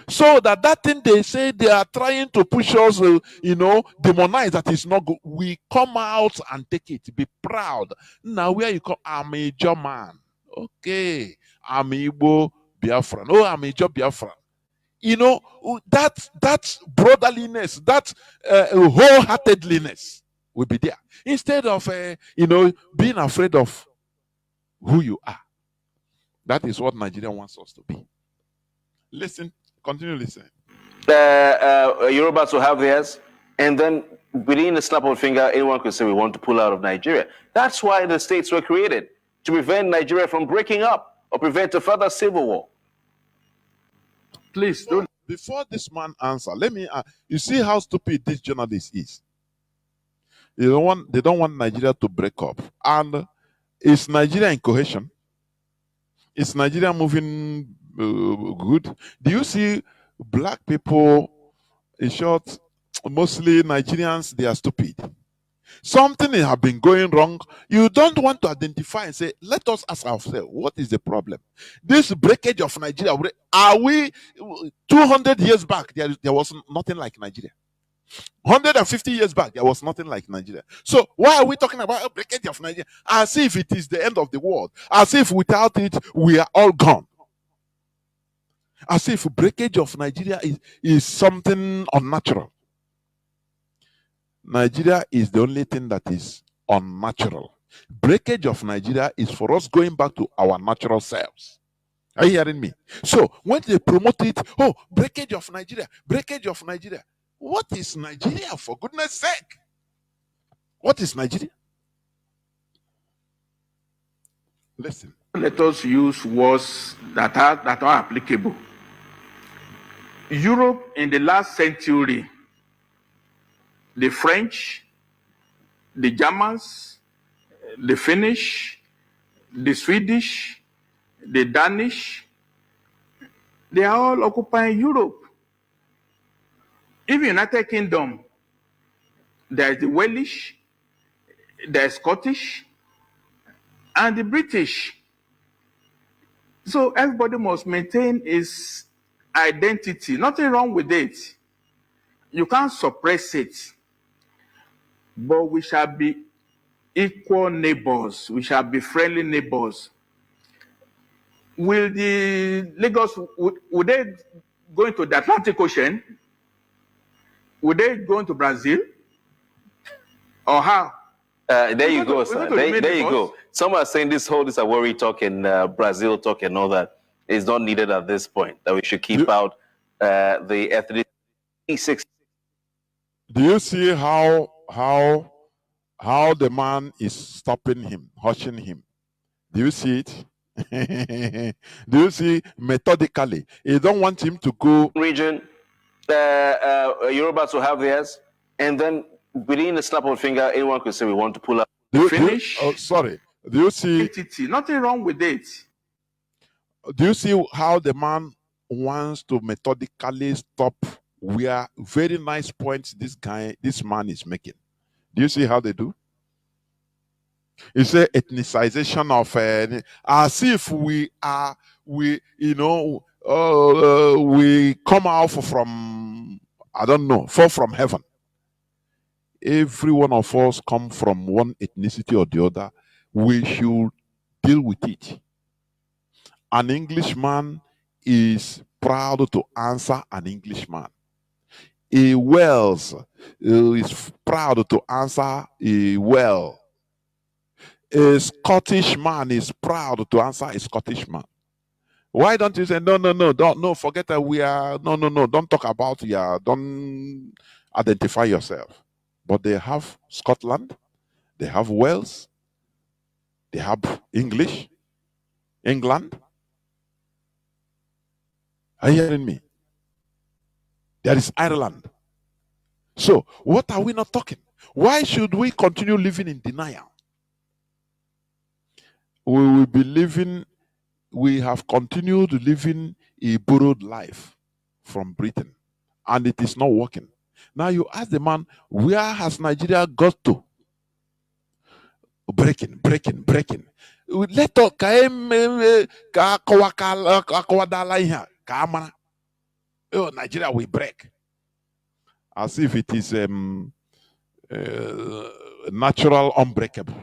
So that thing they say they are trying to push us, demonize, that is not good. We come out and take it. Be proud. Now where you come, I'm a German. Okay, I'm Igbo Biafran. Oh, I'm a job Biafran. That brotherliness, that wholeheartedliness will be there. Instead of, being afraid of who you are. That is what Nigeria wants us to be. Listen, continue listening. Yorubas will have theirs, and then within a snap of a finger, anyone could say we want to pull out of Nigeria. That's why the states were created, to prevent Nigeria from breaking up or prevent a further civil war. Please don't. Before this man answer, let me. You see how stupid this journalist is. They don't want Nigeria to break up, and is Nigeria in cohesion? Is Nigeria moving good? Do you see black people? In short, mostly Nigerians, they are stupid. Something has been going wrong. You don't want to identify and say, let us ask ourselves, what is the problem? This breakage of Nigeria, are we 200 years back? There was nothing like Nigeria. 150 years back, there was nothing like Nigeria. So why are we talking about a breakage of Nigeria? As if it is the end of the world. As if without it, we are all gone. As if breakage of Nigeria is something unnatural. Nigeria is the only thing that is unnatural. Breakage of Nigeria is for us going back to our natural selves. Are you hearing me? So when they promote it, breakage of Nigeria, breakage of Nigeria. What is Nigeria, for goodness sake? What is Nigeria? Listen. Let us use words that are applicable. Europe in the last century, the French, the Germans, the Finnish, the Swedish, the Danish, they are all occupying Europe. Even United Kingdom, there is the Welsh, there is Scottish, and the British. So everybody must maintain his identity. Nothing wrong with it. You can't suppress it. But we shall be equal neighbors. We shall be friendly neighbors. Will the Lagos, would they go into the Atlantic Ocean? Would they go into Brazil? Or how? There you go, sir. There you go. Some are saying this worry talk and Brazil talk and all that is not needed at this point. That we should keep out the ethnic. Do you see how the man is stopping him, hushing him? Do you see it? Do you see methodically? You don't want him to go. Region, Yorubas will have theirs, and then within a snap of a finger, anyone could say we want to pull out. Finish. Sorry. Do you see? Entity. Nothing wrong with it. Do you see how the man wants to methodically stop where very nice points this man is making? Do you see how they do? It's a ethnicization of as if we we come out from, I don't know, fall from heaven. Every one of us come from one ethnicity or the other. We should deal with it. An Englishman is proud to answer an Englishman. A Wales is proud to answer a Well. A Scottish man is proud to answer a Scottish man. Why don't you say no, no, no, don't, no, forget that we are, no, no, no, don't talk about, yeah, don't identify yourself. But they have Scotland, they have Wales, they have English, England. Are you hearing me? There is Ireland. So what are we not talking? Why should we continue living in denial? We will be living, we have continued living a borrowed life from Britain, and it is not working. Now you ask the man, where has Nigeria got to? Breaking. Let us Nigeria will break. As if it is natural unbreakable.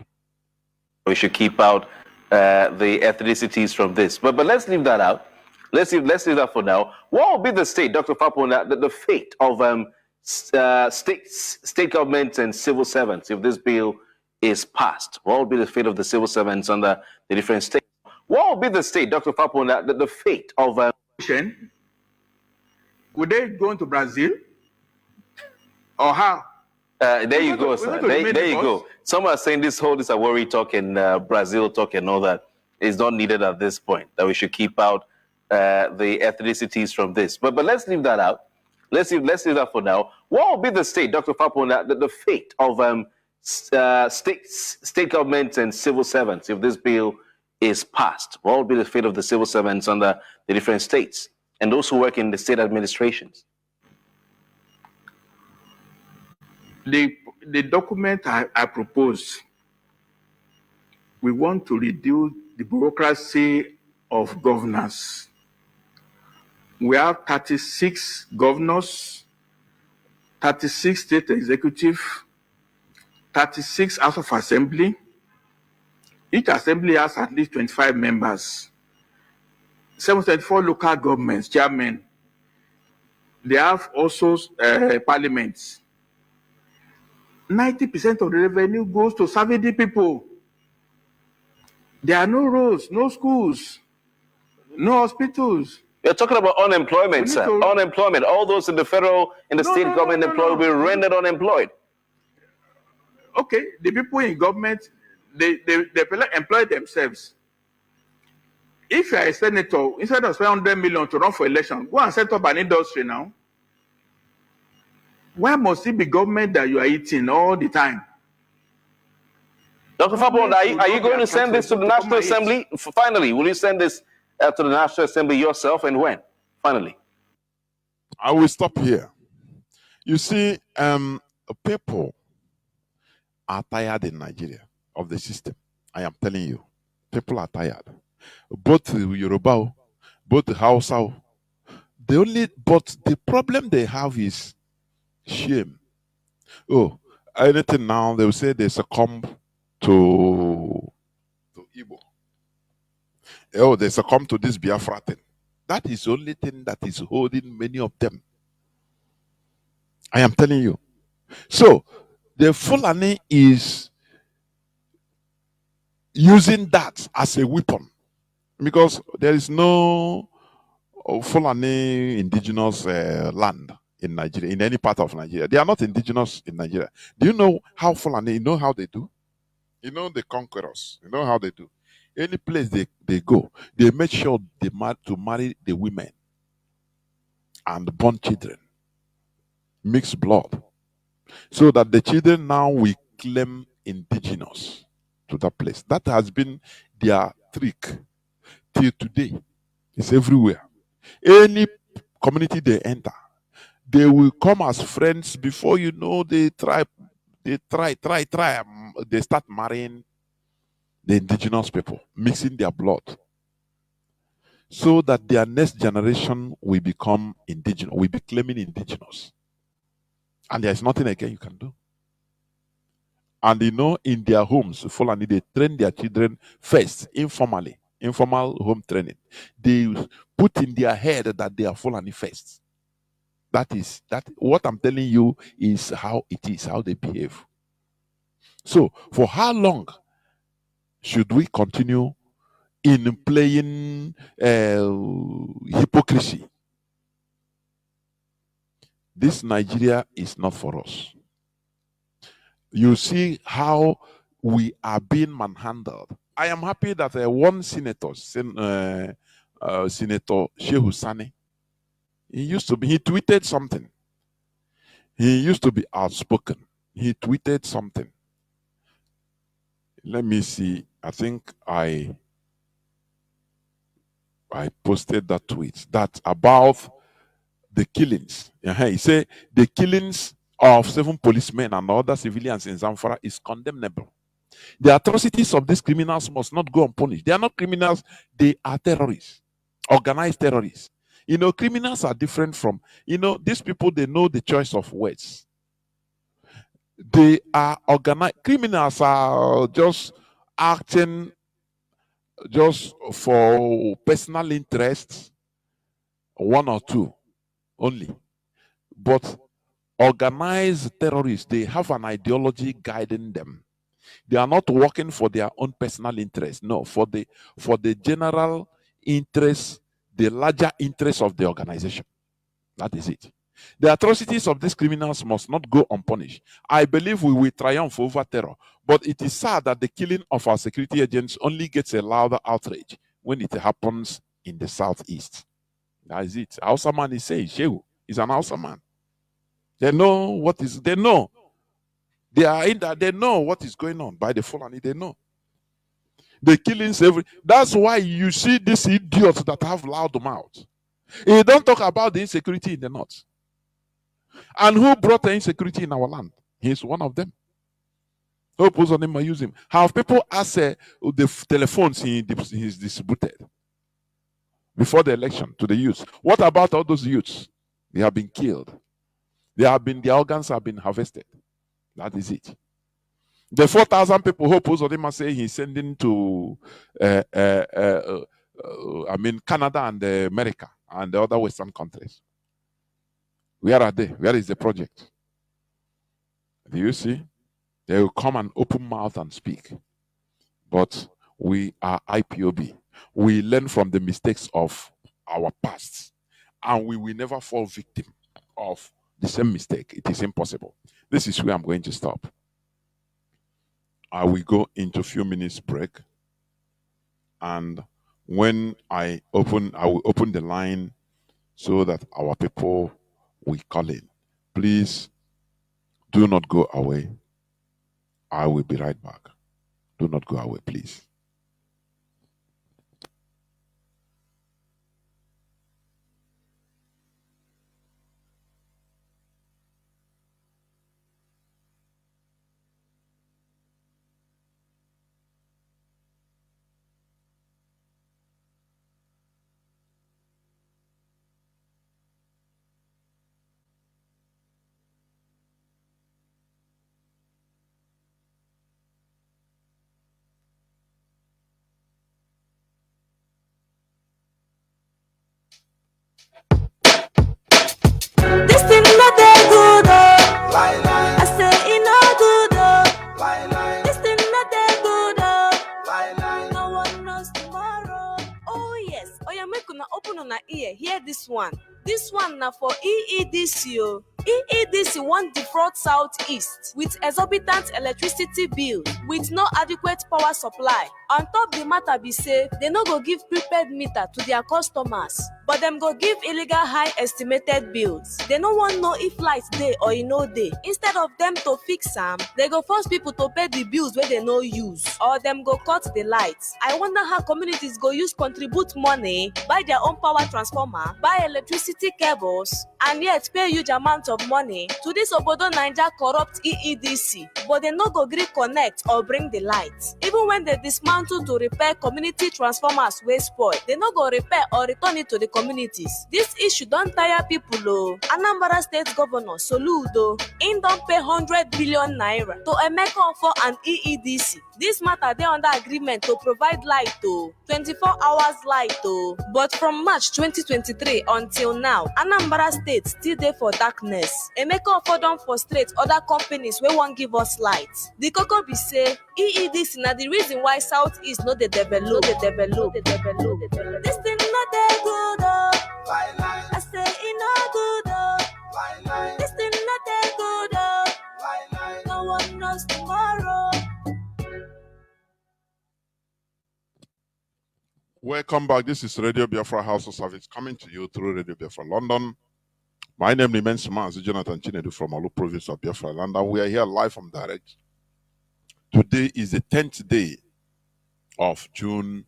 We should keep out the ethnicities from this. But let's leave that out. Let's leave that for now. What will be the state, Dr. Fapona, the fate of state governments and civil servants if this bill is passed? What will be the fate of the civil servants under the different states? What will be the state, Dr. Fapona, the fate of... Would they go into Brazil? Or how? There you go, sir. There you go. Some are saying this worry talk and Brazil talk and all that is not needed at this point, that we should keep out the ethnicities from this. But let's leave that out. Let's leave that for now. What will be the state, Dr. Fapona, the fate of state governments and civil servants if this bill is passed? What will be the fate of the civil servants under the different states and those who work in the state administrations? The document I propose, we want to reduce the bureaucracy of governance. We have 36 governors, 36 state executive, 36 House of Assembly. Each assembly has at least 25 members. 724 local governments, chairmen. They have also parliaments. 90% of the revenue goes to serving the people. There are no roads, no schools, no hospitals. You're talking about unemployment, sir. Unemployment. All those in the federal and the state government employed will be rendered unemployed. Okay, the people in government, they employ themselves. If you are a senator, instead of spending 100 million to run for election, go and set up an industry now. Why must it be government that you are eating all the time? Dr. Fapon, are you going to send this to the National Assembly? Finally, will you send this to the National Assembly yourself, and when? Finally. I will stop here. You see, people are tired in Nigeria of the system. I am telling you. People are tired. Both the Yoruba, both the Hausa. But the problem they have is shame. Oh, anything now, they will say they succumb to Igbo. Oh, they succumb to this Biafra thing. That is the only thing that is holding many of them. I am telling you. So, the Fulani is using that as a weapon because there is no Fulani indigenous land in Nigeria, in any part of Nigeria. They are not indigenous in Nigeria. Do you know how Fulani, you know how they do? You know the conquerors, you know how they do. Any place they go, they make sure they marry the women and born children, mix blood, so that the children now will claim indigenous to that place. That has been their trick till today. It's everywhere. Any community they enter, they will come as friends. Before you know, they start marrying the indigenous people, mixing their blood, so that their next generation will become indigenous, will be claiming indigenous. And there's nothing again you can do. And in their homes, Fulani, they train their children first, informally, informal home training. They put in their head that they are Fulani first. That what I'm telling you is how it is, how they behave. So, for how long should we continue in playing hypocrisy? This Nigeria is not for us. You see how we are being manhandled. I am happy that one senator, Senator Shehu Sani, he tweeted something. He used to be outspoken. He tweeted something. Let me see. I think I posted that tweet that about the killings. He said the killings of 7 policemen and other civilians in Zamfara is condemnable. The atrocities of these criminals must not go unpunished. They are not criminals, they are terrorists, organized terrorists. Criminals are different from, these people, they know the choice of words. They are organized. Criminals are just acting just for personal interests, 1 or 2 only. But organized terrorists, they have an ideology guiding them. They are not working for their own personal interest. No, for the general interest, the larger interest of the organization. That is it. The atrocities of these criminals must not go unpunished. I believe we will triumph over terror. But it is sad that the killing of our security agents only gets a louder outrage when it happens in the southeast. That is it. Hausa man is saying, Shehu is an Hausa man. They know what is, they know. They are in that, they know what is going on by the Fulani, they know. The killings that's why you see these idiots that have loud mouths. He don't talk about the insecurity in the north. And who brought the insecurity in our land? He's one of them. Hope who's on him or use him. Have people asked the telephones he's distributed before the election to the youth? What about all those youths? They have been killed. Their organs have been harvested. That is it. The 4,000 people Hope Uzodinma say he's sending to Canada and America and the other Western countries. Where are they? Where is the project? Do you see? They will come and open mouth and speak. But we are IPOB. We learn from the mistakes of our past. And we will never fall victim of the same mistake. It is impossible. This is where I'm going to stop. I will go into a few minutes break. And when I will open the line so that our people will call in. Please do not go away. I will be right back. Do not go away, please. This thing not that good, oh. I say it not good, oh. This thing not that good, oh. No one knows tomorrow. Oh yes. Oh yeah, make una open on ear. Hear this one. This one now for EEDC. EEDC want defraud Southeast with exorbitant electricity bill with no adequate power supply. On top the matter be say, they no go give prepaid meter to their customers, but them go give illegal high estimated bills. They no want know if lights day or no day. Instead of them to fix them, they go force people to pay the bills where they no use, or them go cut the lights. I wonder how communities go use contribute money, buy their own power transformer, buy electricity cables, and yet pay huge amount of money to this Obodo Naija corrupt EEDC, but they no go gree connect or bring the lights. Even when they dismantle unto to repair community transformers wey spoil. They no go repair or return it to the communities. This issue don tire people o. Anambra State Governor Soludo, im don pay 100 billion naira to Emeka Ofo and EEDC. This matter dey under agreement to provide light o, 24 hours light o. But from March 2023 until now, Anambra State still dey for darkness. Emeka Ofo don frustrate other companies wey wan give us light. The koko be say EEDC na the reason why Southeast no dey develop. This thing no dey good o. I say e no good o. This thing no dey good o. No one knows tomorrow. Welcome back. This is Radio Biafra House of Service coming to you through Radio Biafra London. My name remains Mazi, Jonathan Chinedu from Alu province of Biafra land, and we are here live from direct. Today is the 10th day of June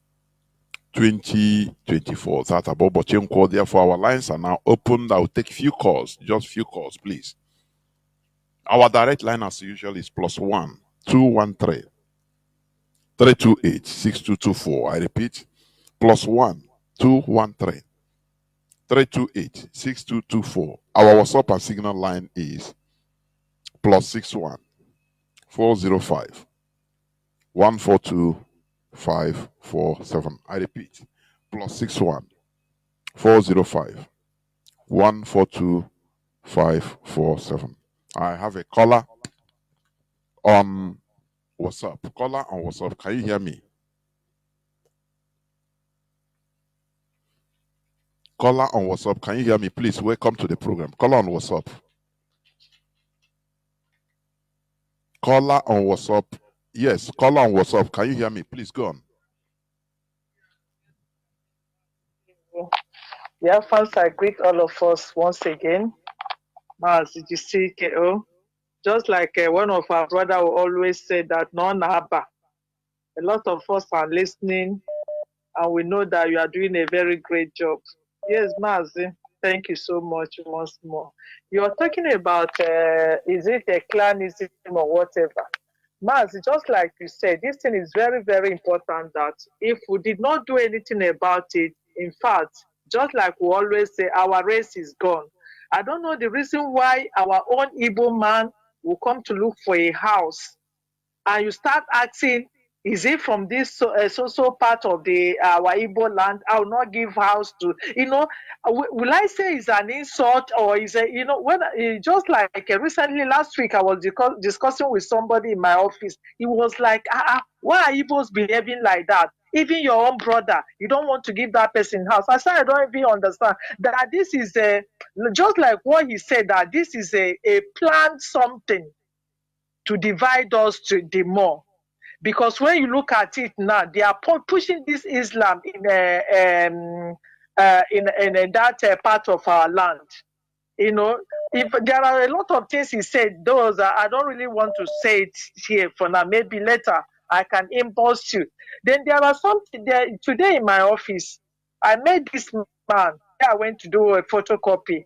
2024. That about Bochenko. Therefore, our lines are now open. I will take few calls, just few calls, please. Our direct line, as usual, is +1 213 328 6224. I repeat, +1 213 328 6224. Our WhatsApp and Signal line is +61 405 142 547. I repeat, +61 405 142 547. I have a caller on WhatsApp. Caller on WhatsApp. Can you hear me? Caller on WhatsApp. Can you hear me? Please, welcome to the program. Caller on WhatsApp. Caller on WhatsApp. Yes, caller on WhatsApp. Can you hear me? Please go on. Yeah, first I greet all of us once again. Mazi, you see, KO. Just like one of our brother will always say that non haba. A lot of us are listening, and we know that you are doing a very great job. Yes, Mazi, thank you so much once more. You are talking about is it a clanism or whatever? Mazi, just like you said, this thing is very, very important that if we did not do anything about it, in fact, just like we always say, our race is gone. I don't know the reason why our own Igbo man will come to look for a house, and you start asking, is it from this so part of the our Igbo land? I will not give house to, will I say it's an insult, or is it, when just like recently last week I was discussing with somebody in my office. He was like, why are Igbos behaving like that? Even your own brother, you don't want to give that person house. I said, I don't even understand that this is just like what he said, that this is a planned something to divide us to the more. Because when you look at it now, they are pushing this Islam in that part of our land. If there are a lot of things he said, those I don't really want to say it here for now. Maybe later I can impulse you. Then there are something there today in my office. I met this man. I went to do a photocopy.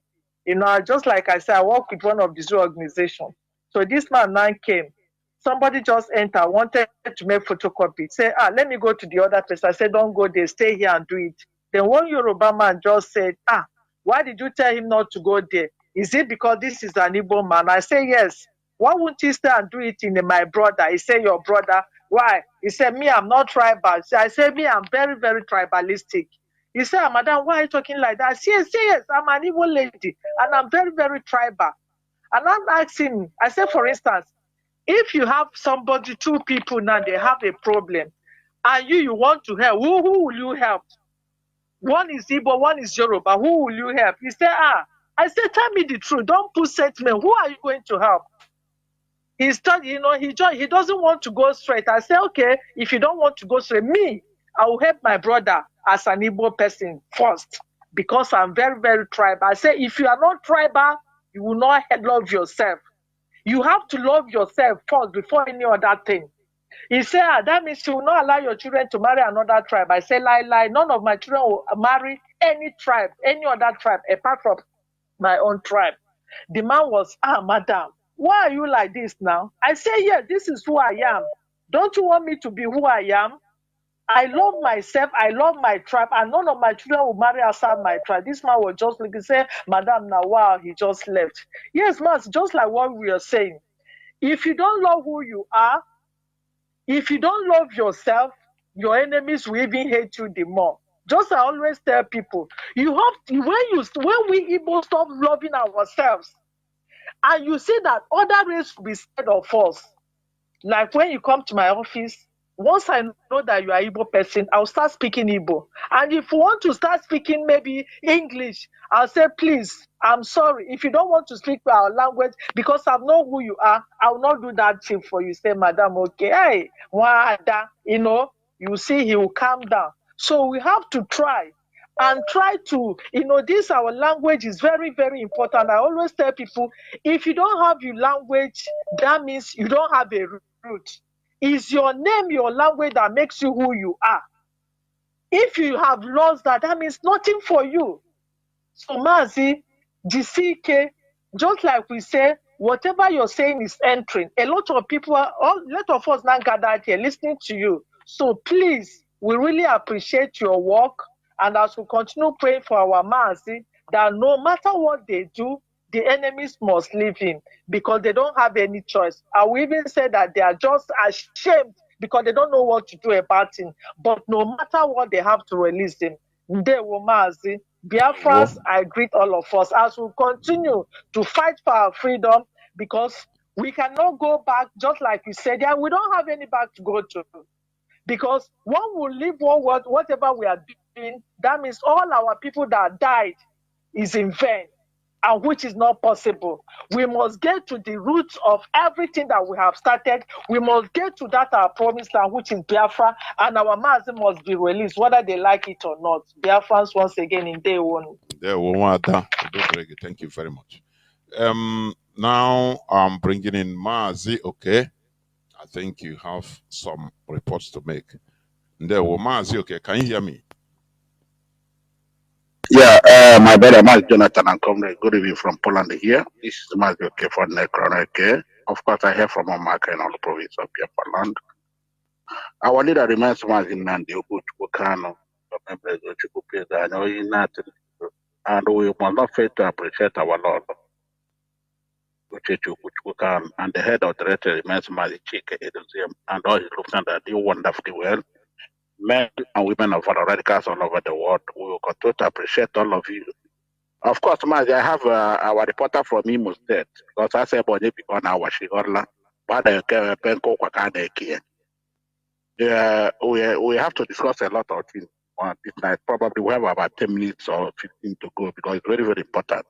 Just like I said, I work with one of these organizations. So this man now came. Somebody just entered, wanted to make photocopy. Say, let me go to the other place. I said, don't go there, stay here and do it. Then one Yoruba man just said, why did you tell him not to go there? Is it because this is an Igbo man? I say, yes. Why won't you stay and do it in my brother? He said, your brother. Why? He said, me, I'm not tribal. I said, me, I'm very, very tribalistic. He said, madam, why are you talking like that? I said, yes, I'm an Igbo lady, and I'm very, very tribal. And I'm asking him, I said, for instance, if you have somebody, two people now, they have a problem, and you want to help, who will you help? One is Igbo, one is Yoruba. Who will you help? He said, I said, tell me the truth. Don't put statement. Who are you going to help? He doesn't want to go straight. I said, okay, if you don't want to go straight, me, I will help my brother as an Igbo person first, because I'm very, very tribal. I say, if you are not tribal, you will not love yourself. You have to love yourself first before any other thing. He said, that means you will not allow your children to marry another tribe. I say, lie. None of my children will marry any tribe, any other tribe, apart from my own tribe. The man was, madam, why are you like this now? I say, yes, this is who I am. Don't you want me to be who I am? I love myself, I love my tribe, and none of my children will marry outside my tribe. This man was just looking, say, Madam, now wow, he just left. Yes, man, just like what we are saying. If you don't love who you are, if you don't love yourself, your enemies will even hate you the more. Just I always tell people, you have to, when we Igbo stop loving ourselves, and you see that other race will be scared of us. Like when you come to my office, once I know that you are Igbo person, I'll start speaking Igbo. And if you want to start speaking maybe English, I'll say, please, I'm sorry. If you don't want to speak our language, because I know who you are, I will not do that thing for you. Say, Madam, okay, hey, Wada, you see, he will calm down. So we have to try and try to, this our language is very, very important. I always tell people, if you don't have your language, that means you don't have a root. Is your name your language that makes you who you are? If you have lost that, that means nothing for you. So Mazi, GCK, just like we say, whatever you're saying is entering. A lot of people, a lot of us now gathered here listening to you. So please, we really appreciate your work. And as we continue praying for our Mazi, that no matter what they do, the enemies must leave him because they don't have any choice. I will even say that they are just ashamed because they don't know what to do about him. But no matter what, they have to release him. They will Mazi. Biafras, I greet all of us as we continue to fight for our freedom because we cannot go back, just like you said, yeah, we don't have any back to go to. Because one will live one world, whatever we are doing, that means all our people that died is in vain, and which is not possible. We must get to the roots of everything that we have started. We must get to that our promised land, which is Biafra, and our Mazi must be released, whether they like it or not. Biafrans, once again, in day one. Thank you very much. Now I'm bringing in Mazi. Okay, I think you have some reports to make. Mazi, okay, can you hear me? Yeah, my brother Mark Jonathan and comrade, good evening from Poland here. This is Mark okay for Necron okay. Of course, I hear from Omaka in all the province of Biafra. Our leader remains Mark in Nandi Ukukano, and we must not fail to appreciate our Lord. And the head of the director remains Mazi Chike Eduzium, and all his lieutenants do wonderfully well. Men and women of our radicals all over the world, we will continue to appreciate all of you. Of course, Mazi, I have our reporter from Imo State, because I said, on our Shigorla, but we have to discuss a lot of things on this night. Probably we have about 10 minutes or 15 to go because it's very, very important.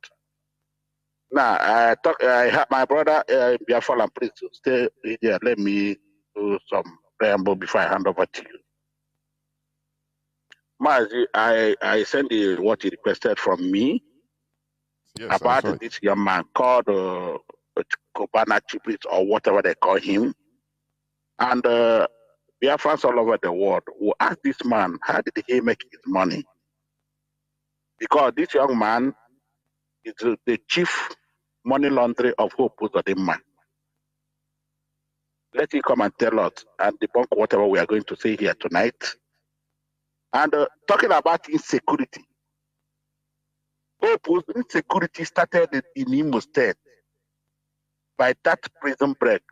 Now, I have my brother, Biafra, please stay here. Let me do some preamble before I hand over to you. Mazi, I sent you what he requested from me. Yes, about this young man called Kobana Chiprit or whatever they call him. And Biafrans all over the world will ask this man, how did he make his money? Because this young man is the chief money launderer of Hope Uzodimma. Let him come and tell us and debunk whatever we are going to say here tonight. And talking about insecurity. Hope's insecurity started in Imo State by that prison break,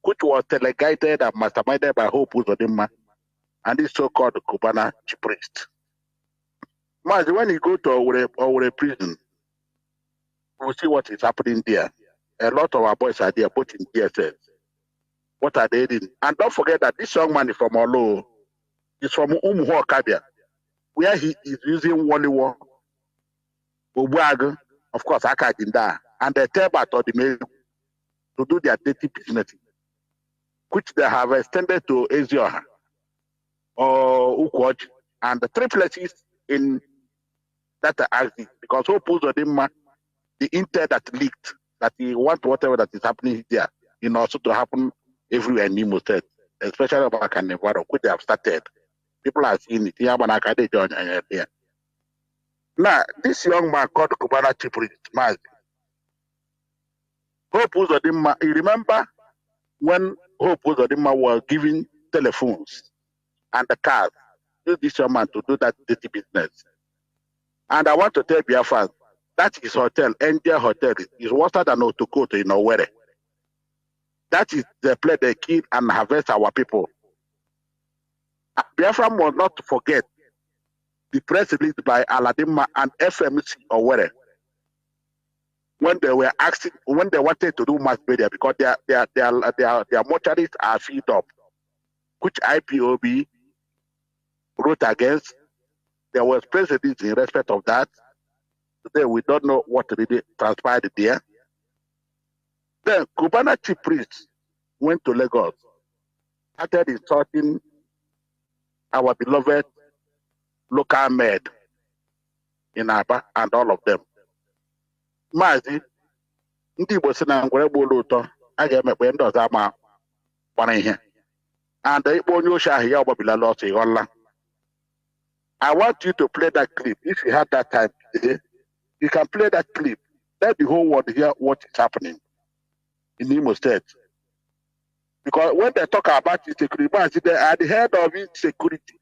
which was teleguided and masterminded by Hope Uzodimma and this so-called Kobana priest. Mazi, when you go to our prison, we'll see what is happening there. A lot of our boys are there, both in DSS. What are they doing? And don't forget that this young man is from Olo. He's from Umuho Kabia, where he is using Wally War, Ubuag, of course, Akajinda, and the Tebat or the mail to do their dirty business, which they have extended to Asia or Ukwaj, and the 3 places in that are active, because who pulls on him, the intel that leaked, that he wants whatever that is happening there, also to happen everywhere in Imo State, especially about Canevaro, which they have started. People are seeing it. Now, this young man called Kubana Chipri, Hope Uzodimma, you remember when Hope Uzodimma was giving telephones and the cars use this young man to do that dirty business. And I want to tell Biafra, that is hotel, India Hotel, is worse than Otokoto in Owerri. That is the place they kill and harvest our people. Biafra must not forget the press release by Aladima and FMC Owerri when they were asking, when they wanted to do mass media because their mortuaries are filled up, which IPOB wrote against. There was press release in respect of that. Today we don't know what really transpired there. Then Cubana chief priest went to Lagos, started insulting our beloved local maid in Aba and all of them. Mazi, ndị Igbo si na ngwere gbolu ụtọ a ga-emekpe ndị ọzọ ama gbara ihe. And ikpe onye ochi ahụ ya ọgbabilala ọsọ ịghọla. I want you to play that clip. If you have that time today, you can play that clip. Let the whole world hear what is happening in Imo State. Because when they talk about insecurity, they are the head of insecurity.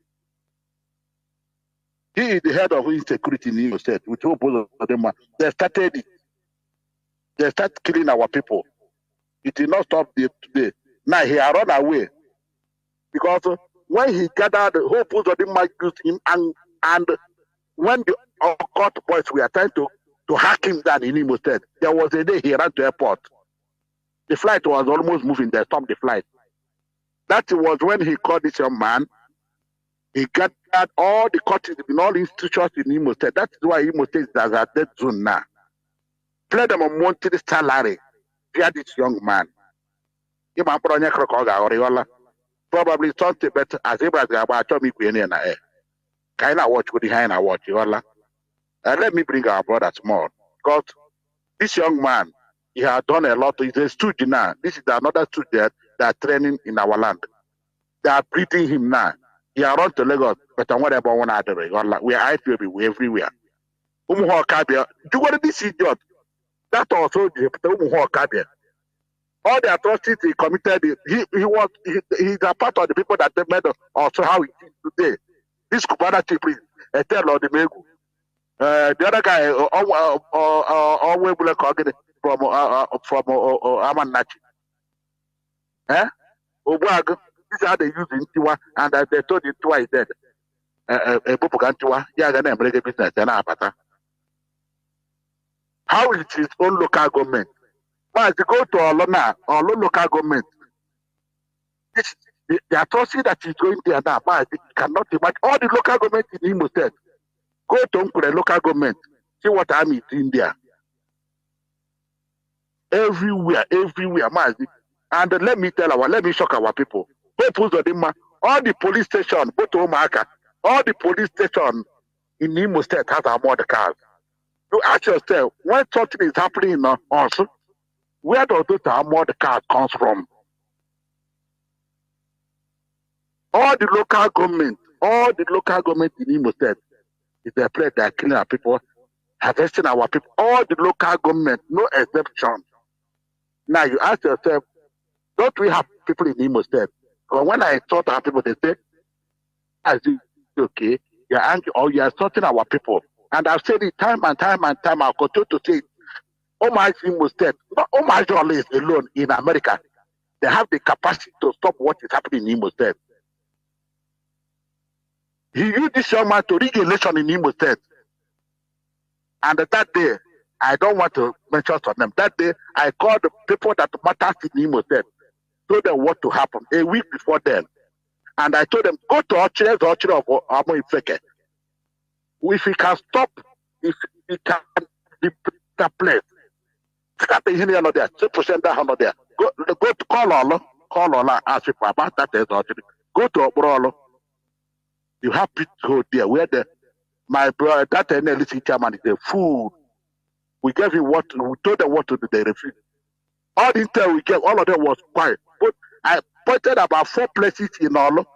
He is the head of insecurity in Imo State. With both of them, they started it. They start killing our people. It did not stop today. Now he run away. Because when he gathered, the whole post of them might use him, and when the occult boys were trying to hack him down in Imo State, there was a day he ran to airport. The flight was almost moving. They stopped the flight. That was when he called this young man. He gathered all the courts in all institutions in Imo State. That's why Imo State is a dead zone now. Play them a monthly salary via this young man. Probably something better as Abraham about me going in air. Kind of watch with the hand I watch you. Let me bring our brother small. Because this young man, he has done a lot. He's a student now. This is another student that are training in our land. They are breeding him now. He has run to Lagos, but I want to one other. We are IPOB, we everywhere. Do you want this idiot? That also the all the atrocities he committed, he's a part of the people that they made also how it is today. This Kubana chief priest, a tell of the Megu. The other guy, from Amanachi. Obuag, these are they using Tiwa, and they told him Tiwa is dead. A Bupugantiwa, Yagan and business, and Abata. How is his own local government? But to go to Olona, or local government, the atrocity that is going there now, but it cannot imagine. All the local government in Imo State, go to the local government, see what army is in there. Everywhere, Mazi. And let me shock our people. All the police station, go to Omaka, all the police station in Imo State has armored cars. You ask yourself, when something is happening in also, where does those armored cars come from? All the local government in Imo State is a place that are killing our people, harvesting our people. All the local government, no exception. Now you ask yourself, don't we have people in Imo State? Because when I talk to our people, they say, "As you okay, you're angry or you're assaulting our people." And I've said it time and time. I'll continue to say it. Omar Imo State, not Omar is alone in America. They have the capacity to stop what is happening in Imo State. He used this young man to rig election in Imo State. And that day, I don't want to mention some them. That day, I called the people that matter in Imo State, told them what to happen a week before then. And I told them, go to Ochire of Amo Ifeke. If we can stop, if we can the place, start the here there, 2% down there. Go to call all, ask people about that. Go to Obrolo. You have to go there where my brother, that NLC chairman is a fool. We gave him we told them what to do, they refused. All the intel we gave, all of them was quiet. But I pointed about 4 places in all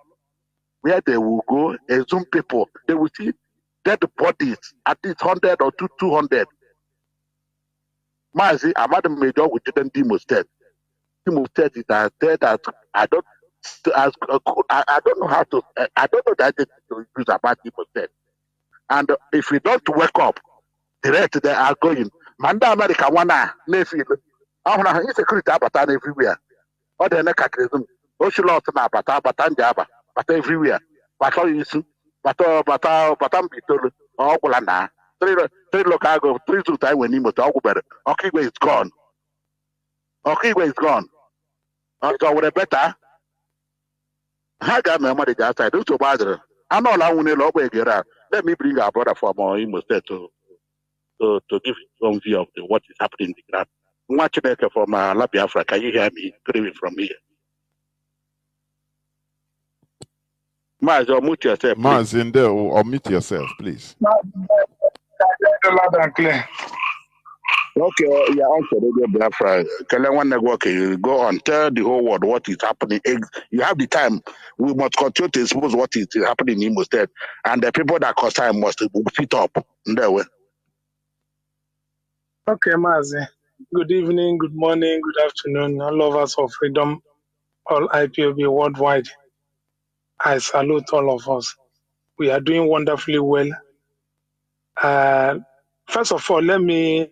where they will go, Zoom people, they will see dead bodies, at least 100 or 200. Mazi, I'm at the major with Imo State. Imo State is dead that I don't to ask, I don't know how to, I don't know the identity to use about Imo State. And if we don't wake up, the rest they are going. Manda America wana nefil. Ahuna insecurity abatan everywhere. All the necatrism. Oshulot na batan jaba, but everywhere. But all you see, batam bitol, all Kulana. Three local, 3 2 time when Imo talk about it. Okigwe is gone. Okigwe is gone. So with a better, I got my money outside. Those two bad. I know I won't know where get out. Let me bring our brother from Imo State to give his own view of what is happening in the ground. Watching it from Biafra. Can you hear me? Screaming from here. Mazi, unmute yourself, please. Mazi, in there, unmute yourself, please. Loud and clear. Okay, yeah, also Radio Biafra. Okay, go on. Tell the whole world what is happening. You have the time. We must continue to expose what is happening in Imo State, and the people that concern must fit up. There way. Okay, Mazi. Good evening, good morning, good afternoon, all lovers of freedom, all IPOB worldwide. I salute all of us. We are doing wonderfully well. First of all, let me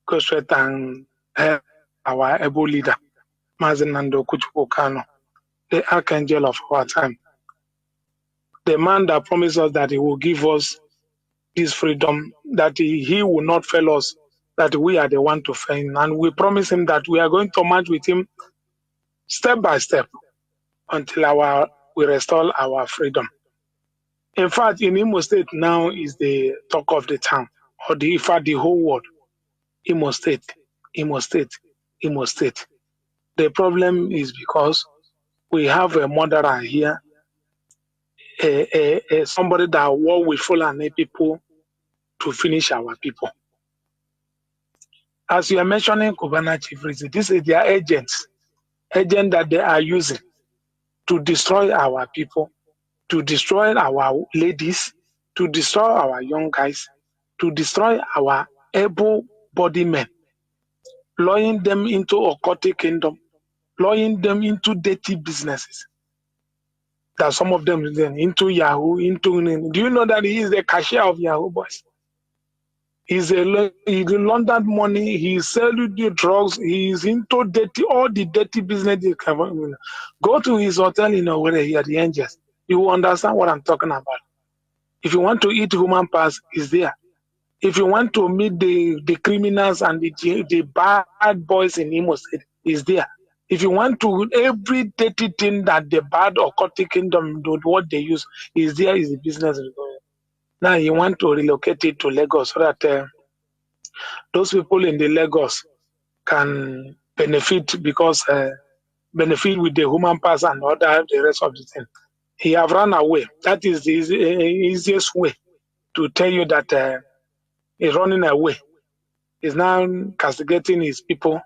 go straight and help our able leader, Mazi Nando Kuchukwu, the archangel of our time. The man that promised us that he will give us this freedom, that he will not fail us, that we are the one to fail. And we promise him that we are going to march with him step by step until we restore our freedom. In fact, in Imo State now is the talk of the town, or in fact the whole world. Imo State, Imo State, Imo State. The problem is because we have a murderer here, somebody that war with Fulani people to finish our people. As you are mentioning, Kubana Chief Rizzi, this is their agents that they are using to destroy our people, to destroy our ladies, to destroy our young guys, to destroy our able-bodied men, luring them into occultic kingdom, luring them into dirty businesses. That some of them then into Yahoo, do you know that he is the cashier of Yahoo boys? He laundered money, he's selling the drugs, he's into all the dirty business. Go to his hotel in Owerri here, the Angels. You will understand what I'm talking about. If you want to eat human parts, it's there. If you want to meet the criminals and the bad boys in Imo State, it's there. If you want to, every dirty thing that the bad occultic kingdom do, what they use, is there, is the business. Now you want to relocate it to Lagos so that those people in the Lagos can benefit because benefit with the human pass and the rest of the thing. He have run away. That is the easiest way to tell you that he's running away. He's now castigating his people,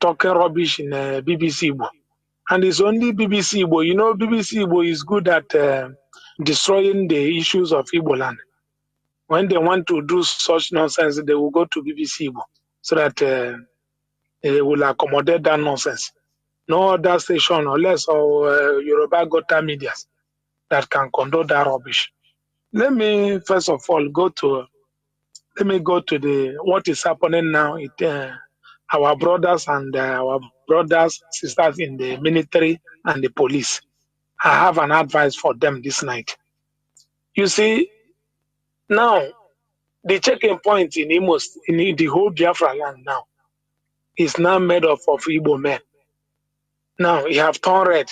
talking rubbish in BBC Igbo. And it's only BBC Igbo. You know, BBC Igbo is good at destroying the issues of Igbo land. When they want to do such nonsense, they will go to BBC Igbo so that they will accommodate that nonsense. No other station unless Yoruba Gota medias that can conduct that rubbish. Let me first of all go to what is happening now. Our brothers and our sisters in the military and the police. I have an advice for them this night. You see, now the checking point in the whole Biafra land now is now made up of Igbo men. Now we have turned red.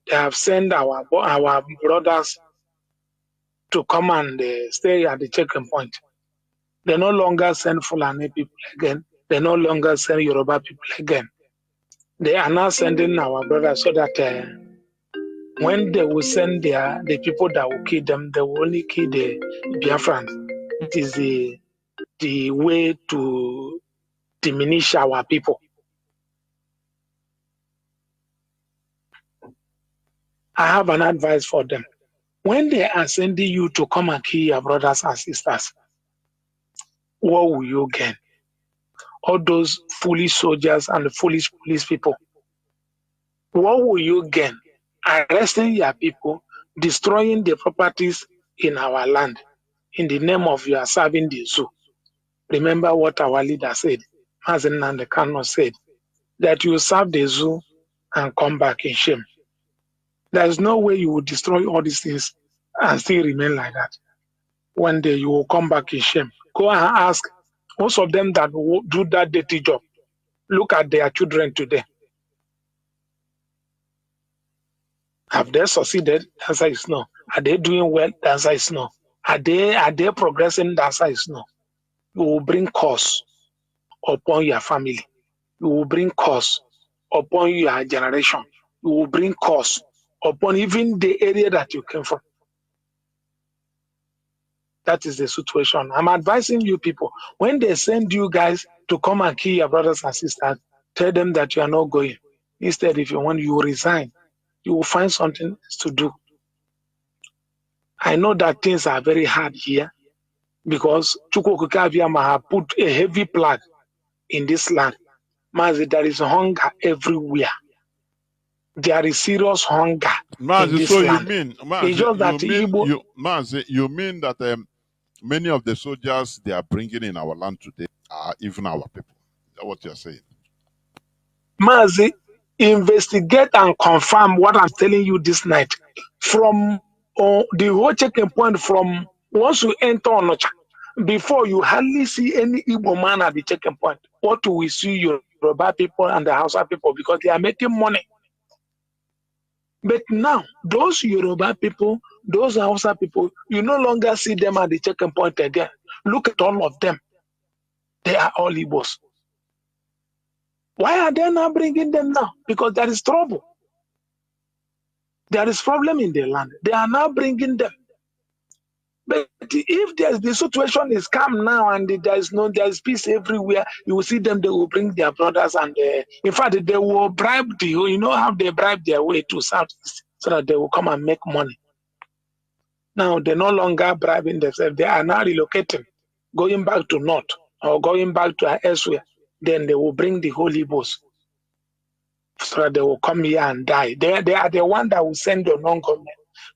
They have sent our brothers to come and stay at the checking point. They no longer send Fulani people again. They no longer send Yoruba people again. They are now sending our brothers so that when they will send the people that will kill them, they will only kill the Biafrans. It is the way to diminish our people. I have an advice for them. When they are sending you to come and kill your brothers and sisters, what will you gain? All those foolish soldiers and the foolish police people, what will you gain? arresting your people, destroying the properties in our land in the name of you are serving the zoo. Remember what our leader said, Mazi Nnamdi Kanu said, that you serve the zoo and come back in shame. There is no way you will destroy all these things and still remain like that. One day you will come back in shame. Go and ask most of them that will do that dirty job. Look at their children today. Have they succeeded? The answer is no. Are they doing well? The answer is no. Are they progressing? The answer is no. You will bring curse upon your family. You will bring curse upon your generation. You will bring curse upon even the area that you came from. That is the situation. I'm advising you people, when they send you guys to come and kill your brothers and sisters, tell them that you are not going. Instead, if you want, you resign. You will find something else to do. I know that things are very hard here because Chukwukabiyama have put a heavy plague in this land. Mazi, there is hunger everywhere. There is serious hunger in Mazi, this so you land. mean, It's just that you mean that many of the soldiers they are bringing in our land today are even our people? Is that what you're saying? Mazi, investigate and confirm what I'm telling you this night. From the whole checking point, from once you enter Onocha, before you hardly see any Igbo man at the checking point. What do we see Yoruba people and the Hausa people because they are making money. But now, those Yoruba people, those Hausa people, you no longer see them at the checking point again. Look at all of them. They are all Igbos. Why are they not bringing them now? Because there is trouble. There is problem in the land. They are now bringing them. But if the situation is calm now and there is peace everywhere, you will see them. They will bring their brothers and in fact they will bribe you know how they bribe their way to Southeast so that they will come and make money. Now they're no longer bribing themselves. They are now relocating, going back to North or going back to elsewhere. Then they will bring the Holy Ghost so that they will come here and die. They are the one that will send the non-government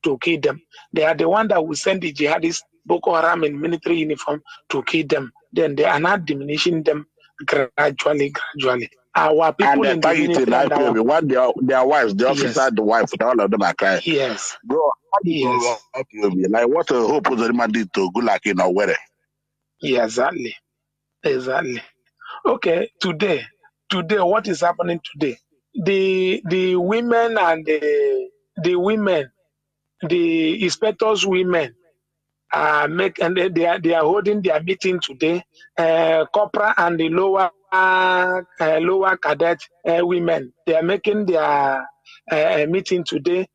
to kill them. They are the one that will send the jihadists, Boko Haram in military uniform to kill them. Then they are not diminishing them gradually. Our people in the military and our... What their wives, the officer, Yes. the wife, all of them are crying. Yes. Bro, how do you Yes. like what a hope Uzodimma did to good like in Owerri? Yeah, exactly. Okay, today, what is happening today? The women and the inspectors women they are holding their meeting today. Corporal and the lower cadet women, they are making their meeting today.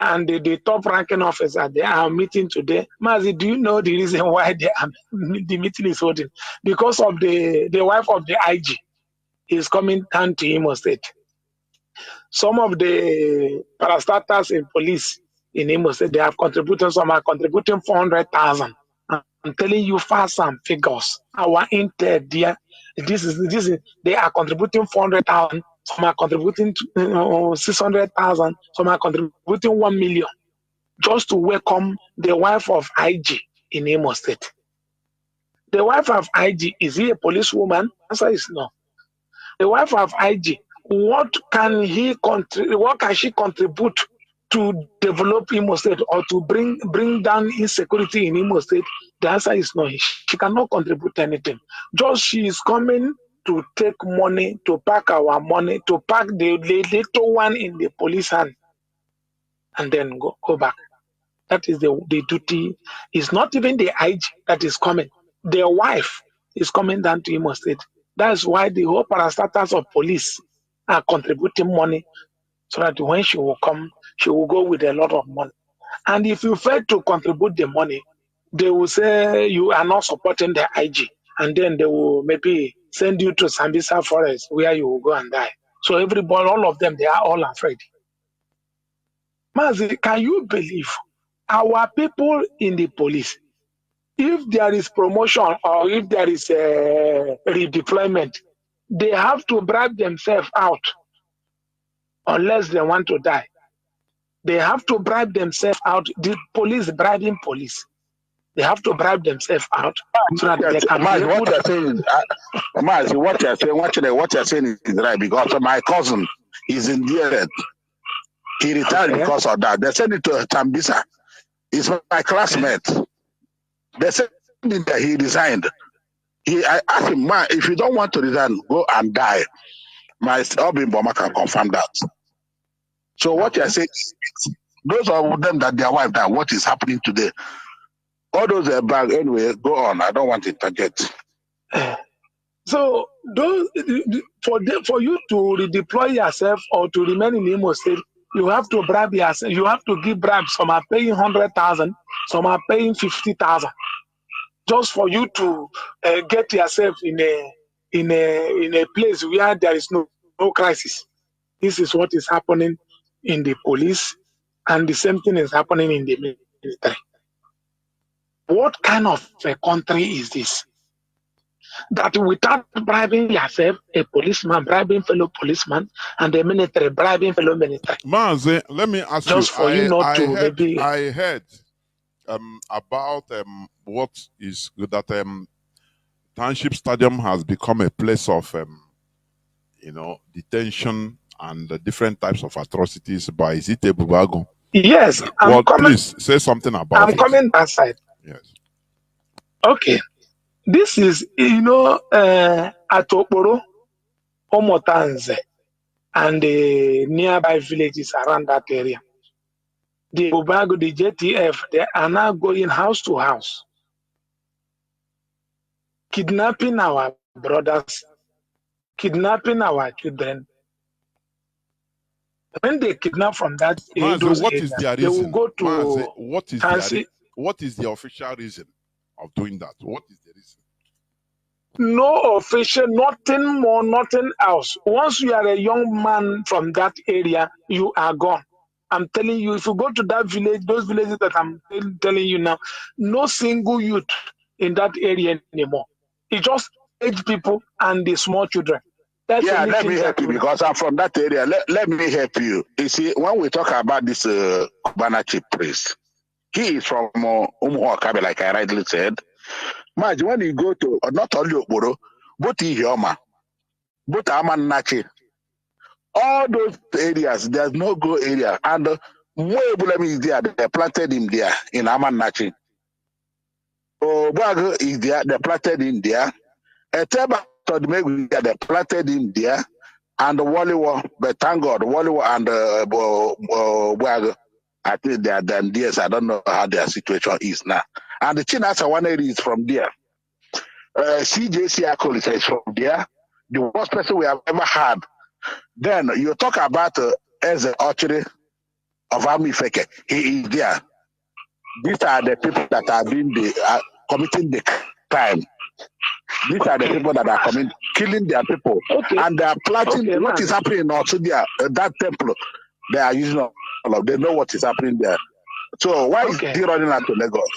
And the top ranking officer, they are meeting today. Mazi, do you know the reason why the meeting is holding? Because of the wife of the IG is coming down to Imo State. Some of the parastatals in police in Imo State, they have contributed, some are contributing 400,000. I'm telling you facts and figures. Our intel there, this is they are contributing 400,000, some are contributing 600,000, some are contributing 1 million just to welcome the wife of IG in Imo State. The wife of IG, is he a policewoman? Answer is no. The wife of IG, what can she contribute to develop Imo State or to bring down insecurity in Imo State? The answer is no. She cannot contribute anything. Just she is coming to take money, to pack our money, to pack the little one in the police hand, and then go back. That is the duty. It's not even the IG that is coming. Their wife is coming down to Imo State. That's why the whole parastatals of police are contributing money so that when she will come, she will go with a lot of money. And if you fail to contribute the money, they will say you are not supporting the IG. And then they will maybe send you to Sambisa Forest where you will go and die. So everybody, all of them, they are all afraid. Mazi, can you believe our people in the police, if there is promotion or if there is a redeployment, they have to bribe themselves out unless they want to die. They have to bribe themselves out. The police bribing police. They have to bribe themselves out so that they can be able what you're saying, Mazi, what you're saying is right, because my cousin is in there. He retired because of that. They sent it to Tambisa. He's my classmate. They said that he resigned. I asked him, man, if you don't want to resign, go and die. My Obin Boma can confirm that. So what you're saying is, those of them that their wife died, what is happening today? All those are back. Anyway, go on. I don't want to interject. So those for you to redeploy yourself or to remain in Imo State, you have to bribe yourself. You have to give bribes. Some are paying 100,000, some are paying 50,000, just for you to get yourself in a place where there is no crisis. This is what is happening in the police, and the same thing is happening in the military. What kind of a country is this? That without bribing yourself, a policeman bribing fellow policeman, and the military bribing fellow military. Mazi, let me ask just you. For you not to maybe. I heard about what is that Township Stadium has become a place of detention and different types of atrocities by Zite Bubago. Yes, well, please say something about it. I'm coming that side. Yes. Okay. This is, at Okporo, Omotanze, and the nearby villages around that area. The Bubago, the JTF, they are now going house to house, kidnapping our brothers, kidnapping our children. When they kidnap from that Mazi, what is their reason? they will go to Mazi, what is the official reason of doing that? What is the reason? No official, nothing more, nothing else. Once you are a young man from that area, you are gone. I'm telling you, if you go to that village, those villages that I'm telling you now, no single youth in that area anymore. It's just aged people and the small children. That's let me help you because I'm from that area. Let me help you. You see, when we talk about this Banachi priest, he is from Umuakabe, like I rightly said. Imagine when you go to not only Okporo, but Ihioma, but Amannachi, all those areas, there's no go area. And Mwebulemi is there, they planted him there in Amannachi. Obago is there, they planted him there. Eteba they planted him there. And the Walliwa, but thank God, Walliwa and Wago, I think they are done this. I don't know how their situation is now. And the Chinasa one area is from there. CJC Akoli is from there. The worst person we have ever had. Then you talk about Eze Ochiri of Army Feke. He is there. These are the people that are being committing the crime. These are the people that are killing their people. And they are plotting what is happening also there. That temple, they are using all of. They know what is happening there. So why is he running out to Lagos?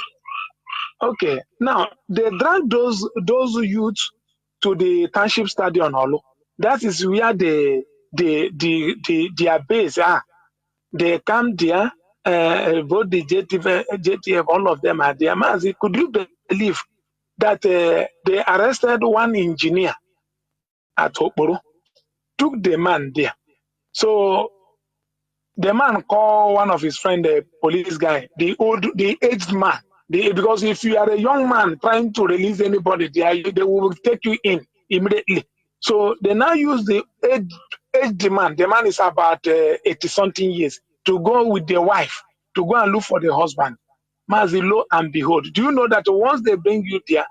Okay, now they drag those youths to the Township Stadium. That is where their base are. They come there, both the JTF, all of them are there. Mazi, could you believe that they arrested one engineer at Okporo, took the man there? So the man called one of his friends, the police guy, the aged man. Because if you are a young man trying to release anybody, they will take you in immediately. So they now use the aged man. The man is about 80-something years to go with the wife to go and look for the husband. Mazi, lo and behold, do you know that once they bring you there,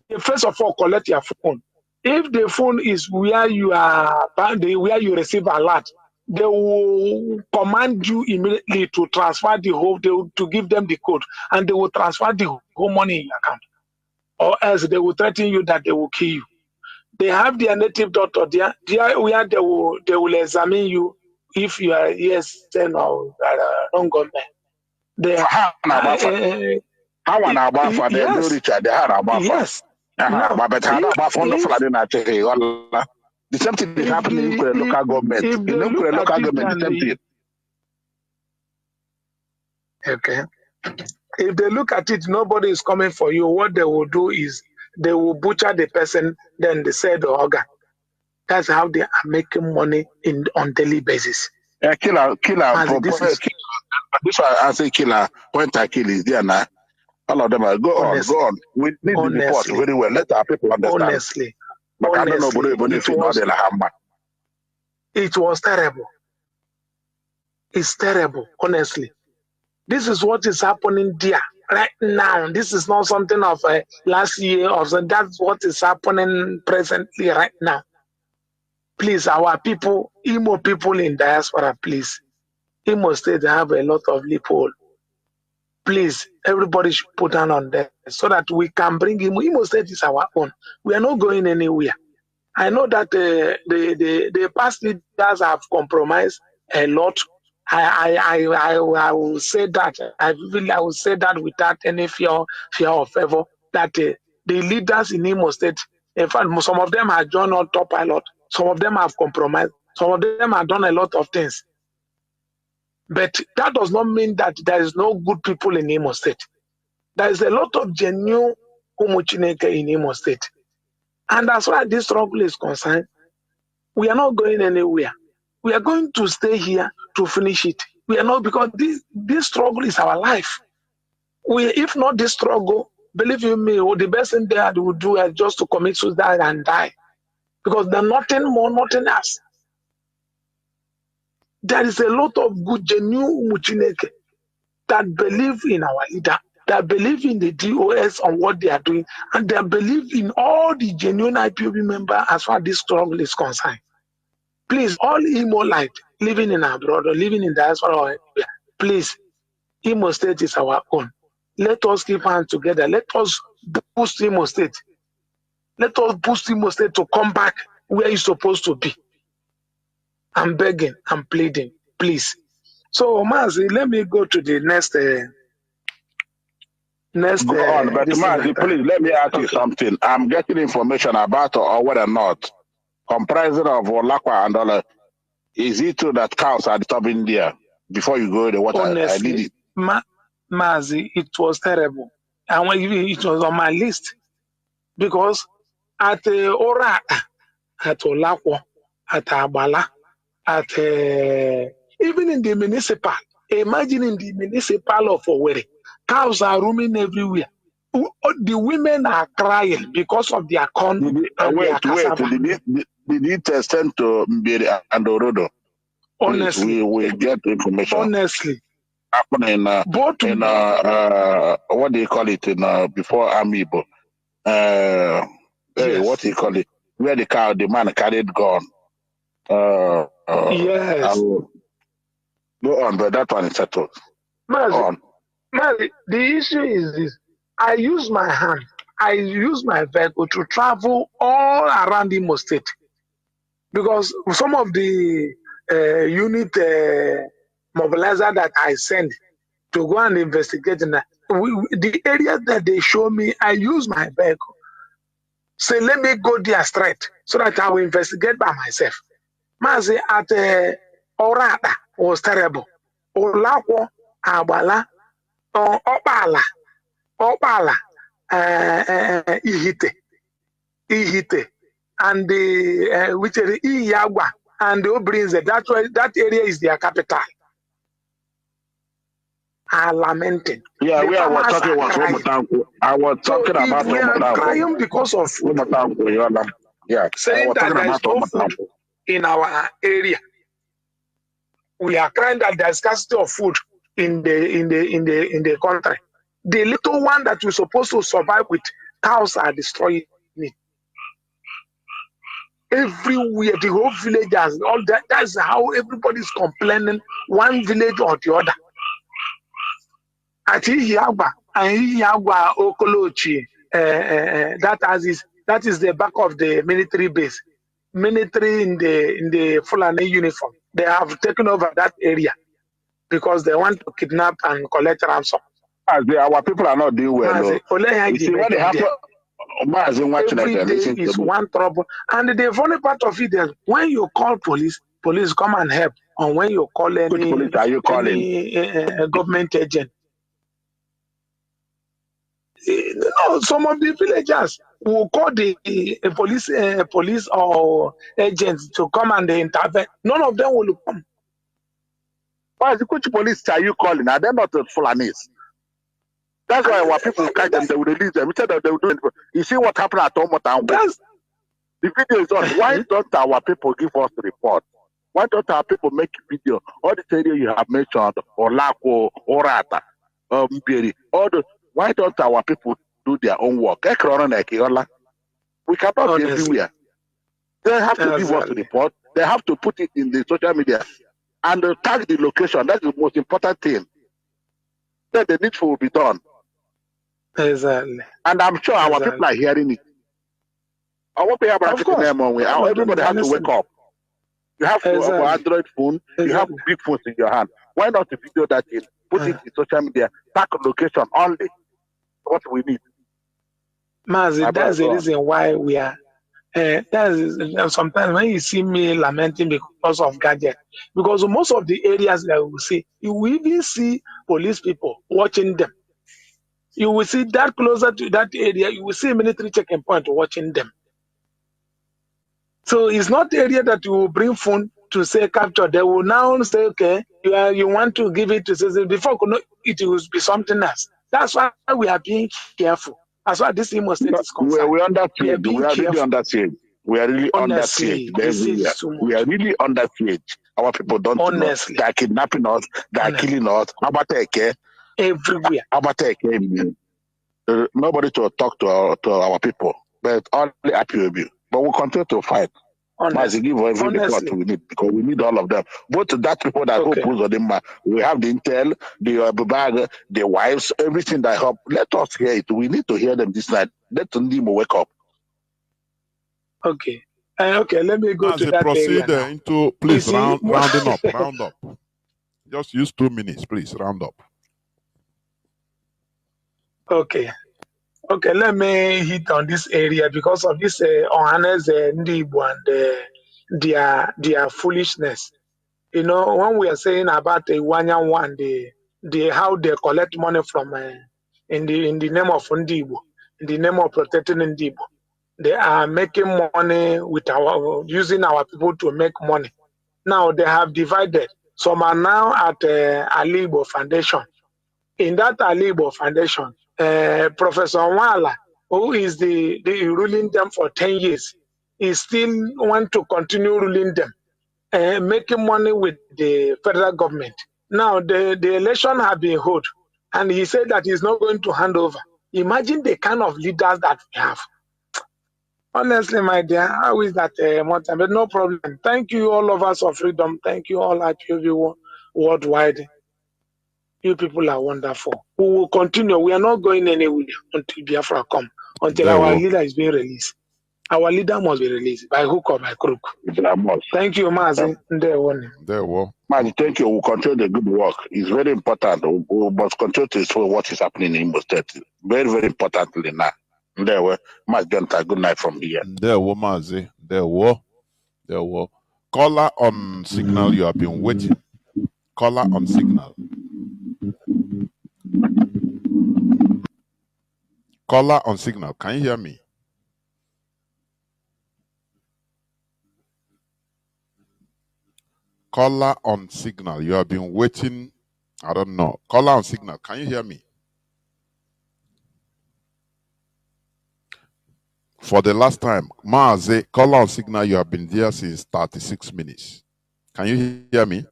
they first of all collect your phone. If the phone is where you are, where you receive alert, they will command you immediately to transfer the whole, to give them the code, and they will transfer the whole money in your account. Or else they will threaten you that they will kill you. They have their native doctor there, where they will examine you if you are ESN or non-government. Yes. The same thing is happening in the local government. In the local government, the same thing. Okay. If they look at it, nobody is coming for you. What they will do is they will butcher the person, then they sell the organ. That's how they are making money on daily basis. Yeah, killer, Mazi, this is this one I say killer, point I kill is there now. All of them are go honestly, on. We need the report honestly, very well. Let our people understand. honestly, But I don't know, but it was terrible. It's terrible, honestly. This is what is happening there right now. This is not something of last year or so. That's what is happening presently right now. Please, our people, Imo people in diaspora, please. Imo State have a lot of loophole. Please, everybody should put down on that so that we can bring Imo. Imo State is our own. We are not going anywhere. I know that the past leaders have compromised a lot. I will say that. I will say that without any fear or favor that the leaders in Imo State, in fact, some of them have joined autopilot. Some of them have compromised. Some of them have done a lot of things. But that does not mean that there is no good people in Imo State. There is a lot of genuine Umuchineke in Imo State. And as far as this struggle is concerned, we are not going anywhere. We are going to stay here to finish it. We are not, because this struggle is our life. If not this struggle, believe you me, the best thing they would do is just to commit suicide and die. Because there's nothing more, nothing else. There is a lot of good, genuine Umuchineke that believe in our leader, that believe in the DOS on what they are doing, and they believe in all the genuine IPOB members as far as this struggle is concerned. Please, all Imo-lite living in abroad or living in diaspora, please, Imo State is our own. Let us keep hands together. Let us boost Imo State. Let us boost Imo State to come back where it's supposed to be. I'm begging, I'm pleading, please. So, Mazi, let me go to the next. Go on, but Mazi, please let me ask you something. I'm getting information about or whether or not comprising of Olakwa and all. Is it true that cows are disturbing there? Before you go to what honestly, I did it. Mazi, it was terrible. And when it was on my list, because at Ora, at Olakwa, at Abala, at even in the municipal, imagine in the municipal of Owerri, cows are roaming everywhere. The women are crying because of their corn and their cassava. Did it extend to Mbiri and Orodo? Honestly, we get information. Honestly, happen in what do you call it in before Amiibo? Yes. What do you call it? Where the man carried gun. Yes. Go on, but that one is settled. Mazi, the issue is this. I use my hand, I use my vehicle to travel all around Imo State. Because some of the unit mobilizer that I send to go and investigate in the areas that they show me, I use my vehicle. Say, let me go there straight so that I will investigate by myself. Mazi at Orata was terrible. Olakwo, Abala, Opala, Ihite, and the which is Iyagwa and the Obrinze. That area is their capital. Are lamenting. Yeah, we are talking about Womatanku. I was talking about we are crying because of food. Yeah, saying that there is no food in our area. We are crying that there is scarcity of food in the country. The little one that we're supposed to survive with, cows are destroying it. Everywhere, the whole village has all that. That's how everybody's complaining, one village or the other. At Ihiagwa and Ihiagwa Okolochi, that is the back of the military base. Military in the Fulani uniform. They have taken over that area because they want to kidnap and collect ransom. Our people are not doing well. You see what happen? Every day is one trouble. And the funny part of it is when you call police come and help. on when you call Which any police are you calling? government agent. No, some of the villagers will call the police or agents to come and intervene. None of them will come. Which police are you calling? Are they not the Fulanis? That's why when people catch them, they will release them. Instead of they will do it. You see what happened at Omotown? The video is on. Why don't our people give us the report? Why don't our people make a video? All the area you have mentioned, Olako, Orata, Mbiri, why don't our people do their own work? We cannot be everywhere. They have to give us the report. They have to put it in the social media and tag the location. That's the most important thing. Then the needful will be done. Exactly. And I'm sure our people are hearing it. I won't be able to put them on. Everybody has to wake up. You have to have an Android phone. You have big phones in your hand. Why not video that in? Put it in social media. Tag location only. What we need. Mazi, that's the reason why we are. Sometimes when you see me lamenting because of gadget, because most of the areas that we see, you will even see police people watching them. You will see that closer to that area, you will see a military checking point watching them. So it's not the area that you will bring phone to say capture. They will now say, okay, you want to give it to say before it will be something else. That's why we are being careful. As far as this Imo State is concerned. We are under siege. We are really under siege. We are really under siege. We are really under siege. Our people don't know. They are kidnapping us. They are killing us. Abateke. Everywhere. Abateke. Nobody to talk to our people. But only IPOB. But we'll continue to fight. Mazi, give every report we need because we need all of them. Both that people that hope we have the intel, the bag, the wives, everything that help. Let us hear it. We need to hear them this night. Let them wake up. Okay. Okay, let me go As to that proceed area into, please, rounding up, round up. Just use 2 minutes, please, round up. Okay. Okay, let me hit on this area because of this Ohanes Ndibo and their foolishness. You know, when we are saying about the one, the how they collect money from in the name of Ndibo, in the name of protecting Ndibo, they are making money with using our people to make money. Now they have divided. Some are now at Alibo Foundation. In that Alibo Foundation, Professor Wala, who is the ruling them for 10 years, is still want to continue ruling them, making money with the federal government. Now the election have been held, and he said that he's not going to hand over. Imagine the kind of leaders that we have. Honestly, my dear, how is that more time? But no problem. Thank you, all of us of freedom. Thank you all at POV worldwide. You people are wonderful. We will continue. We are not going anywhere until Biafra come, until our leader is being released. Our leader must be released by hook or by crook. Thank you, Mazi. Mazi, thank you. We'll continue the good work. It's very important. We must continue to show what is happening in Imo State. Very, very importantly now. There were Mazi, good night from here. There were Mazi. There were. Caller on signal, you have been waiting. Caller on signal. Caller on signal. Can you hear me? Caller on signal. You have been waiting. I don't know. Caller on signal. Can you hear me? For the last time, Mazi, caller on signal. You have been there since 36 minutes. Can you hear me?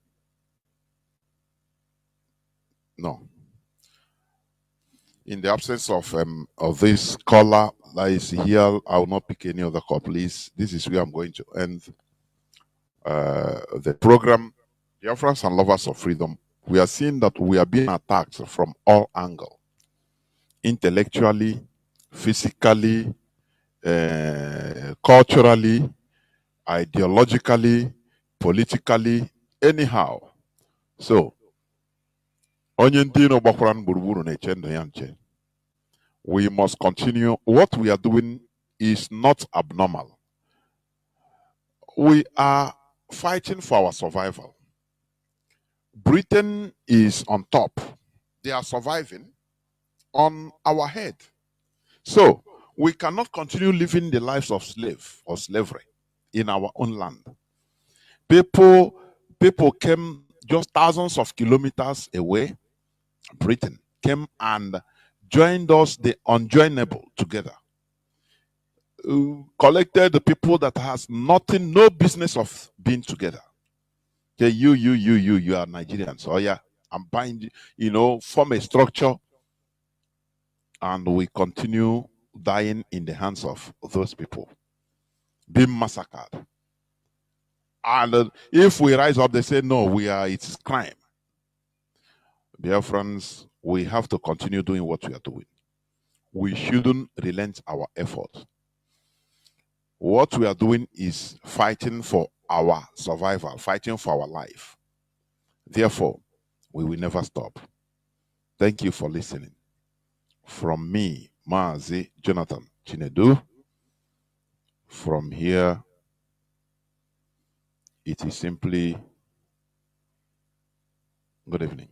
No. In the absence of this caller that is here, I will not pick any other call, please. This is where I'm going to end the program. Biafrans and lovers of freedom, we are seeing that we are being attacked from all angles. Intellectually, physically, culturally, ideologically, politically, anyhow. So, we must continue. What we are doing is not abnormal. We are fighting for our survival. Britain is on top. They are surviving on our head. So we cannot continue living the lives of slave or slavery in our own land. People came just thousands of kilometers away. Britain came and joined us, the unjoinable, together. Collected the people that has nothing, no business of being together. Okay, you are Nigerians. Oh yeah, I'm buying, form a structure, and we continue dying in the hands of those people, being massacred. And if we rise up, they say no, it's crime. Dear friends, we have to continue doing what we are doing. We shouldn't relent our effort. What we are doing is fighting for our survival, fighting for our life. Therefore, we will never stop. Thank you for listening. From me, Mazi Jonathan Chinedu. From here, it is simply good evening.